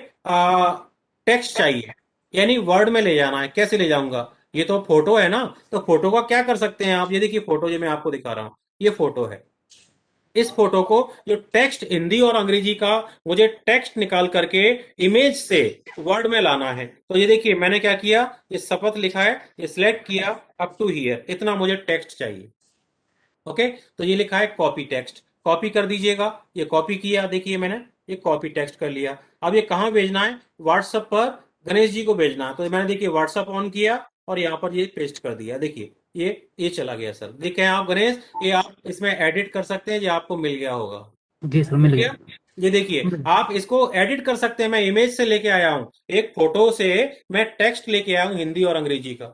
टेक्स्ट चाहिए, यानी वर्ड में ले जाना है। कैसे ले जाऊंगा? ये तो फोटो है ना, तो फोटो का क्या कर सकते हैं आप? ये देखिए फोटो, जो मैं आपको दिखा रहा हूं, ये फोटो है। इस फोटो को जो टेक्स्ट हिंदी और अंग्रेजी का मुझे टेक्स्ट निकाल करके इमेज से वर्ड में लाना है, तो ये देखिए मैंने क्या किया, ये शपथ लिखा है, ये सिलेक्ट किया, अप टू हियर, इतना मुझे टेक्स्ट चाहिए। ओके, तो ये लिखा है कॉपी टेक्स्ट, कॉपी कर दीजिएगा। ये कॉपी किया, देखिए मैंने ये कॉपी टेक्स्ट कर लिया। अब ये कहाँ भेजना है? व्हाट्सएप पर गणेश जी को भेजना है, तो मैंने देखिए व्हाट्सएप ऑन किया और यहाँ पर ये पेस्ट कर दिया। देखिए ये चला गया सर। देखें आप गणेश, ये आप इसमें एडिट कर सकते हैं, ये आपको मिल गया होगा। जी सर, मिल मिल गया? गया। ये देखिए आप इसको एडिट कर सकते हैं। मैं इमेज से लेके आया हूँ, एक फोटो से मैं टेक्स्ट लेके आया हूँ हिंदी और अंग्रेजी का।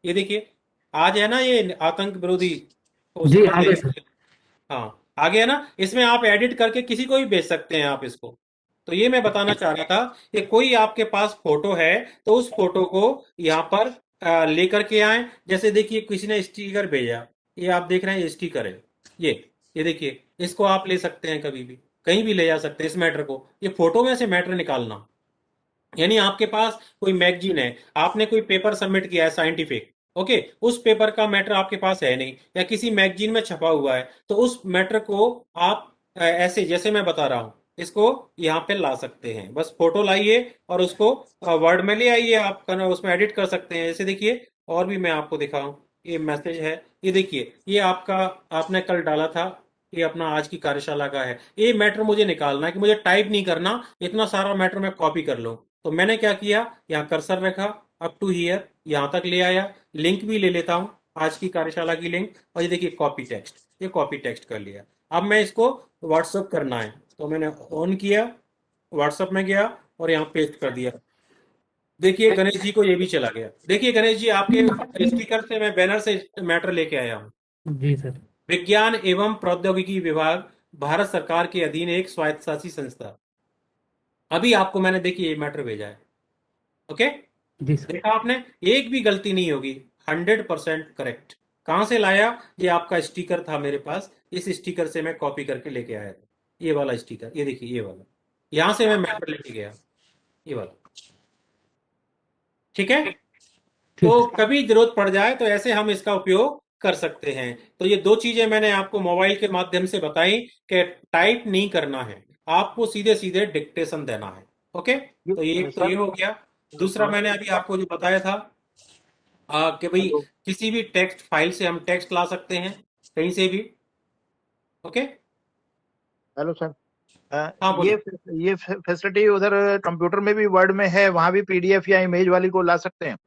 ये देखिए आज है ना, ये आतंक विरोधी वो जी, शपथ आगे लेने सर। के लिए। हाँ, आ गया ना। इसमें आप एडिट करके किसी को भी भेज सकते हैं आप इसको। तो ये मैं बताना चाह रहा था कि कोई आपके पास फोटो है तो उस फोटो को यहाँ पर लेकर के आए। जैसे देखिए किसी ने स्टिकर भेजा, ये आप देख रहे हैं, ये स्टिकर है, ये देखिए, इसको आप ले सकते हैं, कभी भी कहीं भी ले जा सकते हैं इस मैटर को। ये फोटो में से मैटर निकालना, यानी आपके पास कोई मैगजीन है, आपने कोई पेपर सबमिट किया है साइंटिफिक, ओके, उस पेपर का मैटर आपके पास है नहीं, या किसी मैगजीन में छपा हुआ है, तो उस मैटर को आप ऐसे जैसे मैं बता रहा हूँ, इसको यहाँ पे ला सकते हैं। बस फोटो लाइए और उसको वर्ड में ले आइए, आप उसमें एडिट कर सकते हैं। जैसे देखिए, और भी मैं आपको दिखाऊं, ये मैसेज है, ये देखिए, ये आपका आपने कल डाला था, ये अपना आज की कार्यशाला का है। ये मैटर मुझे निकालना है, कि मुझे टाइप नहीं करना, इतना सारा मैटर मैं कॉपी कर लूँ। तो मैंने क्या किया, यहाँ कर्सर रखा, अप टू हियर, यहाँ तक ले आया, लिंक भी ले लेता हूँ, आज की कार्यशाला की लिंक, और ये देखिए कॉपी टेक्स्ट, ये कॉपी टेक्स्ट कर लिया। अब मैं इसको व्हाट्सअप करना है, तो मैंने ऑन किया, व्हाट्सअप में गया और यहाँ पेस्ट कर दिया। देखिए गणेश जी को ये भी चला गया। देखिए गणेश जी, आपके स्पीकर से मैं बैनर से मैटर लेके आया हूँ। जी सर। विज्ञान एवं प्रौद्योगिकी विभाग, भारत सरकार के अधीन एक स्वायत्तशासी संस्था। अभी आपको मैंने देखिए ये मैटर भेजा है। ओके, जी सर। देखा आपने, एक भी गलती नहीं होगी, 100% करेक्ट। कहां से लाया? ये आपका स्टिकर था मेरे पास, इस स्टिकर से मैं कॉपी करके लेके आया था, ये वाला स्टिकर, ये देखिए ये वाला, यहां से मैं मैटर लेके गया, ये वाला। ठीक है, ठीक तो है। कभी जरूरत पड़ जाए तो ऐसे हम इसका उपयोग कर सकते हैं। तो ये दो चीजें मैंने आपको मोबाइल के माध्यम से बताई, कि टाइप नहीं करना है, आपको सीधे सीधे डिक्टेशन देना है। ओके, तो ये हो गया। दूसरा मैंने अभी आपको जो बताया था, कि भाई हेलो किसी भी टेक्स्ट फाइल से हम टेक्स्ट ला सकते हैं, कहीं से भी। Okay, hello sir. हाँ ये बोलिए। ये फैसिलिटी उधर कंप्यूटर में भी वर्ड में है, वहां भी PDF या इमेज वाली को ला सकते हैं?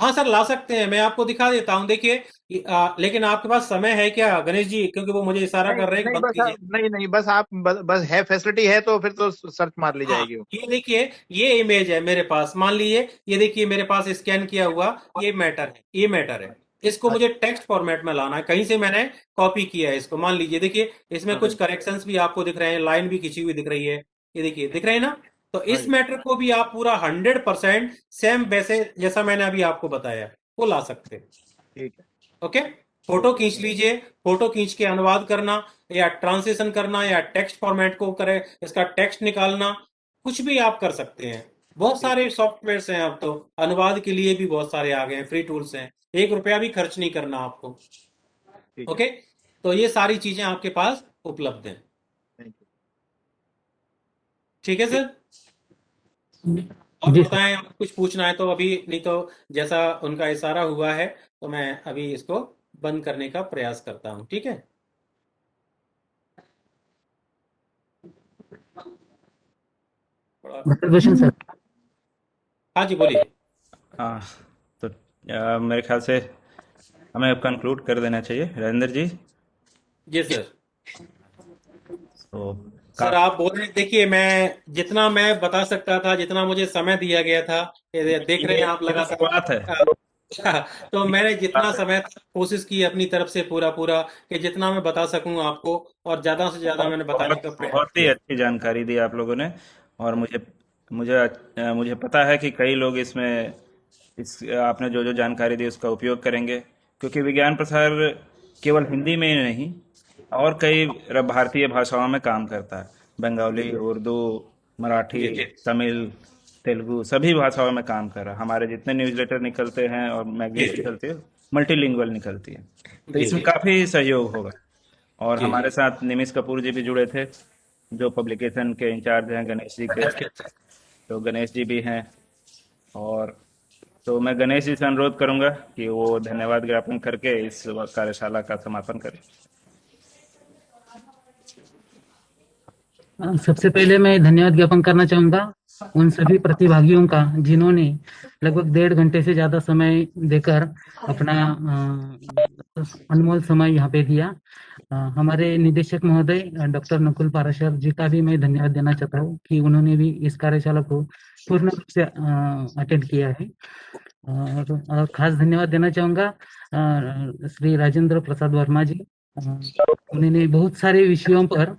हाँ सर, ला सकते हैं, मैं आपको दिखा देता हूँ। देखिए लेकिन आपके पास समय है क्या गणेश जी? क्योंकि वो मुझे इशारा नहीं कर रहे हैं कि नहीं, बंद कीजिए। नहीं बस आप बस है, फैसिलिटी है तो फिर तो सर्च मार ली हाँ, जाएगी वो। ये देखिए, ये इमेज है मेरे पास, मान लीजिए, ये देखिए मेरे पास स्कैन किया हुआ ये मैटर है, ये मैटर है। इसको मुझे टेक्स्ट फॉर्मेट में लाना है, कहीं से मैंने कॉपी किया है इसको, मान लीजिए देखिए इसमें कुछ करेक्शंस भी आपको दिख रहे हैं, लाइन भी खींची हुई दिख रही है, ये देखिए दिख रहे हैं ना। तो इस मैटर को भी आप पूरा 100% सेम वैसे जैसा मैंने अभी आपको बताया वो ला सकते हैं। ठीक है। ओके, फोटो खींच लीजिए, फोटो खींच के अनुवाद करना या ट्रांसलेशन करना या टेक्स्ट फॉर्मेट को करे, इसका टेक्स्ट निकालना, कुछ भी आप कर सकते हैं। बहुत सारे सॉफ्टवेयर्स हैं अब तो, अनुवाद के लिए भी बहुत सारे आ गए हैं, फ्री टूल्स हैं, 1 रुपया भी खर्च नहीं करना आपको। ठीक है। ओके, तो ये सारी चीजें आपके पास उपलब्ध हैं। Thank you. ठीक है सर, और जी सर। बताएं आप कुछ पूछना है तो अभी, नहीं तो जैसा उनका इशारा हुआ है तो मैं अभी इसको बंद करने का प्रयास करता हूं। ठीक है, डॉक्टर भूषण सर। हाँ जी बोलिए। हाँ, तो मेरे ख्याल से हमें अब कंक्लूड कर देना चाहिए राजेंद्र जी। जी सर। तो सर आप बोल रहे, देखिए मैं जितना मैं बता सकता था, जितना मुझे समय दिया गया था, ये देख रहे हैं आप लगातार बात है, तो मैंने जितना समय था, कोशिश की अपनी तरफ से पूरा पूरा कि जितना मैं बता सकूं आपको, और ज्यादा से ज्यादा मैंने बताने का प्रयास बहुत ही किया। अच्छी जानकारी दी आप लोगों ने। और मुझे मुझे मुझे पता है कि कई लोग इसमें इस आपने जो जो जानकारी दी उसका उपयोग करेंगे, क्योंकि विज्ञान प्रसार केवल हिंदी में ही नहीं और कई भारतीय भाषाओं में काम करता है। बंगाली, उर्दू, मराठी, जी जी तमिल, तेलुगु सभी भाषाओं में काम कर रहा है। हमारे जितने न्यूज़लेटर निकलते हैं और मैगजीन जी निकलती है मल्टीलिंगुअल निकलती है, तो जी इसमें जी काफ़ी सहयोग होगा। और जी हमारे जी। साथ निमिष कपूर जी भी जुड़े थे, जो पब्लिकेशन के इंचार्ज हैं गणेश जी के, तो गणेश जी भी हैं। और तो मैं गणेश जी से अनुरोध करूंगा कि वो धन्यवाद ज्ञापन करके इस कार्यशाला का समापन करें। सबसे पहले मैं धन्यवाद ज्ञापन करना चाहूंगा उन सभी प्रतिभागियों का जिन्होंने लगभग 1.5 घंटे से ज्यादा समय देकर अपना अनमोल समय यहाँ पे दिया। हमारे निदेशक महोदय डॉक्टर नकुल पाराशर जी का भी मैं धन्यवाद देना चाहता हूँ कि उन्होंने भी इस कार्यशाला को पूर्ण रूप से अटेंड किया है। और खास धन्यवाद देना चाहूंगा श्री राजेंद्र प्रसाद वर्मा जी। उन्होंने बहुत सारे विषयों पर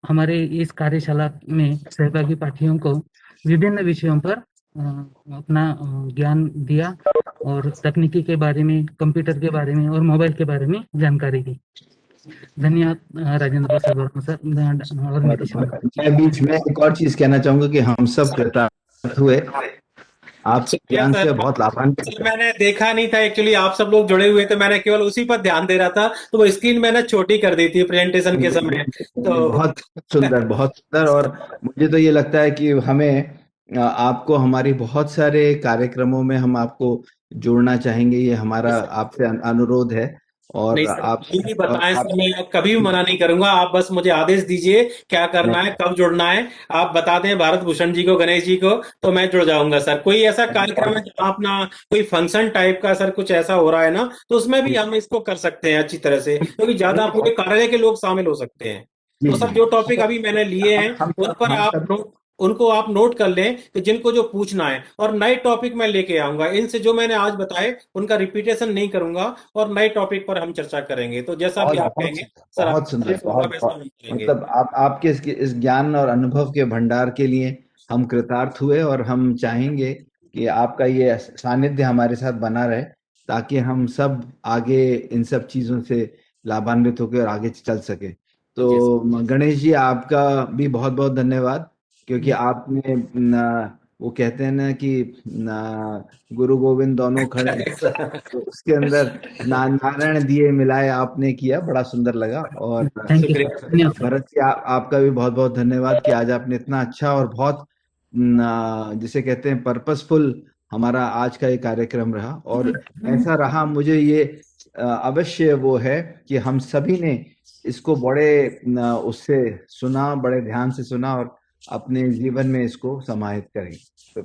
हमारे इस कार्यशाला में सहभागी पाठियों को विभिन्न विषयों पर अपना ज्ञान दिया और तकनीकी के बारे में, कंप्यूटर के बारे में और मोबाइल के बारे में जानकारी दी। धन्यवाद राजेंद्र प्रसाद वर्मा सर और निदेशक। मैं बीच में एक और चीज कहना चाहूंगा कि हम सब कृतार्थ हुए, आपके ज्ञान से बहुत लाभान्वित। सर मैंने देखा नहीं था एक्चुअली, आप सब लोग जुड़े हुए थे, मैंने केवल उसी पर ध्यान दे रहा था, तो वो स्क्रीन मैंने छोटी कर दी थी प्रेजेंटेशन के समय। तो बहुत सुंदर, बहुत सुंदर। और मुझे तो ये लगता है कि हमें आपको हमारी बहुत सारे कार्यक्रमों में हम आपको जोड़ना चाहेंगे, ये हमारा आपसे अनुरोध है। और नहीं सर, आप कभी भी और बताएं आप सर, मैं कभी भी मना नहीं करूंगा, आप बस मुझे आदेश दीजिए क्या करना है, कब जुड़ना है, आप बता दें भारत भूषण जी को, गणेश जी को, तो मैं जुड़ जाऊंगा सर। कोई ऐसा कार्यक्रम है जहाँ अपना कोई फंक्शन टाइप का सर कुछ ऐसा हो रहा है ना, तो उसमें भी हम इसको कर सकते हैं अच्छी तरह से, क्योंकि ज्यादा पूरे कार्यालय के लोग शामिल हो सकते हैं। जी तो सर जी, जो टॉपिक अभी मैंने लिए हैं उन पर हम आप सब उनको आप नोट कर लें कि जिनको जो पूछना है, और नए टॉपिक मैं लेके आऊंगा, इनसे जो मैंने आज बताए उनका रिपीटेशन नहीं करूंगा, और नए टॉपिक पर हम चर्चा करेंगे। तो जैसा भी आप कहेंगे सर, आप बहुत सुंदर, वैसा हम करेंगे। मतलब आप आपके इस ज्ञान और अनुभव के भंडार के लिए हम कृतार्थ हुए, और हम चाहेंगे कि आपका ये सानिध्य हमारे साथ बना रहे, ताकि हम सब आगे इन सब चीजों से लाभान्वित होकर आगे चल सके। तो गणेश जी, आपका भी बहुत बहुत धन्यवाद, क्योंकि आपने वो कहते हैं ना कि गुरु गोविंद दोनों खड़े हैं, तो उसके अंदर नारायण दिए मिलाए आपने किया, बड़ा सुंदर लगा। और थैंक यू सर, धन्यवाद सर। भरत जी, आपका भी बहुत बहुत धन्यवाद कि आज आपने इतना अच्छा और बहुत जिसे कहते हैं पर्पसफुल हमारा आज का ये कार्यक्रम रहा। और ऐसा रहा, मुझे ये अवश्य वो है कि हम सभी ने इसको बड़े उससे सुना, बड़े ध्यान से सुना, और अपने जीवन में इसको समाहित करेंगे। तो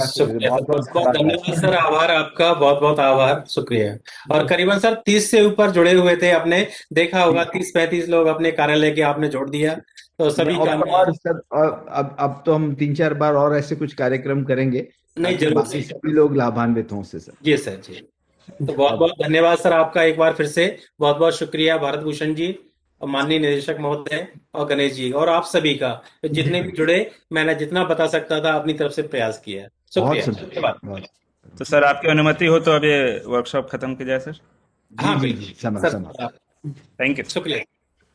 शुक्रिया सर, बहुत बहुत बहुत बहुत धन्यवाद सर, आभार आपका, बहुत बहुत आभार, शुक्रिया। और करीबन सर 30 से ऊपर जुड़े हुए थे, आपने देखा होगा 30-35 लोग अपने कार्यालय के आपने जोड़ दिया, तो सभी का मैं और सर, और अब तो हम 3-4 बार और ऐसे कुछ कार्यक्रम करेंगे नहीं ताकि जरूर बाकी सर, सभी लोग लाभान्वित हों उससे सर। जी सर जी। तो बहुत बहुत धन्यवाद सर आपका एक बार फिर से। बहुत बहुत शुक्रिया भारत भूषण जी और माननीय निदेशक महोदय और गणेश जी और आप सभी का, जितने भी जुड़े, मैंने जितना बता सकता था अपनी तरफ से प्रयास किया है। बहुत शुक्रिया, सुंदर, धन्यवाद। बहुत। तो सर आपकी अनुमति हो तो अब ये वर्कशॉप खत्म की जाए सर। जी हाँ जी बिल्कुल जी, समय सर, समय। Thank you. शुक्रिया,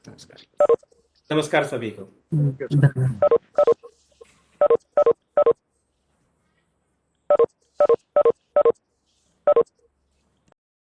नमस्कार, नमस्कार सभी को। धन्यवाद।